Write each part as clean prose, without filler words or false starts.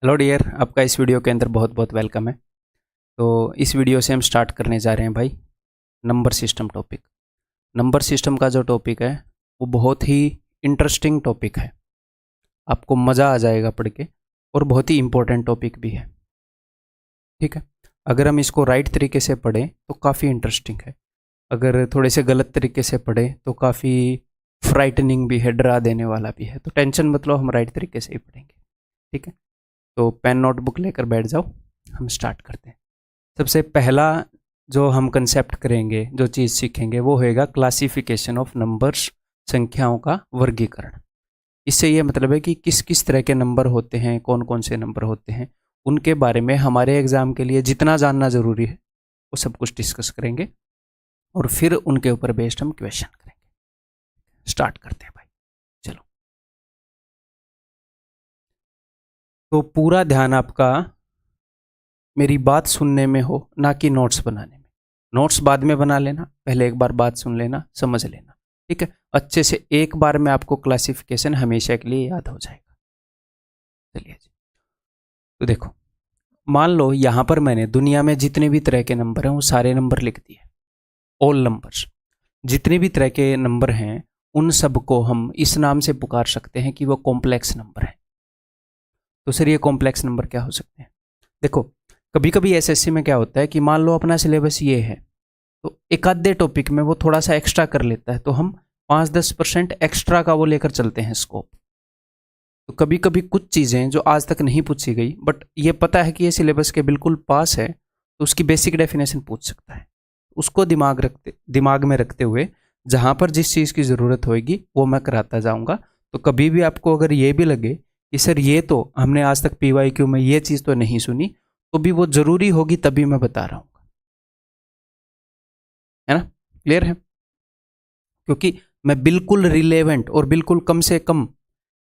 Hello dear, आपका इस video के अंदर बहुत बहुत वेलकम है। तो इस वीडियो से हम स्टार्ट करने जा रहे हैं भाई number system topic. Number system का जो टॉपिक है वो बहुत ही इंटरेस्टिंग टॉपिक है, आपको मज़ा आ जाएगा पढ़ के, और बहुत ही इम्पोर्टेंट टॉपिक भी है। ठीक है, अगर हम इसको राइट तरीके से पढ़ें तो काफ़ी इंटरेस्टिंग है, अगर थोड़े से गलत तरीके से पढ़ें तो काफ़ी फ्राइटनिंग भी है, डरा देने वाला भी है। तो टेंशन मत लो, हम राइट तरीके से ही पढ़ेंगे। ठीक है, तो पेन नोटबुक लेकर बैठ जाओ, हम स्टार्ट करते हैं। सबसे पहला जो हम कंसेप्ट करेंगे, जो चीज़ सीखेंगे, वो होएगा क्लासिफिकेशन ऑफ नंबर्स, संख्याओं का वर्गीकरण। इससे ये मतलब है कि किस किस तरह के नंबर होते हैं, कौन कौन से नंबर होते हैं, उनके बारे में हमारे एग्ज़ाम के लिए जितना जानना ज़रूरी है वो सब कुछ डिस्कस करेंगे, और फिर उनके ऊपर बेस्ड हम क्वेश्चन करेंगे। स्टार्ट करते हैं भाई, चलो। तो पूरा ध्यान आपका मेरी बात सुनने में हो, ना कि नोट्स बनाने में। नोट्स बाद में बना लेना, पहले एक बार बात सुन लेना, समझ लेना। ठीक है, अच्छे से एक बार में आपको क्लासिफिकेशन हमेशा के लिए याद हो जाएगा। चलिए जी, तो देखो, मान लो यहाँ पर मैंने दुनिया में जितने भी तरह के नंबर हैं वो सारे नंबर लिख दिए। ऑल नंबर्स, जितने भी तरह के नंबर हैं उन सब को हम इस नाम से पुकार सकते हैं कि वो कॉम्प्लेक्स नंबर है। तो सर ये कॉम्प्लेक्स नंबर क्या हो सकते हैं? देखो, कभी कभी एसएससी में क्या होता है कि मान लो अपना सिलेबस ये है, तो एक आधे टॉपिक में वो थोड़ा सा एक्स्ट्रा कर लेता है, तो हम 5-10% एक्स्ट्रा का वो लेकर चलते हैं स्कोप। तो कभी कभी कुछ चीज़ें जो आज तक नहीं पूछी गई बट ये पता है कि ये सिलेबस के बिल्कुल पास है, तो उसकी बेसिक डेफिनेशन पूछ सकता है। उसको दिमाग में रखते हुए जहाँ पर जिस चीज़ की ज़रूरत होगी वो मैं कराता जाऊँगा। तो कभी भी आपको अगर ये भी लगे कि सर ये तो हमने आज तक PYQ में ये चीज़ तो नहीं सुनी, तो भी वो ज़रूरी होगी, तभी मैं बता रहा हूँ। है ना, क्लियर है? क्योंकि मैं बिल्कुल रिलेवेंट और बिल्कुल कम से कम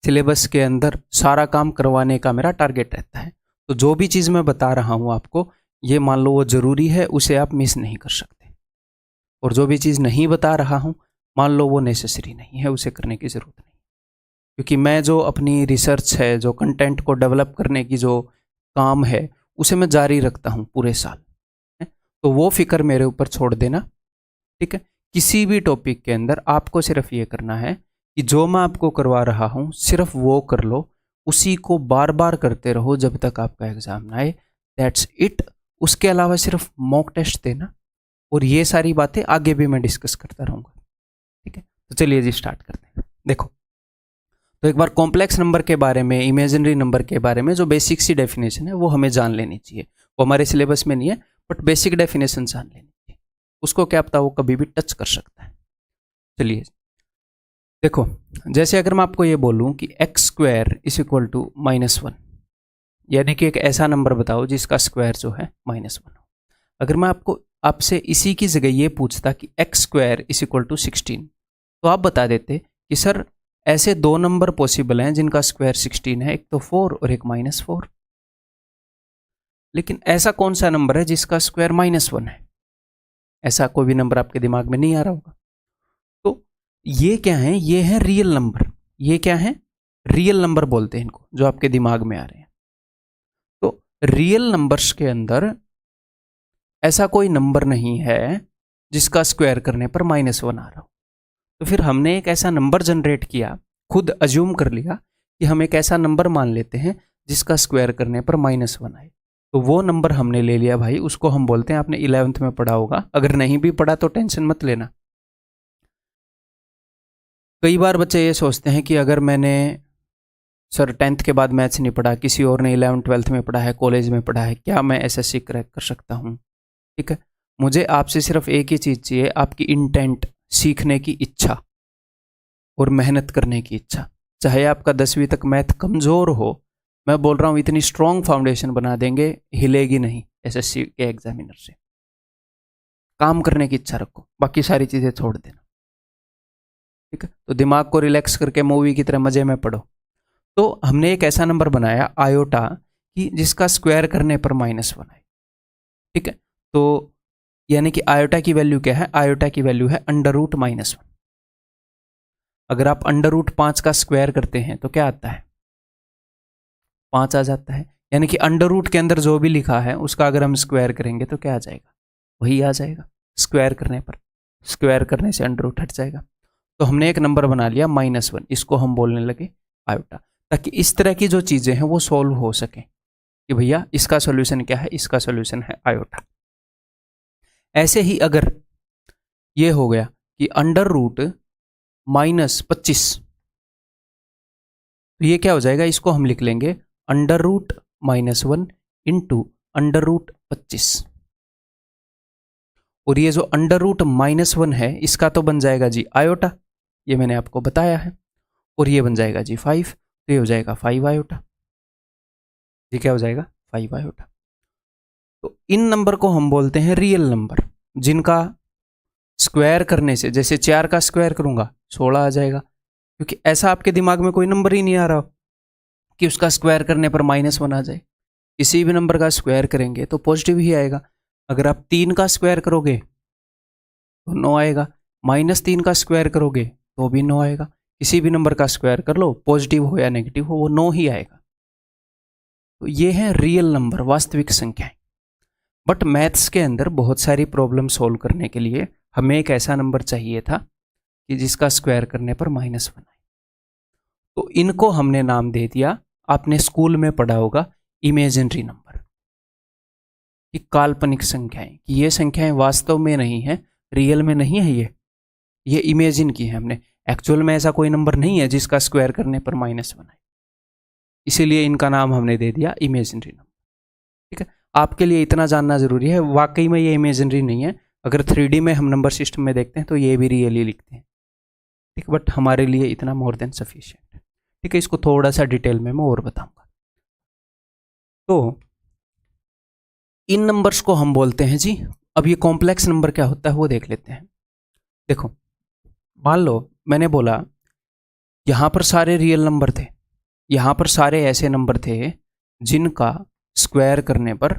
सिलेबस के अंदर सारा काम करवाने का मेरा टारगेट रहता है। तो जो भी चीज़ मैं बता रहा हूँ आपको, ये मान लो वो ज़रूरी है, उसे आप मिस नहीं कर सकते। और जो भी चीज़ नहीं बता रहा हूँ, मान लो वो नेसेसरी नहीं है, उसे करने की ज़रूरत नहीं। क्योंकि मैं जो अपनी रिसर्च है, जो कंटेंट को डेवलप करने की जो काम है, उसे मैं जारी रखता हूँ पूरे साल। तो वो फिक्र मेरे ऊपर छोड़ देना। ठीक है, किसी भी टॉपिक के अंदर आपको सिर्फ ये करना है कि जो मैं आपको करवा रहा हूँ सिर्फ वो कर लो, उसी को बार बार करते रहो जब तक आपका एग्जाम ना आए। That's it. उसके अलावा सिर्फ मॉक टेस्ट देना, और ये सारी बातें आगे भी मैं डिस्कस करता रहूँगा। ठीक है, तो चलिए जी स्टार्ट करते हैं। देखो, तो एक बार कॉम्प्लेक्स नंबर के बारे में, इमेजिनरी नंबर के बारे में जो बेसिक सी डेफिनेशन है वो हमें जान लेनी चाहिए। वो हमारे सिलेबस में नहीं है बट बेसिक डेफिनेशन जान लेनी चाहिए। उसको क्या पता वो कभी भी टच कर सकता है। चलिए देखो, जैसे अगर मैं आपको ये बोलूं कि x² इज इक्वल टू -1, यानी कि एक ऐसा नंबर बताओ जिसका स्क्वायर जो है -1 हो। अगर मैं आपसे इसी की जगह ये पूछता कि x² इज इक्वल टू 16, तो आप बता देते कि सर ऐसे दो नंबर पॉसिबल हैं जिनका स्क्वायर 16 है, एक तो 4 और एक -4। लेकिन ऐसा कौन सा नंबर है जिसका स्क्वायर -1 है? ऐसा कोई भी नंबर आपके दिमाग में नहीं आ रहा होगा। तो ये क्या है? ये है रियल नंबर। ये क्या है? रियल नंबर बोलते हैं इनको, जो आपके दिमाग में आ रहे हैं। तो रियल नंबर्स के अंदर ऐसा कोई नंबर नहीं है जिसका स्क्वायर करने पर -1 आ रहा हो। तो फिर हमने एक ऐसा नंबर जनरेट किया, खुद अज्यूम कर लिया कि हम एक ऐसा नंबर मान लेते हैं जिसका स्क्वायर करने पर -1 आए। तो वो नंबर हमने ले लिया भाई, उसको हम बोलते हैं, आपने 11th में पढ़ा होगा, अगर नहीं भी पढ़ा तो टेंशन मत लेना। कई बार बच्चे ये सोचते हैं कि अगर मैंने सर 10th के बाद मैथ्स नहीं पढ़ा, किसी और ने 11th-12th में पढ़ा है, कॉलेज में पढ़ा है, क्या मैं एसएससी क्रैक कर सकता हूँ? ठीक है, मुझे आपसे सिर्फ एक ही चीज़ चाहिए, आपकी इंटेंट, सीखने की इच्छा और मेहनत करने की इच्छा। चाहे आपका 10वीं तक मैथ कमज़ोर हो, मैं बोल रहा हूँ इतनी स्ट्रॉन्ग फाउंडेशन बना देंगे, हिलेगी नहीं एसएससी के एग्जामिनर से। काम करने की इच्छा रखो, बाकी सारी चीज़ें छोड़ देना। ठीक है, तो दिमाग को रिलैक्स करके मूवी की तरह मज़े में पढ़ो। तो हमने एक ऐसा नंबर बनाया आयोटा कि जिसका स्क्वायर करने पर -1 आए। ठीक है, तो यानी कि आयोटा की वैल्यू क्या है? आयोटा की वैल्यू है √-1। अगर आप √5 का स्क्वायर करते हैं तो क्या आता है? 5 आ जाता है। यानी कि अंडर रूट के अंदर जो भी लिखा है उसका अगर हम स्क्वायर करेंगे तो क्या आ जाएगा, वही आ जाएगा। स्क्वायर करने पर, स्क्वायर करने से अंडर रूट हट जाएगा। तो हमने एक नंबर बना लिया -1, इसको हम बोलने लगे आयोटा, ताकि इस तरह की जो चीज़ें हैं वो सॉल्व हो सके कि भैया इसका सॉल्यूशन क्या है, इसका सॉल्यूशन है आयोटा। ऐसे ही अगर ये हो गया कि अंडर रूट -25, तो ये क्या हो जाएगा, इसको हम लिख लेंगे under root -1 into under root 25। और ये जो अंडर रूट -1 है इसका तो बन जाएगा जी आयोटा, ये मैंने आपको बताया है। और ये बन जाएगा जी 5, तो ये हो जाएगा 5 आयोटा। ये क्या हो जाएगा, 5 आयोटा। तो इन नंबर को हम बोलते हैं रियल नंबर, जिनका स्क्वायर करने से, जैसे 4 का स्क्वायर करूंगा 16 आ जाएगा, क्योंकि ऐसा आपके दिमाग में कोई नंबर ही नहीं आ रहा कि उसका स्क्वायर करने पर -1 आ जाए। किसी भी नंबर का स्क्वायर करेंगे तो पॉजिटिव ही आएगा। अगर आप 3 का स्क्वायर करोगे तो 9 आएगा, -3 का स्क्वायर करोगे तो भी 9 आएगा। किसी भी नंबर का स्क्वायर कर लो, पॉजिटिव हो या नेगेटिव हो, वो 9 ही आएगा। तो ये है रियल नंबर, वास्तविक संख्याएं। बट मैथ्स के अंदर बहुत सारी प्रॉब्लम सॉल्व करने के लिए हमें एक ऐसा नंबर चाहिए था कि जिसका स्क्वायर करने पर -1 आए। तो इनको हमने नाम दे दिया, आपने स्कूल में पढ़ा होगा, इमेजिनरी नंबर, कि काल्पनिक संख्याएं, कि ये संख्याएं वास्तव में नहीं है, रियल में नहीं है, ये इमेजिन की है हमने। एक्चुअल में ऐसा कोई नंबर नहीं है जिसका स्क्वायर करने पर -1 आए, इसीलिए इनका नाम हमने दे दिया इमेजिनरी नंबर। ठीक है, आपके लिए इतना जानना जरूरी है, वाकई में ये इमेजिनरी नहीं है। अगर 3D में हम नंबर सिस्टम में देखते हैं तो ये भी रियली लिखते हैं, ठीक है, बट हमारे लिए इतना मोर देन सफिशिएंट है। ठीक है, इसको थोड़ा सा डिटेल में मैं और बताऊंगा। तो इन नंबर्स को हम बोलते हैं जी, अब ये कॉम्प्लेक्स नंबर क्या होता है वो देख लेते हैं। देखो, मान लो मैंने बोला यहां पर सारे रियल नंबर थे, यहां पर सारे ऐसे नंबर थे जिनका स्क्वायर करने पर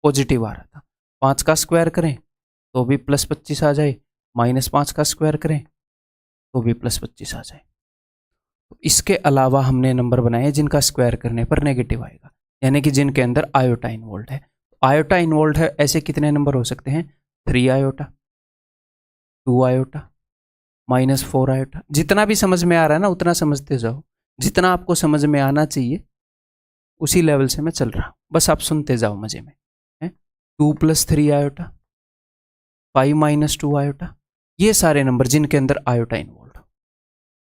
पॉजिटिव आ रहा था। 5 का स्क्वायर करें तो भी +25 आ जाए, -5 का स्क्वायर करें तो भी +25 आ जाए। तो इसके अलावा हमने नंबर बनाए जिनका स्क्वायर करने पर नेगेटिव आएगा, यानी कि जिनके अंदर आयोटा इन्वॉल्व है। आयोटा इन्वॉल्व है, ऐसे कितने नंबर हो सकते हैं, 3 आयोटा, 2 आयोटा, -4 आयोटा। जितना भी समझ में आ रहा है ना उतना समझते जाओ, जितना आपको समझ में आना चाहिए उसी लेवल से मैं चल रहा हूं, बस आप सुनते जाओ मजे में। 2 + 3 आयोटा, 5 - 2 आयोटा, ये सारे नंबर जिनके अंदर आयोटा इन्वॉल्व हो।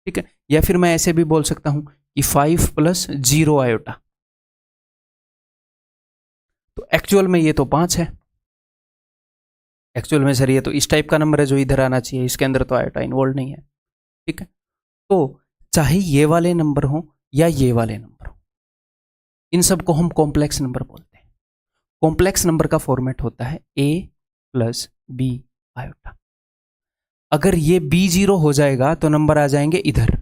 ठीक है, या फिर मैं ऐसे भी बोल सकता हूं कि 5 + 0 आयोटा। तो एक्चुअल में ये तो 5 है, एक्चुअल में सर ये तो इस टाइप का नंबर है जो इधर आना चाहिए, इसके अंदर तो आयोटा इन्वॉल्व नहीं है। ठीक है, तो चाहे ये वाले नंबर हो या ये वाले नंबर हो, इन सब को हम कॉम्प्लेक्स नंबर बोलते हैं। कॉम्प्लेक्स नंबर का फॉर्मेट होता है a + b आयोटा। अगर ये b0 हो जाएगा तो नंबर आ जाएंगे इधर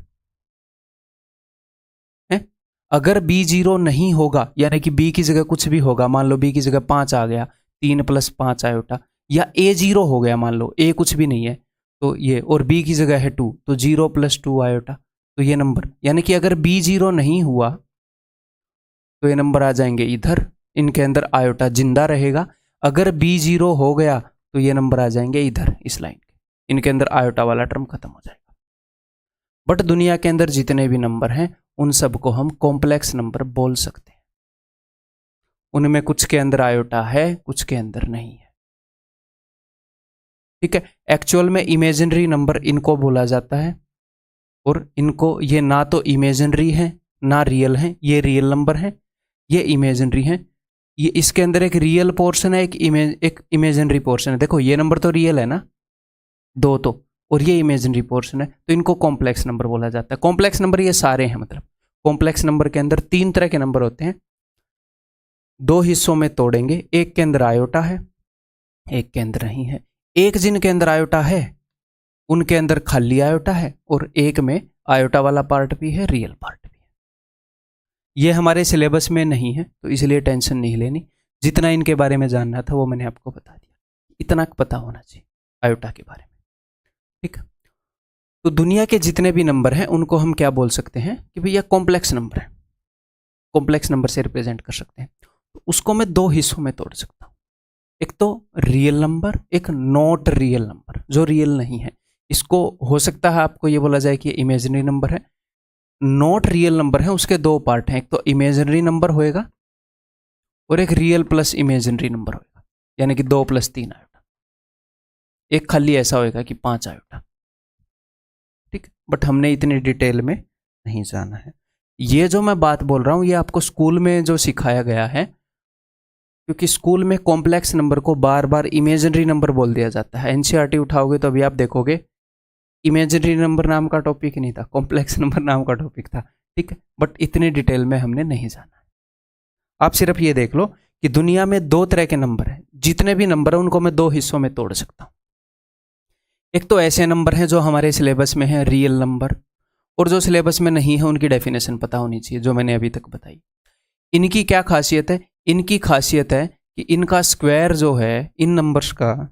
है। अगर b0 नहीं होगा, यानी कि b की जगह कुछ भी होगा, मान लो b की जगह 5 आ गया, 3 + 5 आयोटा, या a0 हो गया, मान लो a कुछ भी नहीं है तो ये, और b की जगह है 2 तो 0 + 2 आयोटा, तो ये नंबर, यानी कि अगर b0 नहीं हुआ तो ये नंबर आ जाएंगे इधर, इनके अंदर आयोटा जिंदा रहेगा। अगर b0 हो गया तो ये नंबर आ जाएंगे इधर, इस लाइन के, इनके अंदर आयोटा वाला टर्म खत्म हो जाएगा। बट दुनिया के अंदर जितने भी नंबर हैं उन सबको हम कॉम्प्लेक्स नंबर बोल सकते हैं। उनमें कुछ के अंदर आयोटा है, कुछ के अंदर नहीं है। ठीक है, एक्चुअल में इमेजिनरी नंबर इनको बोला जाता है, और इनको, ये ना तो इमेजिनरी है ना रियल है, ये रियल नंबर है, ये इमेजिनरी है। ये इसके अंदर एक रियल पोर्शन है, एक इमेजिनरी पोर्शन है। देखो ये नंबर तो रियल है ना, 2 तो, और ये इमेजिनरी पोर्शन है, तो इनको कॉम्प्लेक्स नंबर बोला जाता है। कॉम्प्लेक्स नंबर ये सारे हैं, मतलब कॉम्प्लेक्स नंबर के अंदर 3 तरह के नंबर होते हैं, 2 हिस्सों में तोड़ेंगे, एक के अंदर आयोटा है, एक के अंदर नहीं है। एक जिनके अंदर आयोटा है उनके अंदर खाली आयोटा है, और एक में आयोटा वाला पार्ट भी है, रियल पार्ट भी है। ये हमारे सिलेबस में नहीं है तो इसलिए टेंशन नहीं लेनी, जितना इनके बारे में जानना था वो मैंने आपको बता दिया, इतना पता होना चाहिए आयोटा के बारे में। ठीक है, तो दुनिया के जितने भी नंबर हैं उनको हम क्या बोल सकते हैं कि भैया कॉम्प्लेक्स नंबर है। कॉम्प्लेक्स नंबर से रिप्रेजेंट कर सकते हैं। तो उसको मैं दो हिस्सों में तोड़ सकता हूँ, एक तो रियल नंबर, एक नॉट रियल नंबर जो रियल नहीं है। इसको हो सकता है आपको ये बोला जाए कि इमेजिनरी नंबर है। नॉट रियल नंबर है, उसके दो पार्ट हैं, एक तो इमेजिनरी नंबर होएगा और एक रियल प्लस इमेजिनरी नंबर होएगा, यानी कि 2 + 3 आयोटा। एक खाली ऐसा होएगा कि 5 आयोटा, ठीक है। बट हमने इतनी डिटेल में नहीं जाना है। ये जो मैं बात बोल रहा हूं ये आपको स्कूल में जो सिखाया गया है, क्योंकि स्कूल में कॉम्प्लेक्स नंबर को बार बार इमेजिनरी नंबर बोल दिया जाता है। एनसीईआरटी उठाओगे तो अभी आप देखोगे इमेजिनरी नंबर नाम का टॉपिक नहीं था, कॉम्प्लेक्स नंबर नाम का टॉपिक था, ठीक है। बट इतनी डिटेल में हमने नहीं जाना है। आप सिर्फ ये देख लो कि दुनिया में 2 तरह के नंबर हैं। जितने भी नंबर हैं उनको मैं 2 हिस्सों में तोड़ सकता हूं। एक तो ऐसे नंबर हैं जो हमारे सिलेबस में है, रियल नंबर, और जो सिलेबस में नहीं है उनकी डेफिनेशन पता होनी चाहिए, जो मैंने अभी तक बताई। इनकी क्या खासियत है? इनकी खासियत है कि इनका स्क्वायर जो है इन नंबर्स का,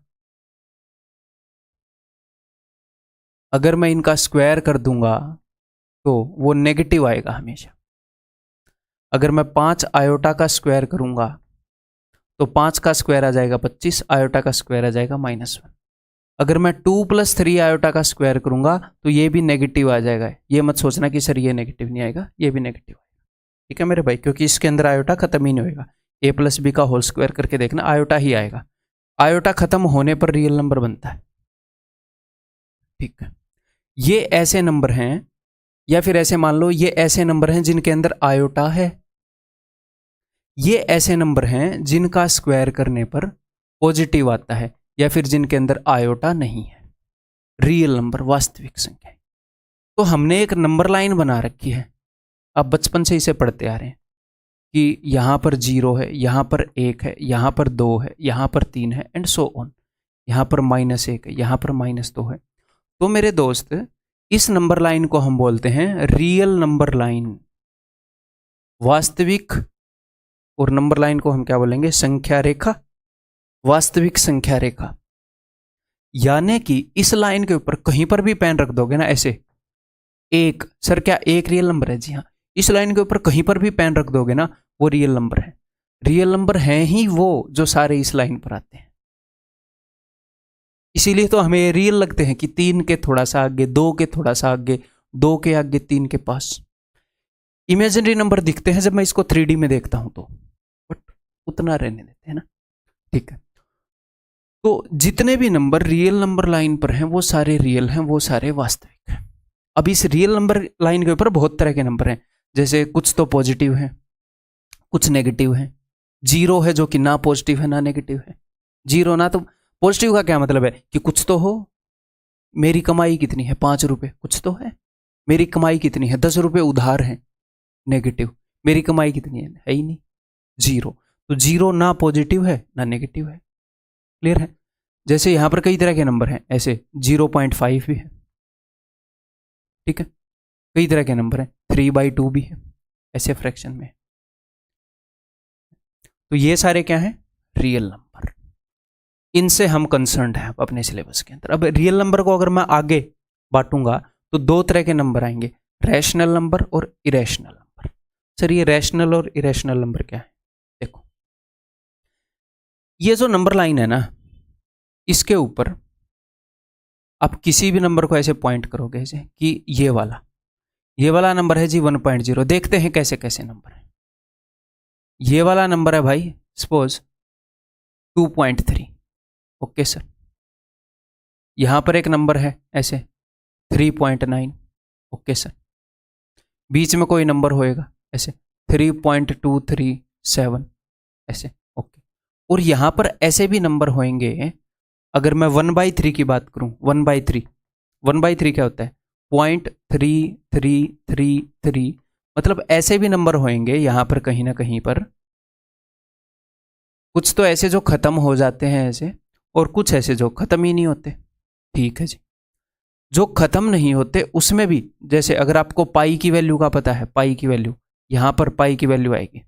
अगर मैं इनका स्क्वायर कर दूंगा तो वो नेगेटिव आएगा हमेशा। अगर मैं 5 आयोटा का स्क्वायर करूंगा तो 5 का स्क्वायर आ जाएगा 25, आयोटा का स्क्वायर आ जाएगा -1। अगर मैं 2 + 3 आयोटा का स्क्वायर करूंगा तो ये भी नेगेटिव आ जाएगा। ये मत सोचना कि सर ये नेगेटिव नहीं आएगा, ये भी नेगेटिव आएगा, ठीक है मेरे भाई, क्योंकि इसके अंदर आयोटा खत्म ही नहीं होएगा। a + b का होल स्क्वायर करके देखना, आयोटा ही आएगा। आयोटा खत्म होने पर रियल नंबर बनता है, ठीक है। ये ऐसे नंबर हैं, या फिर ऐसे मान लो ये ऐसे नंबर हैं जिनके अंदर आयोटा है। ये ऐसे नंबर हैं जिनका स्क्वायर करने पर पॉजिटिव आता है, या फिर जिनके अंदर आयोटा नहीं है, रियल नंबर, वास्तविक संख्या। तो हमने एक नंबर लाइन बना रखी है, आप बचपन से इसे पढ़ते आ रहे हैं कि यहां पर 0 है, यहां पर 1 है, यहां पर 2 है, यहां पर 3 है, एंड सो ऑन। यहां पर -1 है, यहां पर -2 है। तो मेरे दोस्त, इस नंबर लाइन को हम बोलते हैं रियल नंबर लाइन, वास्तविक। और नंबर लाइन को हम क्या बोलेंगे? संख्या रेखा, वास्तविक संख्या रेखा। यानी कि इस लाइन के ऊपर कहीं पर भी पेन रख दोगे ना, ऐसे एक, सर क्या एक रियल नंबर है? जी हाँ। इस लाइन के ऊपर कहीं पर भी पेन रख दोगे ना, वो रियल नंबर है। रियल नंबर है ही वो जो सारे इस लाइन पर आते हैं। इसीलिए तो हमें रियल लगते हैं कि 3 के थोड़ा सा आगे, 2 के थोड़ा सा आगे, 2 के आगे 3 के पास। इमेजिनरी नंबर दिखते हैं जब मैं इसको 3D में देखता हूं तो, बट उतना रहने देते हैं ना, ठीक है। तो जितने भी नंबर रियल नंबर लाइन पर हैं वो सारे रियल हैं, वो सारे वास्तविक हैं। अब इस रियल नंबर लाइन के ऊपर बहुत तरह के नंबर हैं, जैसे कुछ तो पॉजिटिव हैं, कुछ नेगेटिव हैं। 0 है जो कि ना पॉजिटिव है ना नेगेटिव है। 0 ना, तो पॉजिटिव का क्या मतलब है कि कुछ तो हो। मेरी कमाई कितनी है? 5 रुपए, कुछ तो है। मेरी कमाई कितनी है? 10 रुपए उधार है, नेगेटिव। मेरी कमाई कितनी है ही नहीं, 0। तो 0 ना पॉजिटिव है ना नेगेटिव है, क्लियर है। जैसे यहां पर कई तरह के नंबर हैं, ऐसे 0.5 भी है, ठीक है। कई तरह के नंबर हैं, 3/2 भी है, ऐसे फ्रैक्शन में। तो ये सारे क्या हैं? Real number. इनसे हम कंसर्न्ड हैं अपने सिलेबस के अंदर। अब रियल नंबर को अगर मैं आगे बांटूंगा तो 2 तरह के नंबर आएंगे, रैशनल नंबर और इरेशनल नंबर। सर ये रैशनल और इरेशनल नंबर क्या है? देखो, ये जो नंबर लाइन है ना, इसके ऊपर आप किसी भी नंबर को ऐसे पॉइंट करोगे ऐसे कि ये वाला नंबर है जी 1.0। देखते हैं कैसे कैसे नंबर है। ये वाला नंबर है भाई सपोज 2.3, ओके सर। यहां पर एक नंबर है ऐसे 3.9, ओके सर। बीच में कोई नंबर होएगा ऐसे 3.237, ऐसे, ओके। और यहां पर ऐसे भी नंबर होंगे, अगर मैं 1/3 की बात करूं, 1/3 क्या होता है? 0.3333। मतलब ऐसे भी नंबर होंगे यहां पर कहीं ना कहीं पर, कुछ तो ऐसे जो खत्म हो जाते हैं ऐसे, और कुछ ऐसे जो खत्म ही नहीं होते, ठीक है जी। जो खत्म नहीं होते उसमें भी, जैसे अगर आपको पाई की वैल्यू का पता है, पाई की वैल्यू, यहां पर पाई की वैल्यू आएगी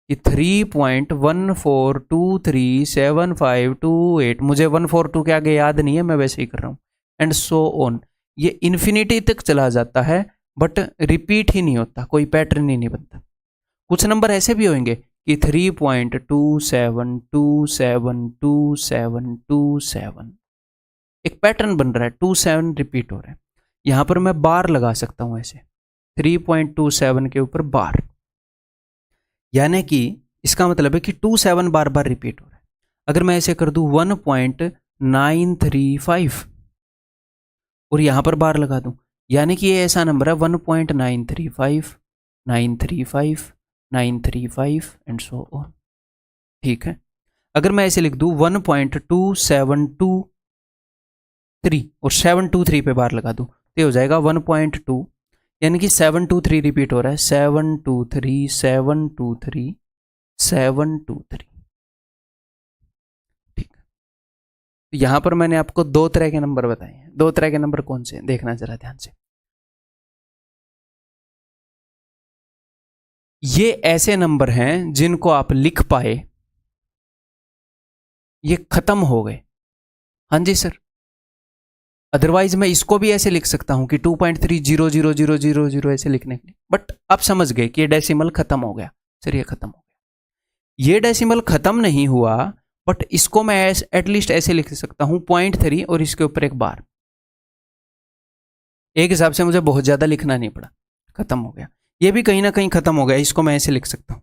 कि 3.14237528। मुझे 142 के आगे याद नहीं है, मैं वैसे ही कर रहा हूं, एंड सो ऑन। ये इन्फिनिटी तक चला जाता है, बट रिपीट ही नहीं होता, कोई पैटर्न ही नहीं बनता। कुछ नंबर ऐसे भी होंगे कि 3.27272727 एक पैटर्न बन रहा है, 27 रिपीट हो रहा है। यहां पर मैं बार लगा सकता हूं ऐसे 3.27 के ऊपर बार, यानी कि इसका मतलब है कि 27 बार बार रिपीट हो रहा है। अगर मैं ऐसे कर दूं 1.935 और यहां पर बार लगा दूं, यानी कि ये ऐसा नंबर है 1.935 935 935 एंड सो ऑन। ठीक है, अगर मैं ऐसे लिख दूं 1.2723 और 723 पे बार लगा दूं तो ये हो जाएगा 1.2, यानी कि 723 रिपीट हो रहा है, 723 723 723। ठीक है, यहां पर मैंने आपको दो तरह के नंबर बताए हैं। दो तरह के नंबर कौन से हैं देखना जरा ध्यान से। ये ऐसे नंबर हैं जिनको आप लिख पाए, ये खत्म हो गए। हाँ जी सर, अदरवाइज मैं इसको भी ऐसे लिख सकता हूं कि 2.300000 ऐसे लिखने के लिए, बट आप समझ गए कि ये डेसिमल खत्म हो गया। सर ये खत्म हो गया, ये डेसिमल खत्म नहीं हुआ, बट इसको मैं एटलीस्ट ऐसे लिख सकता हूं 0.3 और इसके ऊपर एक बार। एक हिसाब से मुझे बहुत ज्यादा लिखना नहीं पड़ा, खत्म हो गया। ये भी कहीं ना कहीं खत्म हो गया, इसको मैं ऐसे लिख सकता हूं।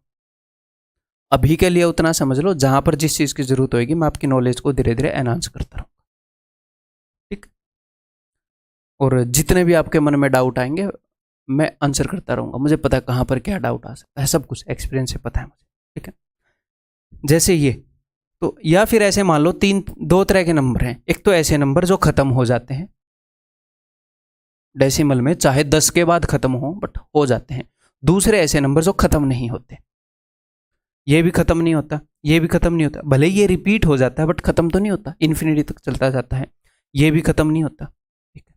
अभी के लिए उतना समझ लो, जहां पर जिस चीज की जरूरत होगी मैं आपकी नॉलेज को धीरे धीरे एनहांस करता रहूंगा। ठीक, और जितने भी आपके मन में डाउट आएंगे मैं आंसर करता रहूंगा। मुझे पता है कहां पर क्या डाउट आ सकता है, सब कुछ एक्सपीरियंस से पता है मुझे। ठीक है, जैसे ये तो, या फिर ऐसे मान लो दो तरह के नंबर हैं। एक तो ऐसे नंबर जो खत्म हो जाते हैं डेसिमल में, चाहे 10 के बाद खत्म हो बट हो जाते हैं। दूसरे ऐसे नंबर जो खत्म नहीं होते, ये भी खत्म नहीं होता, ये भी खत्म नहीं होता, भले ये रिपीट हो जाता है बट खत्म तो नहीं होता, इन्फिनिटी तक चलता जाता है, ये भी खत्म नहीं होता। ठीक है,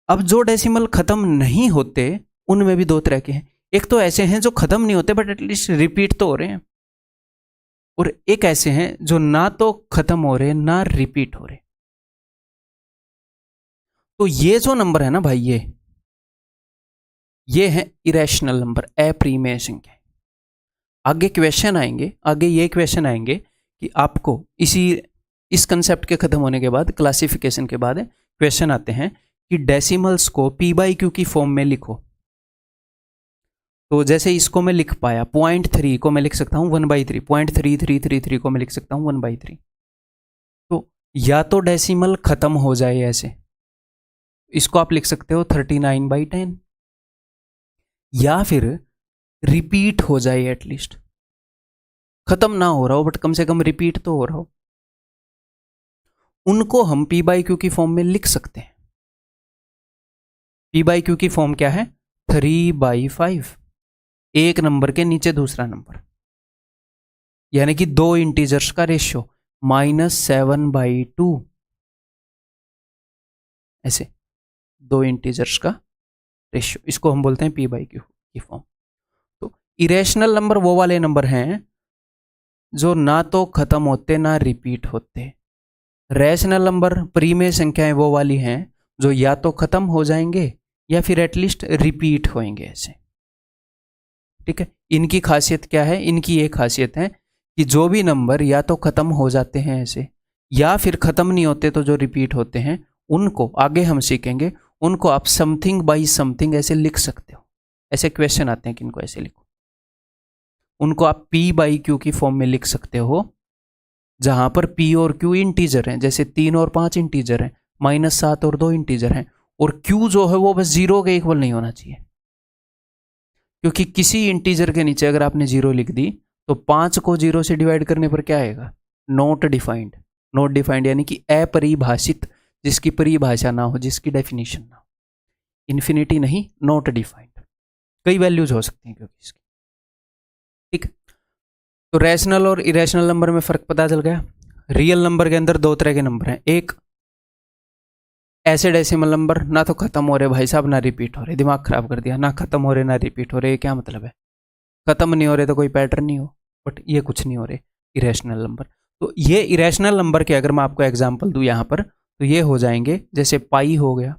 अब जो डेसिमल खत्म नहीं होते उनमें भी दो तरह के हैं। एक तो ऐसे हैं जो खत्म नहीं होते बट एटलीस्ट रिपीट तो हो रहे हैं, और एक ऐसे हैं जो ना तो खत्म हो रहे ना रिपीट हो रहे। तो ये जो नंबर है ना भाई, ये है इरेशनल नंबर, अप्रिमेय संख्या। आगे क्वेश्चन आएंगे, आगे ये क्वेश्चन आएंगे कि आपको इस कंसेप्ट के खत्म होने के बाद, क्लासिफिकेशन के बाद क्वेश्चन आते हैं कि डेसिमल्स को पी बाई क्यू की फॉर्म में लिखो। तो जैसे इसको मैं लिख पाया 0.3 को मैं लिख सकता हूं 1/3, 0.3333 को मैं लिख सकता हूं 1/3। तो या तो डेसिमल खत्म हो जाए ऐसे, इसको आप लिख सकते हो 39/10, या फिर रिपीट हो जाए, एटलीस्ट खत्म ना हो रहा हो बट कम से कम रिपीट तो हो रहा हो, उनको हम पी बाई क्यू की फॉर्म में लिख सकते हैं। पी बाई क्यू की फॉर्म क्या है? 3/5, एक नंबर के नीचे दूसरा नंबर, यानी कि दो इंटीजर्स का रेशियो, -7/2, ऐसे दो इंटीजर्स का रेशियो, इसको हम बोलते हैं पी बाई क्यू की फॉर्म। तो इरेशनल नंबर वो वाले नंबर हैं जो ना तो खत्म होते ना रिपीट होते। रैशनल नंबर, परिमेय संख्याएं वो वाली हैं जो या तो खत्म हो जाएंगे या फिर एटलीस्ट रिपीट होंगे ऐसे। ठीक है, इनकी खासियत क्या है? इनकी ये खासियत है कि जो भी नंबर या तो खत्म हो जाते हैं ऐसे, या फिर खत्म नहीं होते तो जो रिपीट होते हैं, उनको आगे हम सीखेंगे, उनको आप समथिंग बाई समथिंग ऐसे लिख सकते हो। ऐसे क्वेश्चन आते हैं कि इनको ऐसे लिखो, उनको आप पी बाई क्यू की फॉर्म में लिख सकते हो, जहां पर पी और क्यू इंटीजर हैं, जैसे 3 और 5 इंटीजर हैं, -7 और 2 इंटीजर हैं, और क्यू जो है वो बस 0 के इक्वल नहीं होना चाहिए, क्योंकि किसी इंटीजर के नीचे अगर आपने 0 लिख दी तो 5 को 0 से डिवाइड करने पर क्या आएगा? Not defined. नॉट डिफाइंड यानी कि अपरिभाषित, जिसकी परिभाषा ना हो, जिसकी डेफिनेशन ना हो। इन्फिनिटी नहीं, नॉट डिफाइंड, कई वैल्यूज हो सकती हैं क्योंकि इसकी। ठीक, तो रैशनल और इरेशनल नंबर में फर्क पता चल गया। रियल नंबर के अंदर दो तरह के नंबर हैं, एक ऐसे डेसिमल नंबर ना तो खत्म हो रहे भाई साहब ना रिपीट हो रहे, दिमाग खराब कर दिया, ना खत्म हो रहे ना रिपीट हो रहे, क्या मतलब है? खत्म नहीं हो रहे तो कोई पैटर्न नहीं हो, बट ये कुछ नहीं हो रहे, इरेशनल नंबर। तो ये इरेशनल नंबर के अगर मैं आपको एग्जांपल दूं यहाँ पर, तो ये हो जाएंगे जैसे पाई हो गया,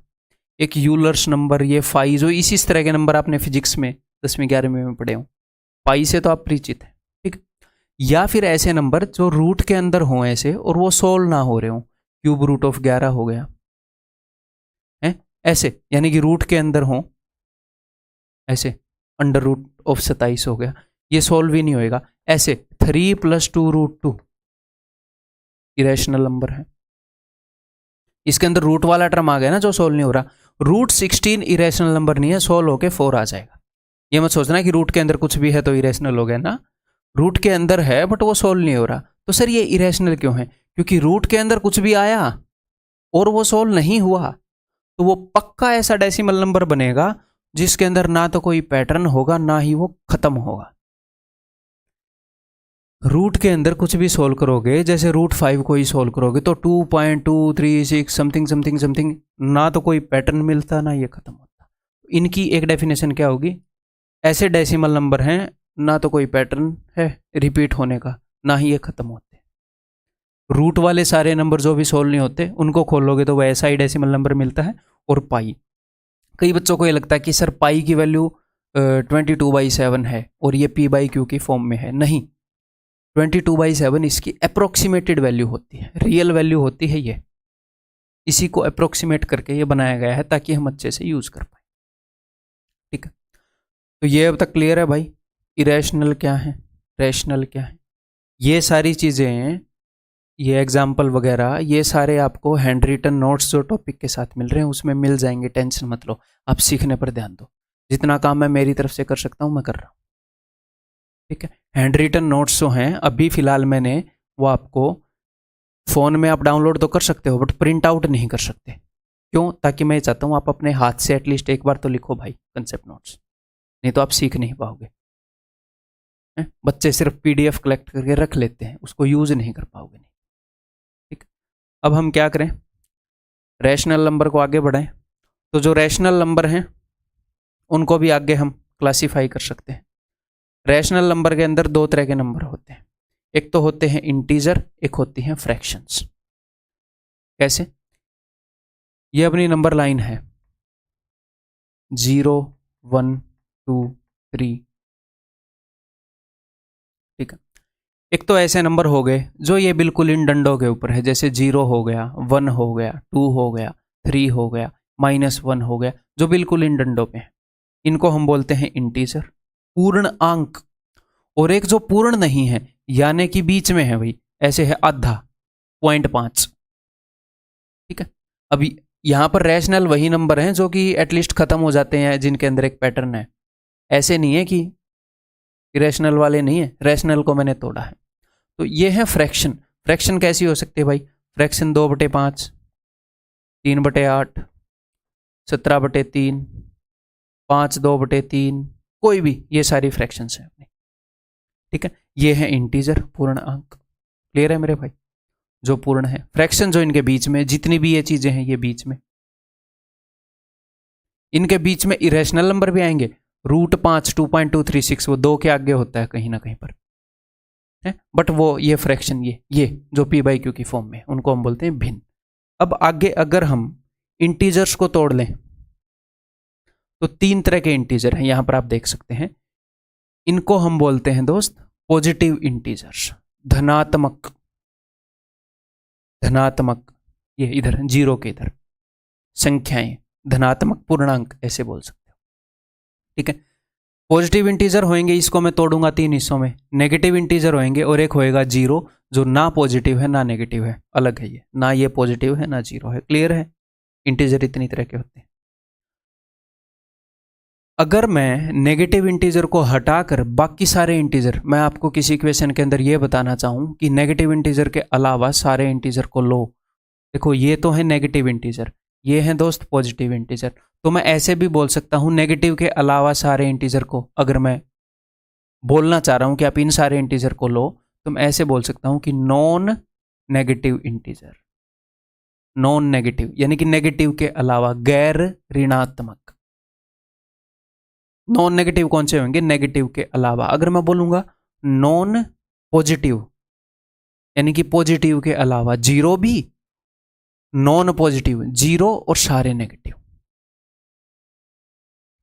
एक यूलर्स नंबर, ये फाई, जो इसी तरह के नंबर आपने फिजिक्स में 10वीं 11वीं में पढ़े हो, पाई से तो आप परिचित हैं, ठीक। या फिर ऐसे नंबर जो रूट के अंदर हों ऐसे, और वो सोल्व ना हो रहे हो, क्यूब रूट ऑफ 11 हो गया है ऐसे, यानी कि रूट के अंदर हो ऐसे, अंडर रूट ऑफ 27 हो गया, ये सोल्व ही नहीं होएगा। ऐसे 3 + 2√2 इरेशनल नंबर है, इसके अंदर रूट वाला टर्म आ गया ना जो सोल्व नहीं हो रहा। √16 इरेशनल नंबर नहीं है, सोल्व होके 4 आ जाएगा। ये मत सोचना कि रूट के अंदर कुछ भी है तो इरेशनल हो गया ना, रूट के अंदर है बट वो सोल्व नहीं हो रहा। तो सर ये इरेशनल क्यों है? क्योंकि रूट के अंदर कुछ भी आया और वो सोल्व नहीं हुआ, तो वो पक्का ऐसा डेसिमल नंबर बनेगा जिसके अंदर ना तो कोई पैटर्न होगा ना ही वो खत्म होगा। रूट के अंदर कुछ भी सोल्व करोगे, जैसे √5 को ही सोल्व करोगे तो 2.236 समथिंग समथिंग समथिंग, ना तो कोई पैटर्न मिलता ना ये खत्म होता। इनकी एक डेफिनेशन क्या होगी? ऐसे डेसिमल नंबर हैं ना तो कोई पैटर्न है रिपीट होने का, ना ही ये खत्म होते। रूट वाले सारे नंबर जो भी सोल्व नहीं होते उनको खोलोगे तो वैसा ही डेसिमल नंबर मिलता है। और पाई, कई बच्चों को ये लगता है कि सर पाई की वैल्यू 22/7 है और ये p/q की फॉर्म में है। नहीं, 22/7 इसकी अप्रोक्सीमेटेड वैल्यू होती है, रियल वैल्यू होती है ये। इसी को अप्रोक्सीमेट करके ये बनाया गया है ताकि हम अच्छे से यूज कर पाए, ठीक है। तो ये अब तक क्लियर है भाई, इरेशनल क्या है, रैशनल क्या है। ये सारी चीज़ें, ये एग्जाम्पल वगैरह, ये सारे आपको हैंड रिटन नोट्स जो टॉपिक के साथ मिल रहे हैं उसमें मिल जाएंगे, टेंशन मत लो। आप सीखने पर ध्यान दो, जितना काम मैं मेरी तरफ से कर सकता हूँ मैं कर रहा हूँ, ठीक है। हैंड रिटन नोट्स जो हैं अभी फ़िलहाल मैंने वो आपको फ़ोन में आप डाउनलोड तो कर सकते हो बट प्रिंट आउट नहीं कर सकते। क्यों? ताकि मैं चाहता हूँ आप अपने हाथ से एटलीस्ट एक बार तो लिखो भाई कंसेप्ट नोट्स, नहीं तो आप सीख नहीं पाओगे। बच्चे सिर्फ PDF कलेक्ट करके रख लेते हैं, उसको यूज़ नहीं कर पाओगे, नहीं, ठीक। अब हम क्या करें, रैशनल नंबर को आगे बढ़ाएं। तो जो रैशनल नंबर हैं उनको भी आगे हम क्लासीफाई कर सकते हैं। रैशनल नंबर के अंदर दो तरह के नंबर होते हैं, एक तो होते हैं इंटीजर, एक होती हैं फ्रैक्शंस। कैसे? ये अपनी नंबर लाइन है 0 1 2 3, ठीक है। एक तो ऐसे नंबर हो गए जो ये बिल्कुल इन डंडों के ऊपर है, जैसे 0 हो गया, 1 हो गया, 2 हो गया, 3 हो गया, -1 हो गया, जो बिल्कुल इन डंडों पे है। इनको हम बोलते हैं इंटीजर, पूर्ण अंक। और एक जो पूर्ण नहीं है यानी कि बीच में है भाई, ऐसे है आधा, 0.5, ठीक है। अभी यहां पर रैशनल वही नंबर हैं जो कि एटलीस्ट खत्म हो जाते हैं, जिनके अंदर एक पैटर्न है। ऐसे नहीं है कि इरेशनल वाले नहीं है, रैशनल को मैंने तोड़ा है। तो ये है फ्रैक्शन। फ्रैक्शन कैसी हो सकती है भाई? फ्रैक्शन 2/5, 3/8, 17/3, 5/2/3, कोई भी, ये सारी फ्रैक्शंस हैं अपनी, ठीक है। ये है इंटीजर, पूर्ण अंक। क्लियर है मेरे भाई? जो पूर्ण है, फ्रैक्शन जो इनके बीच में, जितनी भी ये चीजें हैं ये बीच में, इनके बीच में इरेशनल नंबर भी आएंगे। √5 2.236 वो 2 के आगे होता है कहीं ना कहीं पर है, बट वो ये फ्रैक्शन, ये जो p/q की फॉर्म में, उनको हम बोलते हैं भिन्न। अब आगे अगर हम इंटीजर्स को तोड़ लें तो 3 तरह के इंटीजर हैं, यहां पर आप देख सकते हैं। इनको हम बोलते हैं दोस्त पॉजिटिव इंटीजर्स, धनात्मक, धनात्मक, ये इधर 0 के इधर संख्याएं, धनात्मक पूर्णांक ऐसे बोल सकते हो, ठीक है। पॉजिटिव इंटीजर होंगे, इसको मैं तोड़ूंगा 3 हिस्सों में। नेगेटिव इंटीजर होंगे और एक होएगा 0 जो ना पॉजिटिव है ना नेगेटिव है, अलग है ये, ना ये पॉजिटिव है ना 0 है। क्लियर है? इंटीजर इतनी तरह के होते हैं। अगर मैं नेगेटिव इंटीजर को हटाकर बाकी सारे इंटीजर, मैं आपको किसी इक्वेशन के अंदर ये बताना चाहूँ कि नेगेटिव इंटीजर के अलावा सारे इंटीजर को लो, देखो ये तो है नेगेटिव इंटीजर, ये है दोस्त पॉजिटिव इंटीजर। तो मैं ऐसे भी बोल सकता हूँ नेगेटिव के अलावा सारे इंटीजर को, अगर मैं बोलना चाह रहा हूँ कि आप इन सारे इंटीजर को लो, तो मैं ऐसे बोल सकता हूँ कि non negative integer. Non negative यानी कि नेगेटिव के अलावा, गैर ऋणात्मक। नॉन नेगेटिव कौन से होंगे? नेगेटिव के अलावा। अगर मैं बोलूंगा नॉन पॉजिटिव यानी कि पॉजिटिव के अलावा, 0 भी, नॉन पॉजिटिव 0 और सारे नेगेटिव,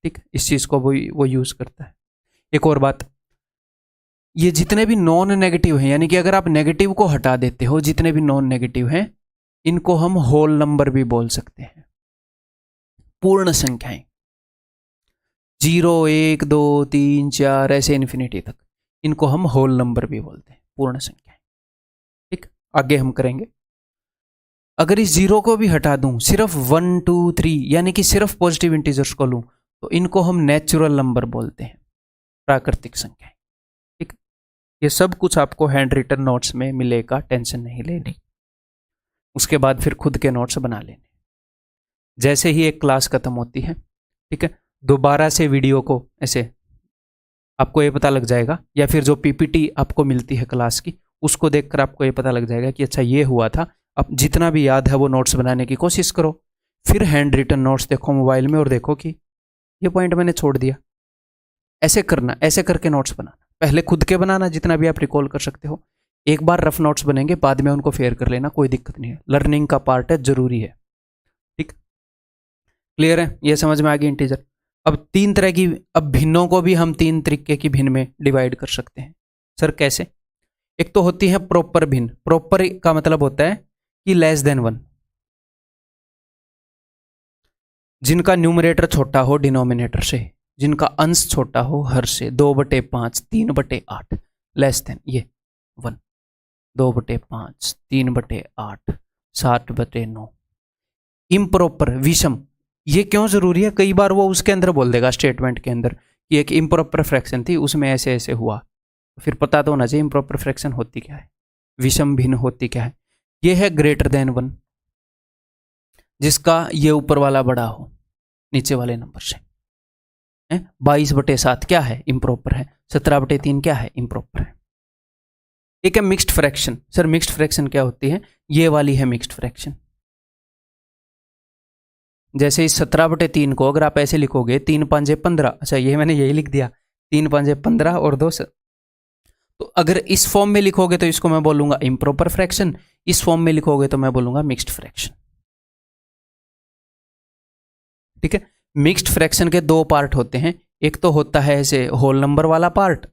ठीक, इस चीज को वो यूज करता है। एक और बात, ये जितने भी नॉन नेगेटिव हैं, यानी कि अगर आप नेगेटिव को हटा देते हो, जितने भी नॉन नेगेटिव हैं, इनको हम होल नंबर भी बोल सकते हैं। पूर्ण संख्याएं 0 1 2 3 4 ऐसे इन्फिनिटी तक, इनको हम होल नंबर भी बोलते हैं, पूर्ण संख्याएं। ठीक, आगे हम करेंगे। अगर इस 0 को भी हटा दूं, सिर्फ 1 2 3 यानी कि सिर्फ पॉजिटिव इंटीजर्स को लूं, तो इनको हम नेचुरल नंबर बोलते हैं, प्राकृतिक संख्याएं। ठीक, ये सब कुछ आपको हैंड रिटन नोट्स में मिलेगा, टेंशन नहीं लेनी। उसके बाद फिर खुद के नोट्स बना लेने। जैसे ही एक क्लास खत्म होती है, ठीक है, दोबारा से वीडियो को ऐसे आपको ये पता लग जाएगा, या फिर जो पीपीटी आपको मिलती है क्लास की, उसको देखकर आपको ये पता लग जाएगा कि अच्छा ये हुआ था। अब जितना भी याद है वो नोट्स बनाने की कोशिश करो, फिर हैंड रिटन नोट्स देखो मोबाइल में और देखो कि ये पॉइंट मैंने छोड़ दिया। ऐसे करना, ऐसे करके नोट्स बनाना। पहले खुद के बनाना जितना भी आप रिकॉल कर सकते हो, एक बार रफ नोट्स बनेंगे, बाद में उनको फेयर कर लेना, कोई दिक्कत नहीं है। लर्निंग का पार्ट है, जरूरी है। ठीक, क्लियर है? ये समझ में आ गई इंटीजर। अब तीन तरह की, अब भिन्नों को भी हम तीन तरीके की भिन्न में डिवाइड कर सकते हैं। सर कैसे? एक तो होती है प्रॉपर भिन्न। प्रॉपर का मतलब होता है कि लेस देन 1, जिनका न्यूमरेटर छोटा हो डिनोमिनेटर से, जिनका अंश छोटा हो हर से, 2/5 3/8, लेस देन ये 1, 2/5 3/8 7/9। इम्प्रॉपर विषम, ये क्यों जरूरी है? कई बार वो उसके अंदर बोल देगा स्टेटमेंट के अंदर कि एक इम्प्रॉपर फ्रैक्शन थी, उसमें ऐसे ऐसे हुआ, फिर पता तो होना चाहिए इम्प्रॉपर फ्रैक्शन होती क्या है, विषम भिन्न होती क्या है। ये है ग्रेटर देन 1, जिसका ये ऊपर वाला बड़ा हो नीचे वाले नंबर से। 22/7 क्या है? इम्प्रॉपर है। 17/3 क्या है? इम्प्रॉपर है। एक है mixed fraction. Sir mixed fraction क्या होती है? ये वाली है मिक्स्ड फ्रैक्शन। जैसे इस 17/3 को अगर आप ऐसे लिखोगे 3 5 15, अच्छा ये मैंने यही लिख दिया, 3 5 15 और 2, तो अगर इस फॉर्म में लिखोगे तो इसको मैं बोलूंगा इम्प्रॉपर फ्रैक्शन, इस फॉर्म में लिखोगे तो मैं बोलूंगा मिक्स्ड फ्रैक्शन। ठीक है, मिक्स्ड फ्रैक्शन के दो पार्ट होते हैं, एक तो होता है ऐसे होल नंबर वाला पार्ट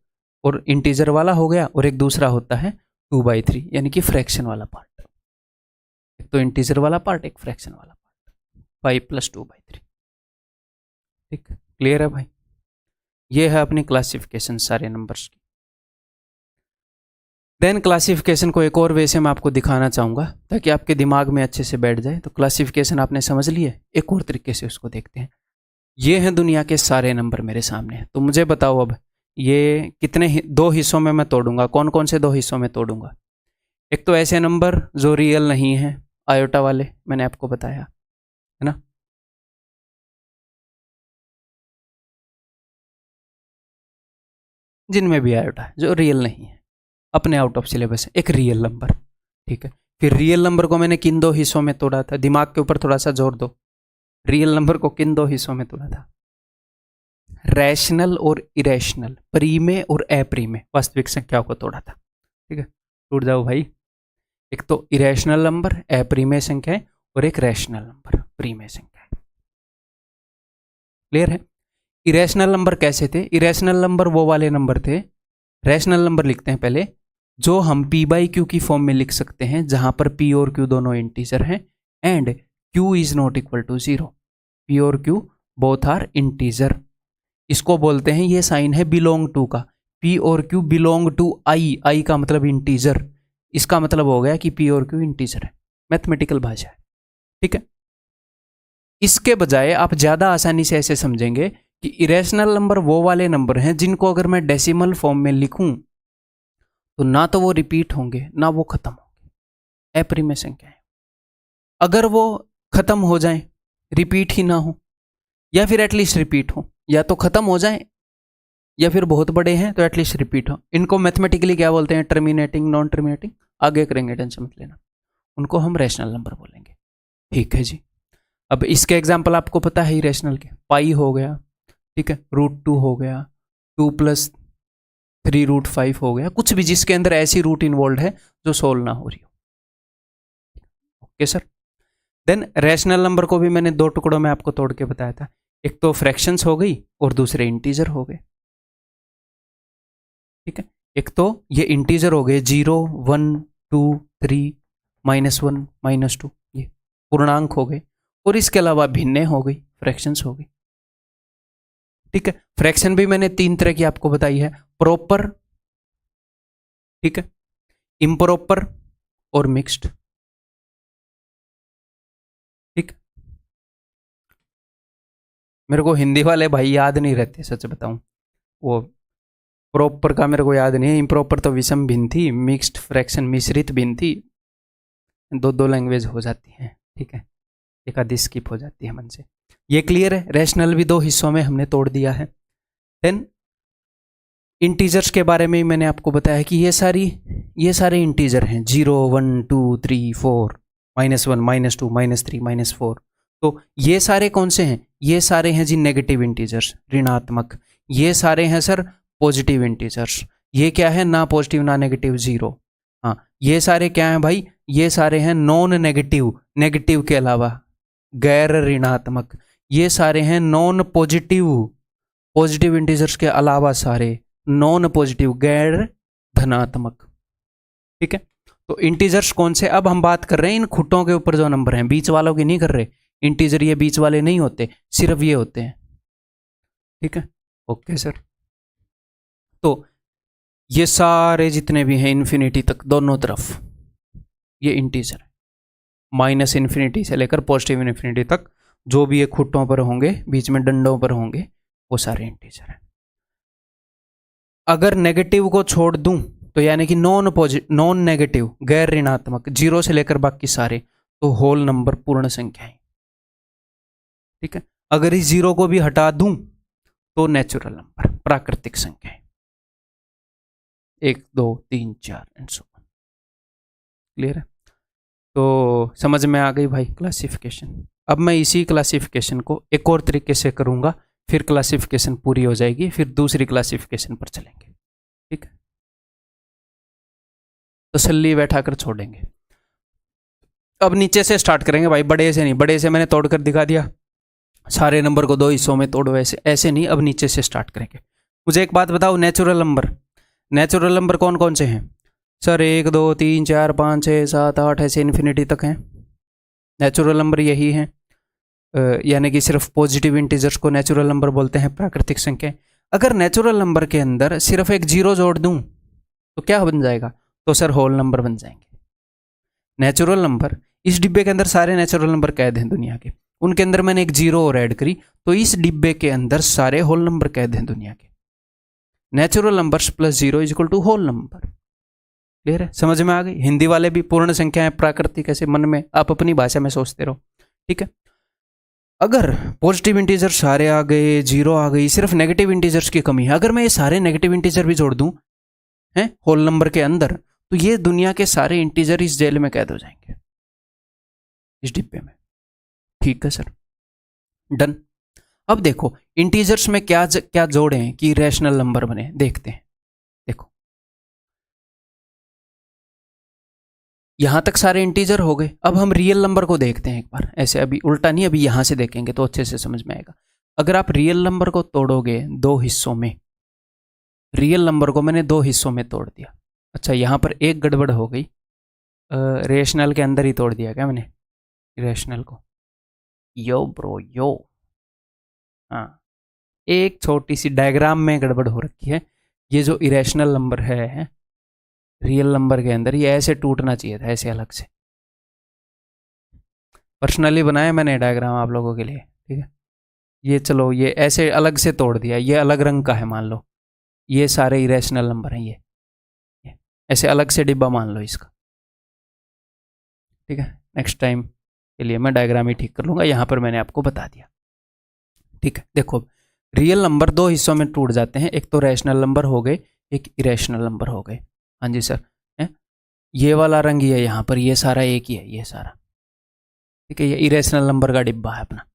और इंटीजर वाला हो गया, और एक दूसरा होता है 2/3 यानी कि फ्रैक्शन वाला पार्ट। एक तो इंटीजर वाला पार्ट, एक फ्रैक्शन वाला पार्ट, 5 + 2/3। ठीक, क्लियर है भाई? ये है अपनी क्लासिफिकेशन सारे नंबर्स की। देन क्लासिफिकेशन को एक और वे से मैं आपको दिखाना चाहूँगा ताकि आपके दिमाग में अच्छे से बैठ जाए। तो क्लासिफिकेशन आपने समझ ली है, एक और तरीके से उसको देखते हैं। ये हैं दुनिया के सारे नंबर मेरे सामने, तो मुझे बताओ अब ये कितने दो हिस्सों में मैं तोड़ूंगा? कौन कौन से दो हिस्सों में तोड़ूंगा? एक तो ऐसे नंबर जो रियल नहीं है, आयोटा वाले, मैंने आपको बताया है ना। जिनमें भी आयोटा है जो रियल नहीं है, अपने आउट ऑफ सिलेबस है, एक रियल नंबर। ठीक है, फिर रियल नंबर को मैंने किन दो हिस्सों में तोड़ा था? दिमाग के ऊपर थोड़ा सा जोर दो। रियल नंबर को किन दो हिस्सों में तोड़ा था? रैशनल और इरेशनल, प्रीमे और अप्रीमे वास्तविक संख्याओं को तोड़ा था। ठीक है, टूट जाओ भाई। एक तो इरेशनल नंबर अप्रीमे संख्याएं, और एक रैशनल नंबर प्रीमे संख्याएं। क्लियर है? इरेशनल नंबर कैसे थे? इरेशनल नंबर वो वाले नंबर थे, रैशनल नंबर लिखते हैं पहले, जो हम p/q की फॉर्म में लिख सकते हैं, जहां पर p और q दोनों इंटीजर हैं and q is not equal to 0। p और q बोथ आर इंटीजर। इसको बोलते हैं, ये साइन है बिलोंग टू का, p और q बिलोंग टू i का मतलब इंटीजर। इसका मतलब हो गया कि p और q इंटीजर है, मैथमेटिकल भाषा है। ठीक है, इसके बजाय आप ज्यादा आसानी से ऐसे समझेंगे कि इरेशनल नंबर वो वाले नंबर हैं जिनको अगर मैं डेसिमल फॉर्म में लिखूं तो ना तो वो रिपीट होंगे ना वो खत्म होंगे, अप्रीमे संख्याएं। अगर वो खत्म हो जाएं, रिपीट ही ना हो, या फिर एटलीस्ट रिपीट हो, या तो खत्म हो जाएं या फिर बहुत बड़े हैं तो एटलीस्ट रिपीट हो, इनको मैथमेटिकली क्या बोलते हैं? टर्मिनेटिंग, नॉन टर्मिनेटिंग, आगे करेंगे, टेंशन मत लेना। उनको हम रैशनल नंबर बोलेंगे। ठीक है जी। अब इसके एग्जाम्पल आपको पता है इरेशनल के, पाई हो गया, ठीक है, √2 हो गया, 2 + 3√5 हो गया, कुछ भी जिसके अंदर ऐसी रूट इन्वॉल्व है जो सोल्व ना हो रही हो। Okay sir. Then rational number को भी मैंने दो टुकड़ों में आपको तोड़ के बताया था, एक तो फ्रैक्शंस हो गई और दूसरे इंटीजर हो गए। ठीक है, एक तो ये इंटीजर हो गए 0 1 2 3 -1 -2, ये पूर्णांक हो गए, और इसके अलावा भिन्ने हो गई, फ्रैक्शंस हो गई। ठीक है, फ्रैक्शन भी मैंने 3 तरह की आपको बताई है, प्रॉपर, ठीक है, इम्प्रॉपर और मिक्स्ड। ठीक, मेरे को हिंदी वाले भाई याद नहीं रहते सच बताऊं, वो प्रॉपर का मेरे को याद नहीं है, इम्प्रॉपर तो विषम भिन्न थी, मिक्स्ड फ्रैक्शन मिश्रित भिन्न थी, दो लैंग्वेज हो जाती हैं। ठीक है, एक आधी स्किप हो जाती है मन से। ये क्लियर है, रैशनल भी 2 हिस्सों में हमने तोड़ दिया है। देन इंटीजर्स के बारे में मैंने आपको बताया कि ये सारे इंटीजर हैं 0 1 2 3 4 -1 -2 -3 -4। तो ये सारे कौन से हैं? ये सारे हैं जी नेगेटिव इंटीजर्स, ऋणात्मक। ये सारे हैं सर पॉजिटिव इंटीजर्स। ये क्या है? ना पॉजिटिव ना नेगेटिव, 0। हाँ, ये सारे क्या हैं भाई? ये सारे हैं नॉन नेगेटिव, नेगेटिव के अलावा गैर ऋणात्मक। ये सारे हैं नॉन पॉजिटिव, पॉजिटिव इंटीजर्स के अलावा सारे नॉन पॉजिटिव, गैर धनात्मक। ठीक है, तो इंटीजर्स कौन से? अब हम बात कर रहे हैं इन खुटों के ऊपर जो नंबर हैं, बीच वालों की नहीं कर रहे। इंटीजर ये बीच वाले नहीं होते, सिर्फ ये होते हैं। ठीक है, ओके सर। तो ये सारे जितने भी हैं इन्फिनिटी तक दोनों तरफ ये इंटीजर है, माइनस इन्फिनिटी से लेकर पॉजिटिव इन्फिनिटी तक जो भी ये खुटों पर होंगे, बीच में डंडों पर होंगे, वो सारे इंटीजर हैं। अगर नेगेटिव को छोड़ दूं तो यानी कि नॉन नेगेटिव, गैर ऋणात्मक, 0 से लेकर बाकी सारे, तो होल नंबर पूर्ण संख्या है। ठीक है, अगर इस 0 को भी हटा दूं तो नेचुरल नंबर, प्राकृतिक संख्या है, 1 2 3 4 एंड सो ऑन। क्लियर है? तो समझ में आ गई भाई क्लासिफिकेशन। अब मैं इसी क्लासिफिकेशन को एक और तरीके से करूंगा, फिर क्लासिफिकेशन पूरी हो जाएगी, फिर दूसरी क्लासिफिकेशन पर चलेंगे। ठीक है, तसल्ली बैठाकर छोड़ेंगे। अब नीचे से स्टार्ट करेंगे भाई, बड़े से नहीं। बड़े से मैंने तोड़कर दिखा दिया, सारे नंबर को 2 हिस्सों में तोड़ो, ऐसे नहीं, अब नीचे से स्टार्ट करेंगे। मुझे एक बात बताओ, नेचुरल नंबर कौन कौन से हैं सर? 1 2 3 4 5 6 7 8 ऐसे इन्फिनिटी तक हैं। नेचुरल नंबर यही हैं, यानी कि सिर्फ पॉजिटिव इंटीजर्स को नेचुरल नंबर बोलते हैं, प्राकृतिक संख्या। अगर नेचुरल नंबर के अंदर सिर्फ एक 0 जोड़ दूं तो क्या बन जाएगा? तो सर होल नंबर बन जाएंगे। नेचुरल नंबर, इस डिब्बे के अंदर सारे नेचुरल नंबर कैद हैं दुनिया के, उनके अंदर मैंने एक 0 और ऐड करी, तो इस डिब्बे के अंदर सारे होल नंबर कैद हैं दुनिया के। Natural numbers plus 0 is equal to whole number. Clear है? समझ में आ गई? हिंदी वाले भी पूर्ण संख्याएं प्राकृतिक ऐसे मन में आप अपनी भाषा में सोचते रहो। ठीक है, अगर पॉजिटिव इंटीजर सारे आ गए, 0 आ गई, सिर्फ नेगेटिव इंटीजर्स की कमी है, अगर मैं ये सारे नेगेटिव इंटीजर भी जोड़ दूं हैं होल नंबर के अंदर, तो ये दुनिया के सारे इंटीजर इस जेल में कैद हो जाएंगे, इस डिब्बे में। ठीक है सर, डन। अब देखो इंटीजर्स में क्या क्या जोड़े हैं कि रैशनल नंबर बने, देखते हैं। देखो यहां तक सारे इंटीजर हो गए, अब हम रियल नंबर को देखते हैं एक बार, ऐसे अभी उल्टा नहीं, अभी यहां से देखेंगे तो अच्छे से समझ में आएगा। अगर आप रियल नंबर को तोड़ोगे 2 हिस्सों में, रियल नंबर को मैंने 2 हिस्सों में तोड़ दिया। अच्छा, यहां पर एक गड़बड़ हो गई, रेशनल के अंदर ही तोड़ दिया क्या मैंने रेशनल को? यो ब्रो यो, हाँ, एक छोटी सी डायग्राम में गड़बड़ हो रखी है। ये जो इरेशनल नंबर है रियल नंबर के अंदर, ये ऐसे टूटना चाहिए था, ऐसे अलग से। पर्सनली बनाया मैंने डायग्राम आप लोगों के लिए। ठीक है, ये चलो ये ऐसे अलग से तोड़ दिया, ये अलग रंग का है मान लो, ये सारे इरेशनल नंबर हैं, ये ऐसे अलग से डिब्बा मान लो इसका। ठीक है, नेक्स्ट टाइम के लिए मैं डायग्राम ही ठीक कर लूँगा, यहाँ पर मैंने आपको बता दिया। ठीक है, देखो रियल नंबर 2 हिस्सों में टूट जाते हैं, एक तो रैशनल नंबर हो गए, एक इरेशनल नंबर हो गए। हाँ जी सर, है ये वाला रंग ही है यहाँ पर, ये सारा एक ही है, ये सारा। ठीक है, ये इरेशनल नंबर का डिब्बा है अपना।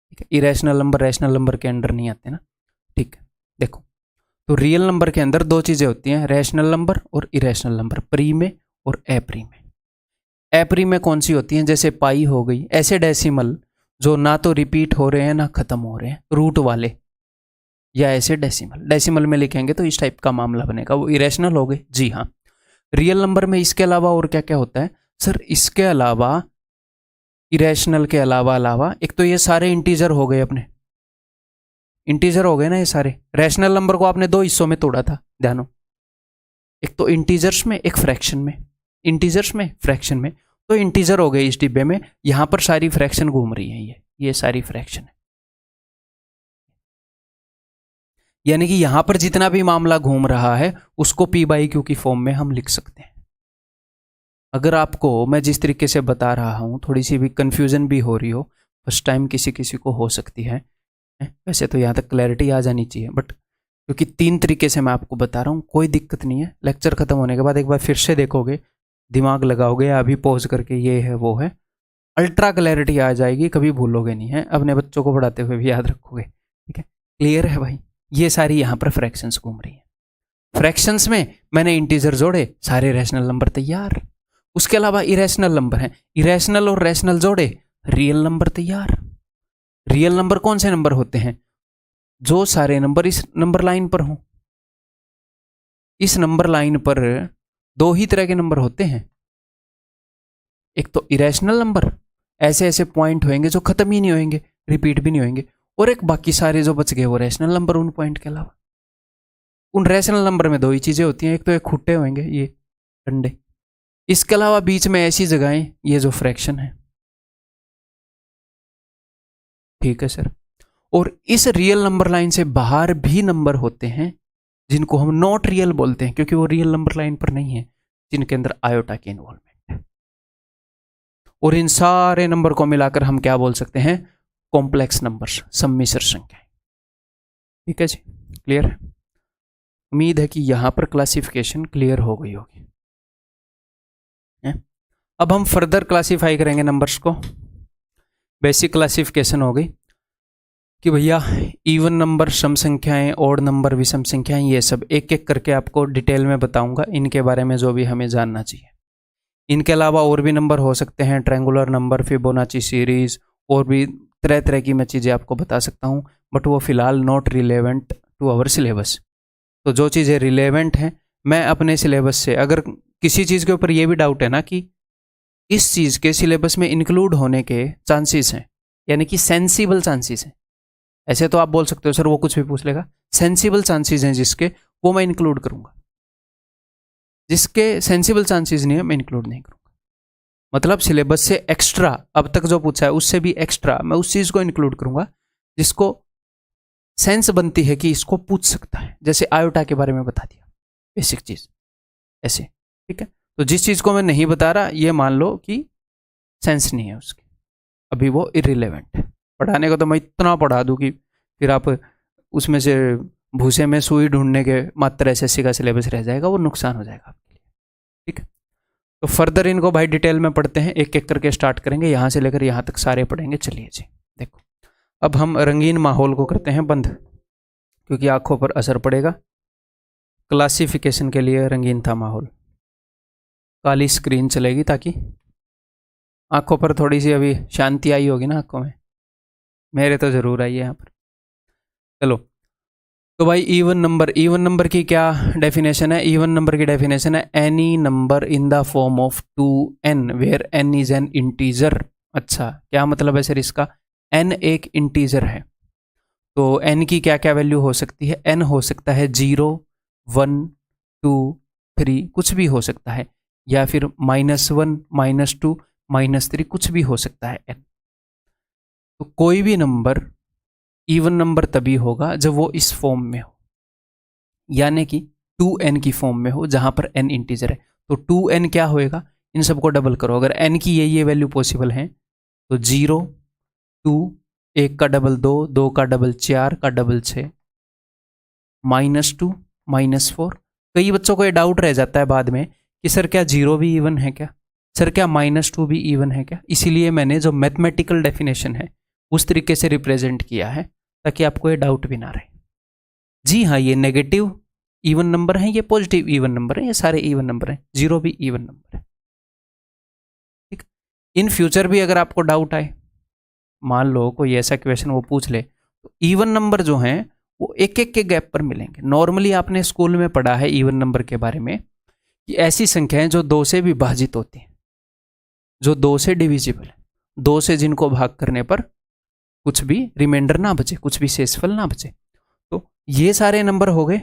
ठीक है, इरेशनल नंबर रैशनल नंबर के अंडर नहीं आते ना। ठीक है, देखो तो रियल नंबर के अंदर 2 चीज़ें होती हैं, रैशनल नंबर और इरेशनल नंबर, प्री में और एप्री में। एप्री में कौन सी होती हैं? जैसे पाई हो गई, ऐसे डेसिमल जो ना तो रिपीट हो रहे हैं ना खत्म हो रहे हैं, रूट वाले, या ऐसे डेसिमल में लिखेंगे तो इस टाइप का मामला बनेगा, वो इरेशनल हो गए। जी हाँ। रियल नंबर में इसके अलावा और क्या क्या होता है सर? इसके अलावा, इरेशनल के अलावा एक तो ये सारे इंटीजर हो गए, अपने इंटीजर हो गए ना ये सारे। रैशनल नंबर को आपने दो हिस्सों में तोड़ा था, ध्यान हो, एक तो इंटीजर्स में, एक फ्रैक्शन में। इंटीजर्स में, फ्रैक्शन में, तो इंटीजर हो गए इस डिब्बे में। यहां पर सारी फ्रैक्शन घूम रही है, ये सारी फ्रैक्शन है। यानी कि यहां पर जितना भी मामला घूम रहा है उसको पी बाई क्यू की फॉर्म में हम लिख सकते हैं। अगर आपको मैं जिस तरीके से बता रहा हूं थोड़ी सी भी कंफ्यूजन भी हो रही हो, फर्स्ट टाइम किसी किसी को हो सकती है, वैसे तो यहाँ तक क्लैरिटी आ जानी चाहिए, बट क्योंकि 3 तरीके से मैं आपको बता रहा हूँ, कोई दिक्कत नहीं है। लेक्चर खत्म होने के बाद एक बार फिर से देखोगे, दिमाग लगाओगे, अभी पॉज करके ये है वो है, अल्ट्रा क्लैरिटी आ जाएगी, कभी भूलोगे नहीं है। अपने बच्चों को पढ़ाते हुए भी याद रखोगे, ठीक है? क्लियर है भाई? ये सारी यहाँ पर फ्रैक्शंस घूम रही है। फ्रैक्शंस में मैंने इंटीजर जोड़े, सारे रैशनल नंबर तैयार। उसके अलावा इरेशनल नंबर हैं, इरेशनल और रैशनल जोड़े, रियल नंबर तैयार। रियल नंबर कौन से नंबर होते हैं? जो सारे नंबर इस नंबर लाइन पर हों। इस नंबर लाइन पर 2 ही तरह के नंबर होते हैं, एक तो इरेशनल नंबर, ऐसे ऐसे पॉइंट होंगे जो खत्म ही नहीं होंगे, रिपीट भी नहीं होंगे, और एक बाकी सारे जो बच गए वो रैशनल नंबर, उन पॉइंट के अलावा। उन रैशनल नंबर में 2 ही चीजें होती हैं, एक तो एक खुट्टे होंगे ये डंडे, इसके अलावा बीच में ऐसी जगहें ये जो फ्रैक्शन है। ठीक है सर। और इस रियल नंबर लाइन से बाहर भी नंबर होते हैं जिनको हम नॉट रियल बोलते हैं, क्योंकि वो रियल नंबर लाइन पर नहीं है, जिनके अंदर आयोटा की इन्वॉल्वमेंट है। और इन सारे नंबर को मिलाकर हम क्या बोल सकते हैं? कॉम्प्लेक्स नंबर्स, सम्मिश्र संख्याएं। ठीक है जी, क्लियर है? उम्मीद है कि यहां पर क्लासिफिकेशन क्लियर हो गई होगी। अब हम फर्दर क्लासीफाई करेंगे नंबर्स को। बेसिक क्लासिफिकेशन हो गई कि भैया इवन नंबर सम संख्याएं, ऑड नंबर विषम संख्याएं, ये सब एक एक करके आपको डिटेल में बताऊंगा, इनके बारे में जो भी हमें जानना चाहिए। इनके अलावा और भी नंबर हो सकते हैं, ट्रायंगुलर नंबर, फिबोनाची सीरीज, और भी तरह तरह की मैं चीज़ें आपको बता सकता हूँ, बट वो फिलहाल not relevant to our syllabus. तो जो चीज़ें रिलेवेंट हैं मैं अपने सिलेबस से, अगर किसी चीज़ के ऊपर ये भी डाउट है ना कि इस चीज़ के सिलेबस में इंक्लूड होने के चांसेस हैं, यानी कि सेंसिबल चांसेस हैं, ऐसे तो आप बोल सकते हो सर वो कुछ भी पूछ लेगा, सेंसिबल चांसेस हैं जिसके, वो मैं इंक्लूड करूंगा। जिसके सेंसिबल चांसेस नहीं है मैं इंक्लूड नहीं करूंगा। मतलब सिलेबस से एक्स्ट्रा अब तक जो पूछा है उससे भी एक्स्ट्रा मैं उस चीज को इंक्लूड करूंगा जिसको सेंस बनती है कि इसको पूछ सकता है। जैसे आयोटा के बारे में बता दिया, बेसिक चीज ऐसे, ठीक है? तो जिस चीज को मैं नहीं बता रहा ये मान लो कि सेंस नहीं है उसकी, अभी वो इरिलेवेंट है। पढ़ाने को तो मैं इतना पढ़ा दूं कि फिर आप उसमें से भूसे में सुई ढूंढने के मात्र एसएससी का सिलेबस रह जाएगा, वो नुकसान हो जाएगा आपके लिए। ठीक है, तो फर्दर इनको भाई डिटेल में पढ़ते हैं, एक एक करके स्टार्ट करेंगे, यहाँ से लेकर यहाँ तक सारे पढ़ेंगे। चलिए जी, देखो अब हम रंगीन माहौल को करते हैं बंद, क्योंकि आंखों पर असर पड़ेगा। क्लासिफिकेशन के लिए रंगीन था माहौल, काली स्क्रीन चलेगी ताकि आंखों पर थोड़ी सी अभी शांति आई होगी ना आंखों में, मेरे तो जरूर आई है यहाँ पर। चलो तो भाई इवन नंबर की क्या डेफिनेशन है? इवन नंबर की डेफिनेशन है any number in the form of 2n where n is an integer. अच्छा, क्या मतलब है सर इसका? n एक इंटीजर है, तो n की क्या क्या वैल्यू हो सकती है? n हो सकता है 0, 1, 2, 3, कुछ भी हो सकता है, या फिर -1, -2, -3, कुछ भी हो सकता है n। तो कोई भी नंबर इवन नंबर तभी होगा जब वो इस फॉर्म में हो, यानी कि 2n की फॉर्म में हो जहां पर n इंटीजर है। तो 2n क्या होएगा? इन सबको डबल करो, अगर n की ये वैल्यू पॉसिबल है तो 0, 2, 1 का डबल 2, 2 का डबल 4 का डबल 6, -2, -4। कई बच्चों को ये डाउट रह जाता है बाद में कि सर क्या 0 भी इवन है क्या, सर क्या -2 भी इवन है क्या? इसीलिए मैंने जो मैथमेटिकल डेफिनेशन है उस तरीके से रिप्रेजेंट किया है ताकि आपको ये डाउट भी ना रहे। जी हाँ, ये नेगेटिव इवन नंबर है, ये पॉजिटिव इवन नंबर है, ये सारे इवन नंबर हैं, 0 भी इवन नंबर है। ठीक, इन फ्यूचर भी अगर आपको डाउट आए मान लो कोई ऐसा क्वेश्चन वो पूछ ले, तो इवन नंबर जो हैं वो एक एक के गैप पर मिलेंगे। नॉर्मली आपने स्कूल में पढ़ा है इवन नंबर के बारे में कि ऐसी संख्याएं जो 2 से विभाजित होती हैं, जो 2 से डिविजिबल है, 2 से जिनको भाग करने पर कुछ भी रिमाइंडर ना बचे, कुछ भी शेषफल ना बचे। तो ये सारे नंबर हो गए।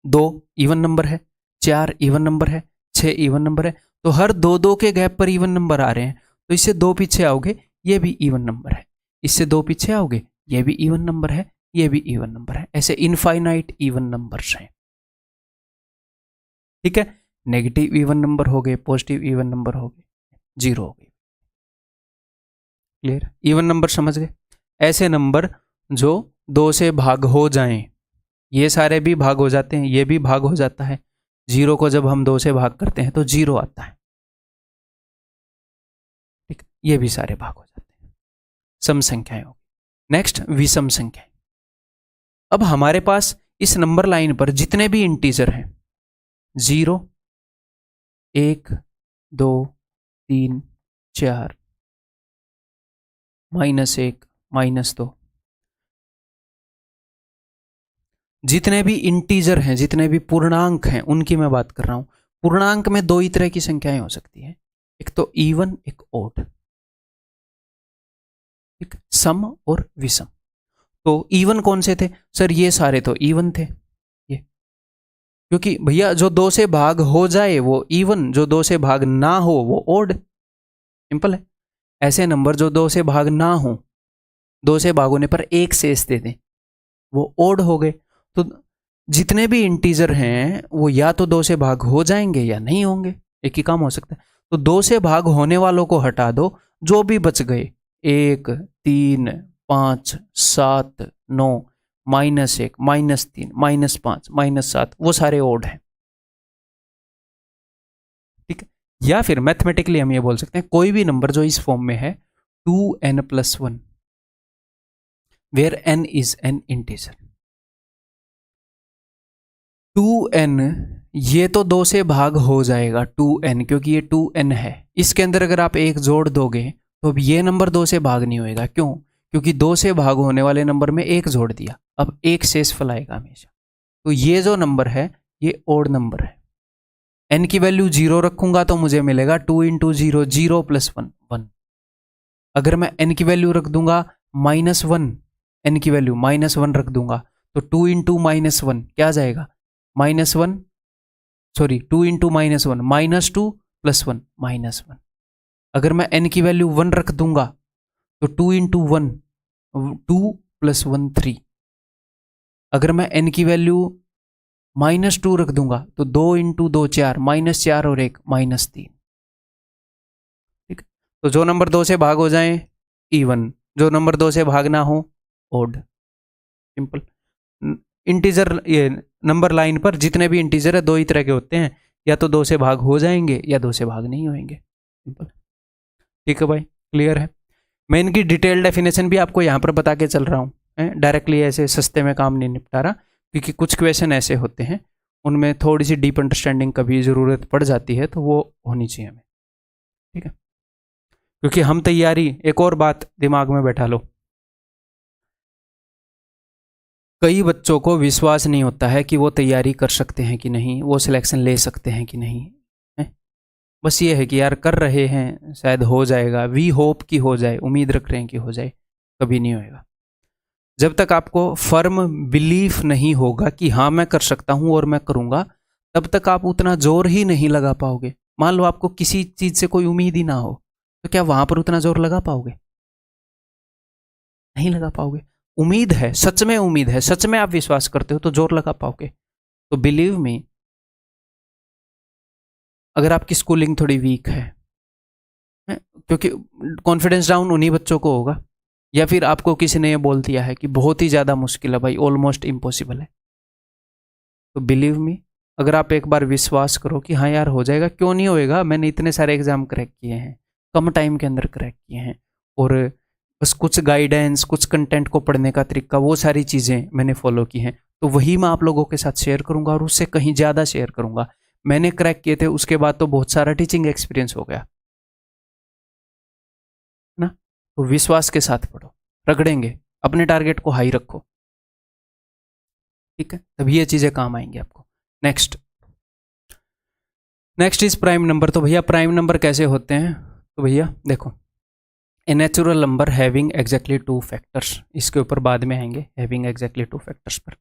2 इवन नंबर है, 4 इवन नंबर है, 6 इवन नंबर है। तो हर 2-2 के गैप पर इवन नंबर आ रहे हैं, तो इससे 2 पीछे आओगे ये भी इवन नंबर है, इससे 2 पीछे आओगे ये भी इवन नंबर है, ये भी इवन नंबर है। ऐसे इनफाइनाइट इवन नंबर्स हैं। ठीक है, नेगेटिव इवन नंबर हो गए, पॉजिटिव इवन नंबर हो गए, जीरो हो गए। क्लियर? इवन नंबर समझ गए? ऐसे नंबर जो 2 से भाग हो जाएं, ये सारे भी भाग हो जाते हैं, ये भी भाग हो जाता है। जीरो को जब हम 2 से भाग करते हैं तो जीरो आता है। ठीक, ये भी सारे भाग हो जाते हैं। सम संख्याएं होगी। नेक्स्ट विषम संख्याएं। अब हमारे पास इस नंबर लाइन पर जितने भी इंटीजर हैं, 0, 1, 2, 3, 4, -1, -2, जितने भी इंटीजर हैं, जितने भी पूर्णांक हैं, उनकी मैं बात कर रहा हूं। पूर्णांक में 2 ही तरह की संख्याएं हो सकती हैं, एक तो इवन, एक ओड। ठीक, सम और विषम। तो इवन कौन से थे सर? ये सारे तो इवन थे, ये, क्योंकि भैया जो 2 से भाग हो जाए वो इवन, जो 2 से भाग ना हो वो ओड। सिंपल है। ऐसे नंबर जो 2 से भाग ना हो, 2 से भाग होने पर एक शेष दे दें, वो ओड हो गए। तो जितने भी इंटीजर हैं वो या तो 2 से भाग हो जाएंगे या नहीं होंगे, एक ही काम हो सकता है। तो 2 से भाग होने वालों को हटा दो, जो भी बच गए 1, 3, 5, 7, 9, -1, -3, -5, -7, वो सारे ओड हैं। ठीक है, या फिर मैथमेटिकली हम ये बोल सकते हैं कोई भी नंबर जो इस फॉर्म में है 2n+1 where n is an integer. 2n ये तो 2 से भाग हो जाएगा 2n, क्योंकि ये 2n है। इसके अंदर अगर आप 1 जोड़ दोगे तो अब ये नंबर 2 से भाग नहीं होएगा। क्यों? क्योंकि 2 से भाग होने वाले नंबर में 1 जोड़ दिया, अब एक शेषफल आएगा हमेशा। तो ये जो नंबर है ये ओड नंबर है। n की वैल्यू 0 रखूंगा तो मुझे मिलेगा 2 × 0, 0 + 1, 1। अगर मैं n की वैल्यू रख दूंगा -1, n की वैल्यू -1 रख दूंगा तो 2 × -1 क्या आ जाएगा? -2 × -1 -2 + 1 -1। अगर मैं n की वैल्यू 1 रख दूंगा तो 2 × 1 2 + 1 3। अगर मैं n की वैल्यू -2 रख दूंगा तो 2 × 2 4, -4 और 1 -3। ठीक, तो जो नंबर 2 से भाग हो जाए इवन, जो नंबर 2 से भाग ना हो ओड। सिंपल। इंटीजर ये नंबर लाइन पर जितने भी इंटीजर है 2 ही तरह के होते हैं, या तो 2 से भाग हो जाएंगे या 2 से भाग नहीं होंगे। सिंपल। ठीक है भाई, क्लियर है। मैं इनकी डिटेल डेफिनेशन भी आपको यहाँ पर बता के चल रहा हूँ, डायरेक्टली ऐसे सस्ते में काम नहीं निपटा रहा, क्योंकि कुछ क्वेश्चन ऐसे होते हैं उनमें थोड़ी सी डीप अंडरस्टैंडिंग कभी ज़रूरत पड़ जाती है, तो वो होनी चाहिए हमें। ठीक है, क्योंकि हम तैयारी, एक और बात दिमाग में बैठा लो, कई बच्चों को विश्वास नहीं होता है कि वो तैयारी कर सकते हैं कि नहीं, वो सिलेक्शन ले सकते हैं कि नहीं है? बस ये है कि यार कर रहे हैं, शायद हो जाएगा, वी होप कि हो जाए, उम्मीद रख रहे हैं कि हो जाए। कभी नहीं होएगा। जब तक आपको फर्म बिलीफ नहीं होगा कि हाँ मैं कर सकता हूँ और मैं करूँगा, तब तक आप उतना जोर ही नहीं लगा पाओगे। मान लो आपको किसी चीज़ से कोई उम्मीद ही ना हो, तो क्या वहाँ पर उतना जोर लगा पाओगे? नहीं लगा पाओगे। उम्मीद है, सच में उम्मीद है, सच में आप विश्वास करते हो तो जोर लगा पाओगे। तो बिलीव मी, अगर आपकी स्कूलिंग थोड़ी वीक है, क्योंकि कॉन्फिडेंस डाउन उन्हीं बच्चों को होगा, या फिर आपको किसी ने ये बोल दिया है कि बहुत ही ज़्यादा मुश्किल है भाई, ऑलमोस्ट इम्पॉसिबल है, तो बिलीव मी, अगर आप एक बार विश्वास करो कि हाँ यार हो जाएगा, क्यों नहीं होएगा, मैंने इतने सारे एग्जाम क्रैक किए हैं, कम टाइम के अंदर क्रैक किए हैं, और बस कुछ गाइडेंस, कुछ कंटेंट को पढ़ने का तरीका, वो सारी चीज़ें मैंने फॉलो की हैं, तो वही मैं आप लोगों के साथ शेयर करूंगा, और उससे कहीं ज़्यादा शेयर करूंगा। मैंने क्रैक किए थे, उसके बाद तो बहुत सारा टीचिंग एक्सपीरियंस हो गया ना, तो विश्वास के साथ पढ़ो, रगड़ेंगे, अपने टारगेट को हाई रखो, ठीक है, तभी ये चीजें काम आएंगी आपको। Next is prime number. तो भैया प्राइम नंबर कैसे होते हैं? तो भैया देखो, ए natural number having exactly 2 factors, इसके ऊपर बाद में आएंगे, हैविंग एग्जैक्टली 2 फैक्टर्स पर।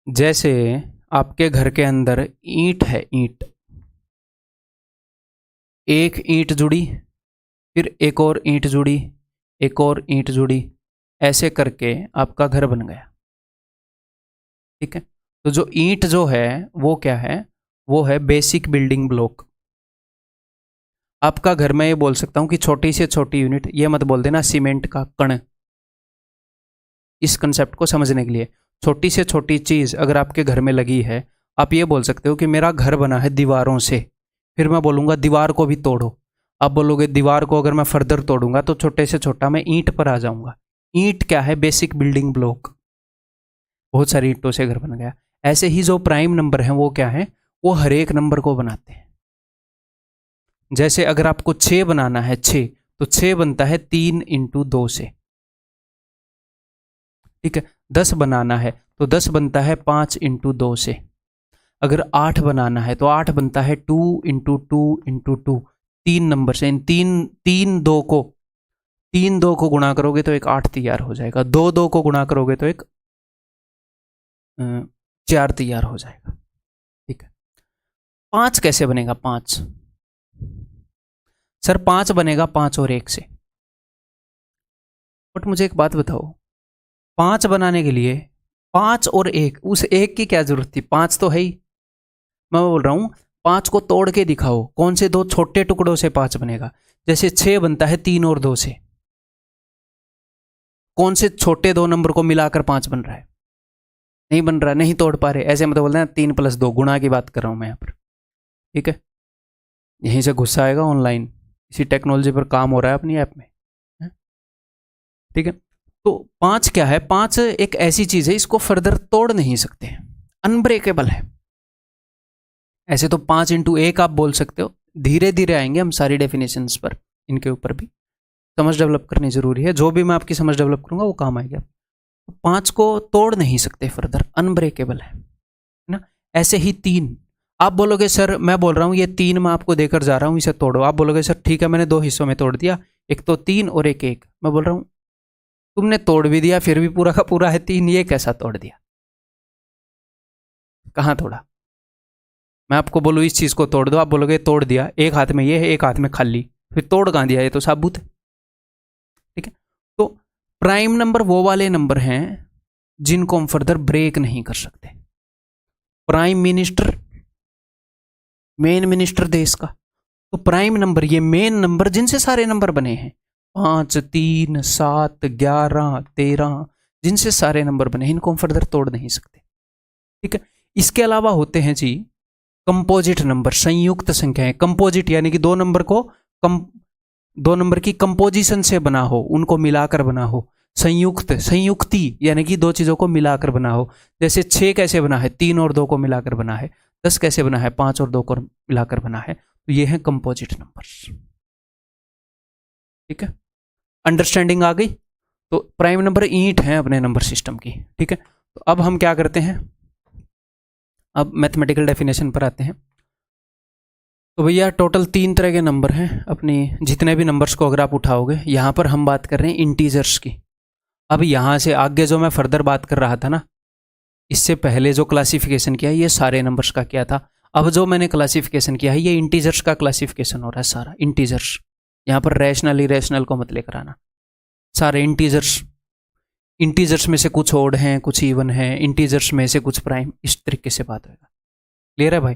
जैसे आपके घर के अंदर ईंट है, ईंट, एक ईंट जुड़ी, फिर एक और ईंट जुड़ी, एक और ईंट जुड़ी, ऐसे करके आपका घर बन गया, ठीक है। तो जो ईंट जो है वो क्या है? वो है बेसिक बिल्डिंग ब्लॉक। आपका घर में ये बोल सकता हूं कि छोटी से छोटी यूनिट, ये मत बोल देना सीमेंट का कण। इस कंसेप्ट को समझने के लिए, छोटी से छोटी चीज अगर आपके घर में लगी है, आप ये बोल सकते हो कि मेरा घर बना है दीवारों से, फिर मैं बोलूंगा दीवार को भी तोड़ो। आप बोलोगे दीवार को अगर मैं फर्दर तोड़ूंगा तो छोटे से छोटा मैं ईंट पर आ जाऊंगा। ईंट क्या है? Basic building block. बहुत सारी ईंटों से घर बन गया। ऐसे ही जो प्राइम नंबर है वो क्या है? वो हर एक नंबर को बनाते हैं। जैसे अगर आपको 6 बनाना है, 6, तो 6 बनता है 3 इंटू 2 से, ठीक है। 10 बनाना है तो 10 बनता है 5 इंटू 2 से। अगर 8 बनाना है तो 8 बनता है 2 इंटू 2 इंटू 2, 3 नंबर से। इन तीन दो को गुणा करोगे तो एक 8 तैयार हो जाएगा, दो को गुणा करोगे तो एक 4 तैयार हो जाएगा, ठीक है। 5 कैसे बनेगा? 5 सर 5 बनेगा 5 और 1 से। बट मुझे एक बात बताओ, 5 बनाने के लिए 5 और 1, उस 1 की क्या जरूरत थी? 5 तो है ही। मैं बोल रहा हूं 5 को तोड़ के दिखाओ, कौन से 2 छोटे टुकड़ों से 5 बनेगा? जैसे 6 बनता है 3 और 2 से, कौन से छोटे 2 नंबर को मिलाकर 5 बन रहा है? नहीं बन रहा, नहीं तोड़ पा रहे। ऐसे मतलब बोलते हैं 3 + 2 गुणा की बात कर रहा हूं मैं यहाँ पर, ठीक है। यहीं से गुस्सा आएगा, ऑनलाइन इसी टेक्नोलॉजी पर काम हो रहा है अपनी ऐप में, ठीक है। तो 5 क्या है? 5 एक ऐसी चीज है, इसको फर्दर तोड़ नहीं सकते, अनब्रेकेबल है। ऐसे तो 5 इंटू 1 आप बोल सकते हो। धीरे धीरे आएंगे हम सारी डेफिनेशंस पर, इनके ऊपर भी समझ डेवलप करनी जरूरी है। जो भी मैं आपकी समझ डेवलप करूंगा वो काम आएगा। 5 को तोड़ नहीं सकते फर्दर, अनब्रेकेबल है ना। ऐसे ही 3, आप बोलोगे सर मैं बोल रहा हूं ये 3 मैं आपको देकर जा रहा हूं, इसे तोड़ो। आप बोलोगे सर ठीक है, मैंने 2 हिस्सों में तोड़ दिया, एक तो 3 और एक 1। मैं बोल रहा हूं तुमने तोड़ भी दिया फिर भी पूरा का पूरा है 3, ये कैसा तोड़ दिया? कहां तोड़ा? मैं आपको बोलूं इस चीज को तोड़ दो, आप बोलोगे तोड़ दिया, एक हाथ में ये है एक हाथ में खाली, फिर तोड़ कहां दिया? ये तो साबुत है, ठीक है। तो प्राइम नंबर वो वाले नंबर हैं जिनको हम फर्दर ब्रेक नहीं कर सकते। प्राइम मिनिस्टर, मेन मिनिस्टर देश का, तो प्राइम नंबर ये मेन नंबर जिनसे सारे नंबर बने हैं, 5, 3, 7, 11, 13, जिनसे सारे नंबर बने हैं, इनको हम फर्दर तोड़ नहीं सकते, ठीक है। इसके अलावा होते हैं जी कंपोजिट नंबर, संयुक्त संख्याएं। कंपोजिट यानी कि 2 नंबर को 2 नंबर की कंपोजिशन से बना हो, उनको मिलाकर बना हो। संयुक्त, संयुक्ति यानी कि 2 चीजों को मिलाकर बना हो। जैसे 6 कैसे बना है? 3 और 2 को मिलाकर बना है। 10 कैसे बना है? 5 और 2 को मिलाकर बना है। तो ये है कंपोजिट नंबर्स, ठीक है। अंडरस्टैंडिंग आ गई? तो प्राइम नंबर ईंट है अपने नंबर सिस्टम की, ठीक है। तो अब हम क्या करते हैं, अब मैथमेटिकल डेफिनेशन पर आते हैं। तो भैया टोटल 3 तरह के नंबर हैं अपनी, जितने भी नंबर्स को अगर आप उठाओगे, यहां पर हम बात कर रहे हैं इंटीजर्स की। अब यहां से आगे जो मैं फर्दर बात कर रहा था ना, इससे पहले जो क्लासिफिकेशन किया ये सारे नंबर्स का किया था। अब जो मैंने क्लासिफिकेशन किया है ये इंटीजर्स का क्लासिफिकेशन हो रहा है सारा, इंटीजर्स। यहां पर रैशनल इरेशनल को मत लेकर आना, सारे इंटीजर्स। इंटीजर्स में से कुछ ओड हैं, कुछ इवन हैं, इंटीजर्स में से कुछ प्राइम, इस तरीके से बात होगा। क्लियर है भाई?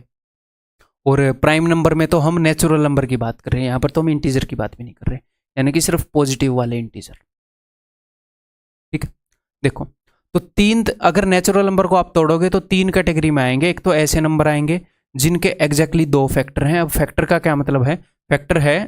और प्राइम नंबर में तो हम नेचुरल नंबर की बात कर रहे हैं, यहां पर तो हम इंटीजर की बात भी नहीं कर रहे, यानी कि सिर्फ पॉजिटिव वाले इंटीजर, ठीक है। देखो तो 3, अगर नेचुरल नंबर को आप तोड़ोगे तो 3 कैटेगरी में आएंगे। एक तो ऐसे नंबर आएंगे जिनके एग्जैक्टली 2 फैक्टर हैं। अब फैक्टर का क्या मतलब है? फैक्टर है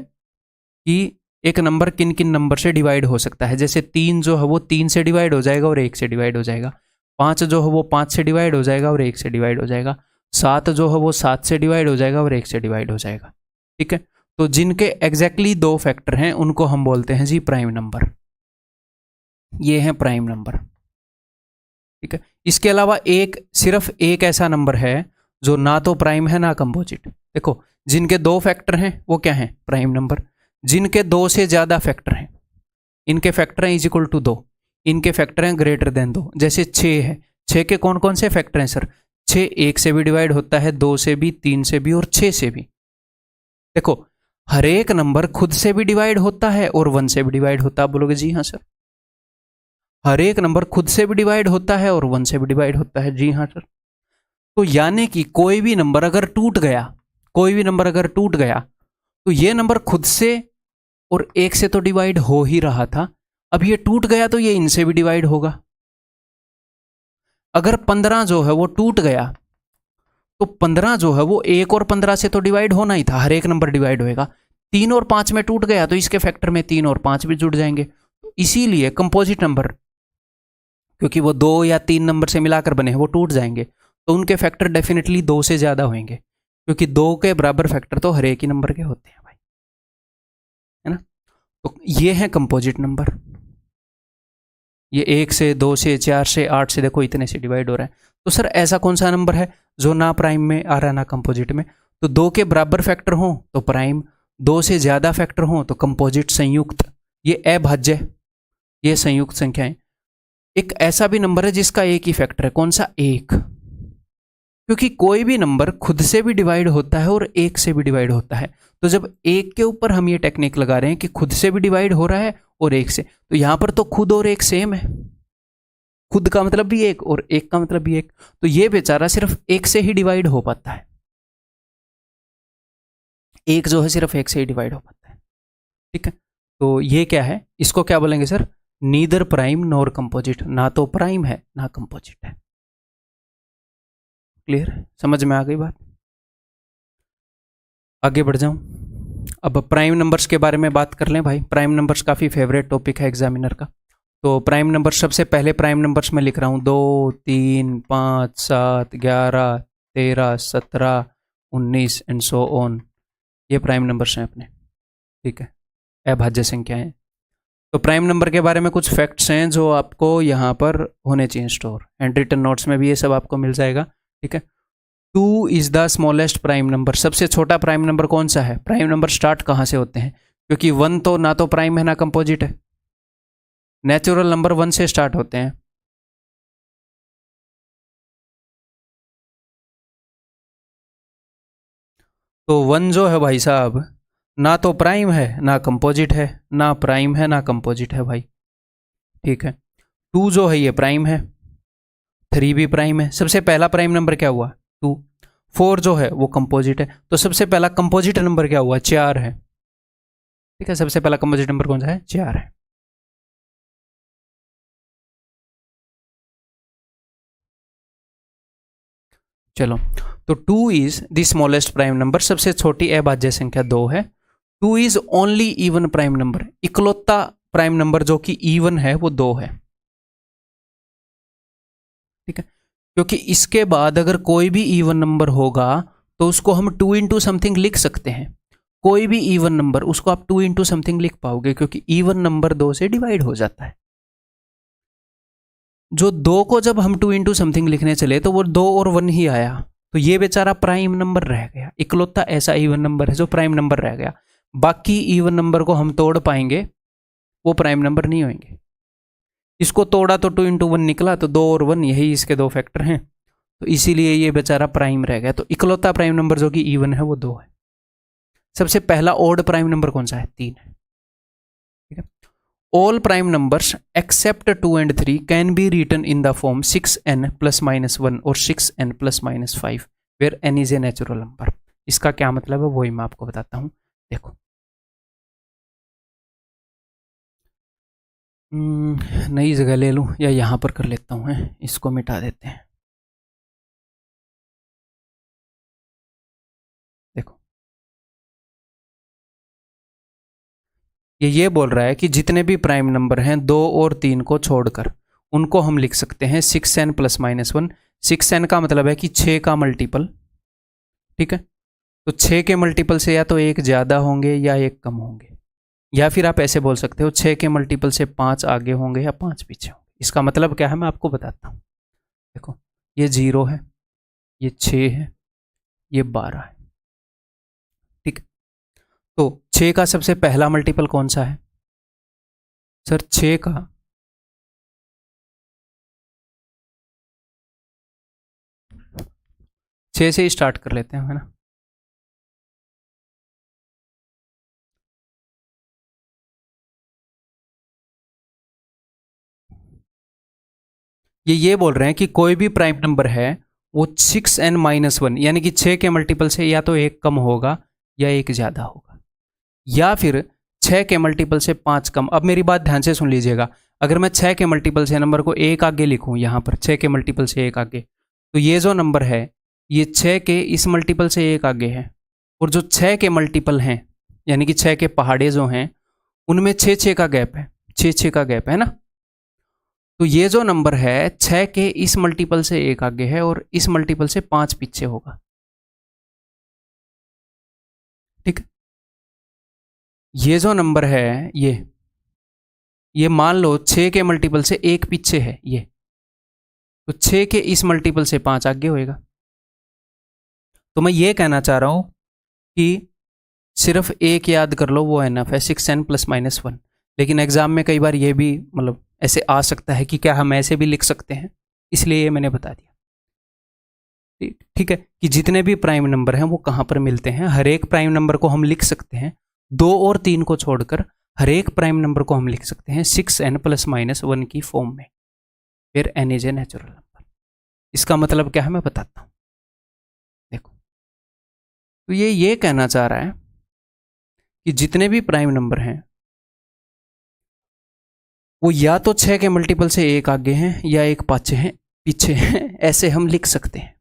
कि एक नंबर किन किन नंबर से डिवाइड हो सकता है। जैसे 3 जो है वो 3 से डिवाइड हो जाएगा और 1 से डिवाइड हो जाएगा। 5 जो है वो 5 से डिवाइड हो जाएगा और 1 से डिवाइड हो जाएगा। 7 जो है वो 7 से डिवाइड हो जाएगा और 1 से डिवाइड हो जाएगा, ठीक है। तो जिनके एग्जैक्टली दो फैक्टर हैं उनको हम बोलते हैं जी प्राइम नंबर। ये है प्राइम नंबर, ठीक है। इसके अलावा सिर्फ एक ऐसा नंबर है जो ना तो प्राइम है ना कंपोजिट। देखो, जिनके दो फैक्टर हैं वो क्या है? Prime number. जिनके दो से ज्यादा फैक्टर हैं, इनके फैक्टर हैं इज इक्वल टू 2, इनके फैक्टर हैं ग्रेटर देन 2। जैसे 6 है, 6 के कौन कौन से फैक्टर हैं सर? 6 1 से भी डिवाइड होता है, 2 से भी, 3 से भी और 6 से भी। देखो, हर एक नंबर खुद से भी डिवाइड होता है और 1 से भी डिवाइड होता है। आप बोलोगे जी हाँ सर। हर एक नंबर खुद से भी डिवाइड होता है और 1 से भी डिवाइड होता है। जी हाँ सर। तो यानी कि कोई भी नंबर अगर टूट गया, तो ये नंबर खुद से और 1 से तो डिवाइड हो ही रहा था, अब ये टूट गया तो ये इनसे भी डिवाइड होगा। अगर 15 जो है वो टूट गया तो 15 जो है वो 1 और 15 से तो डिवाइड होना ही था, हर एक नंबर डिवाइड होएगा। 3 और 5 में टूट गया तो इसके फैक्टर में 3 और 5 भी जुड़ जाएंगे। तो इसीलिए कंपोजिट नंबर, क्योंकि वो 2 या 3 नंबर से मिलाकर बने हैं, वो टूट जाएंगे, तो उनके फैक्टर डेफिनेटली 2 से ज्यादा होंगे, क्योंकि 2 के बराबर फैक्टर तो हर एक ही नंबर के होते हैं भाई, है ना। तो ये है कंपोजिट नंबर। ये 1 से, 2 से, 4 से, 8 से, देखो इतने से डिवाइड हो रहा है। तो सर ऐसा कौन सा नंबर है जो ना प्राइम में आ रहा है ना कंपोजिट में? तो 2 के बराबर फैक्टर हो तो प्राइम, 2 से ज्यादा फैक्टर हो तो कंपोजिट, संयुक्त। ये अभाज्य, ये संयुक्त संख्याएं। एक ऐसा भी नंबर है जिसका एक ही फैक्टर है, कौन सा? 1। क्योंकि कोई भी नंबर खुद से भी डिवाइड होता है और 1 से भी डिवाइड होता है। तो जब 1 के ऊपर हम ये टेक्निक लगा रहे हैं कि खुद से भी डिवाइड हो रहा है और 1 से, तो यहां पर तो खुद और 1 सेम है। खुद का मतलब भी 1 और 1 का मतलब भी 1, तो ये बेचारा सिर्फ 1 से ही डिवाइड हो पाता है। 1 जो है सिर्फ 1 से ही डिवाइड हो पाता है, ठीक है। तो ये क्या है? इसको क्या बोलेंगे sir? Neither prime nor composite. ना तो प्राइम है ना कंपोजिट है। क्लियर? समझ में आ गई बात? आगे बढ़ जाऊं। अब प्राइम नंबर्स के बारे में बात कर लें भाई। प्राइम नंबर्स काफ़ी फेवरेट टॉपिक है एग्जामिनर का। तो प्राइम नंबर, सबसे पहले प्राइम नंबर्स में लिख रहा हूँ 2, 3, 5, 7, 11, 13, 17, 19 एंड सो ऑन। ये प्राइम नंबर्स हैं अपने, ठीक है, अभाज्य संख्याएं। तो प्राइम नंबर के बारे में कुछ फैक्ट्स हैं जो आपको यहाँ पर होने चाहिए स्टोर, एंड रिटन नोट्स में भी ये सब आपको मिल जाएगा, ठीक है। 2 is the smallest prime number. सबसे छोटा प्राइम नंबर कौन सा है? प्राइम नंबर स्टार्ट कहाँ से होते हैं? क्योंकि 1 तो ना तो प्राइम है ना कंपोजिट है। नेचुरल नंबर 1 से स्टार्ट होते हैं। तो 1 जो है भाई साहब, ना तो प्राइम है ना कंपोजिट है, ना प्राइम है ना कंपोजिट है भाई, ठीक है। 2 जो है ये प्राइम है, 3 भी प्राइम है। सबसे पहला प्राइम नंबर क्या हुआ? 2। 4 जो है वो कंपोजिट है, तो सबसे पहला कंपोजिट नंबर क्या हुआ? 4 है, ठीक है। सबसे पहला कंपोजिट नंबर कौन सा है? 4 है। चलो, तो 2 is the smallest prime number. सबसे छोटी अभाज्य संख्या 2 है। 2 is only even prime number. इकलौता प्राइम नंबर जो कि इवन है वो 2 है, ठीक है। क्योंकि इसके बाद अगर कोई भी इवन नंबर होगा तो उसको हम 2 इंटू समथिंग लिख सकते हैं। कोई भी इवन नंबर, उसको आप 2 इंटू समथिंग लिख पाओगे, क्योंकि इवन नंबर 2 से डिवाइड हो जाता है। जो 2 को जब हम 2 इंटू समथिंग लिखने चले तो वो 2 और 1 ही आया, तो ये बेचारा प्राइम नंबर रह गया। इकलौता ऐसा इवन नंबर है जो प्राइम नंबर रह गया। बाकी इवन नंबर को हम तोड़ पाएंगे, वो प्राइम नंबर नहीं होंगे। इसको तोड़ा तो 2 इंटू 1 निकला, तो 2 और 1 यही इसके दो फैक्टर हैं, तो इसीलिए ये बेचारा प्राइम रह गया। तो इकलौता प्राइम नंबर जो कि इवन है वो 2 है। सबसे पहला ओड प्राइम नंबर कौन सा है? 3 है, ठीक है। All prime numbers except 2 and 3 can be written in the form 6n + -1 और 6n + -5 where n is a natural number. इसका क्या मतलब है वही मैं आपको बताता हूं। देखो, नई जगह ले लूं या यहां पर कर लेता हूं, है इसको मिटा देते हैं। देखो, ये बोल रहा है कि जितने भी प्राइम नंबर हैं 2 और 3 को छोड़कर, उनको हम लिख सकते हैं 6n + -1। 6n का मतलब है कि 6 का मल्टीपल, ठीक है। तो 6 के मल्टीपल से या तो एक ज़्यादा होंगे या एक कम होंगे, या फिर आप ऐसे बोल सकते हो 6 के मल्टीपल से 5 आगे होंगे या 5 पीछे होंगे। इसका मतलब क्या है मैं आपको बताता हूँ। देखो ये 0 है, ये 6 है, ये 12 है, ठीक है। तो 6 का सबसे पहला मल्टीपल कौन सा है सर? 6 का छः से ही स्टार्ट कर लेते हैं, है ना। ये बोल रहे हैं कि कोई भी प्राइम नंबर है वो 6n-1 यानी कि 6 के मल्टीपल से या तो एक कम होगा या एक ज़्यादा होगा, या फिर 6 के मल्टीपल से 5 कम। अब मेरी बात ध्यान से सुन लीजिएगा, अगर मैं 6 के मल्टीपल से नंबर को एक आगे लिखूं, यहाँ पर 6 के मल्टीपल से एक आगे, तो ये जो नंबर है ये 6 के इस मल्टीपल से एक आगे है, और जो 6 के मल्टीपल हैं यानी कि 6 के पहाड़े जो हैं उनमें 6-6 का गैप है, 6-6 का गैप है ना। तो ये जो नंबर है 6 के इस मल्टीपल से एक आगे है और इस मल्टीपल से 5 पीछे होगा, ठीक है। ये जो नंबर है ये मान लो 6 के मल्टीपल से एक पीछे है ये, तो 6 के इस मल्टीपल से 5 आगे होएगा। तो मैं ये कहना चाह रहा हूं कि सिर्फ एक याद कर लो, वो एनफ है 6n+-1। लेकिन एग्जाम में कई बार ये भी मतलब ऐसे आ सकता है कि क्या हम ऐसे भी लिख सकते हैं, इसलिए ये मैंने बता दिया, ठीक है, कि जितने भी प्राइम नंबर हैं वो कहाँ पर मिलते हैं। हर एक प्राइम नंबर को हम लिख सकते हैं, 2 और 3 को छोड़कर हर एक प्राइम नंबर को हम लिख सकते हैं 6n+-1 की फॉर्म में, फिर n is a natural number. इसका मतलब क्या है मैं बताता हूँ। देखो तो ये कहना चाह रहा है कि जितने भी प्राइम नंबर हैं वो या तो 6 के मल्टीपल से एक आगे हैं या एक पीछे हैं, ऐसे हम लिख सकते हैं,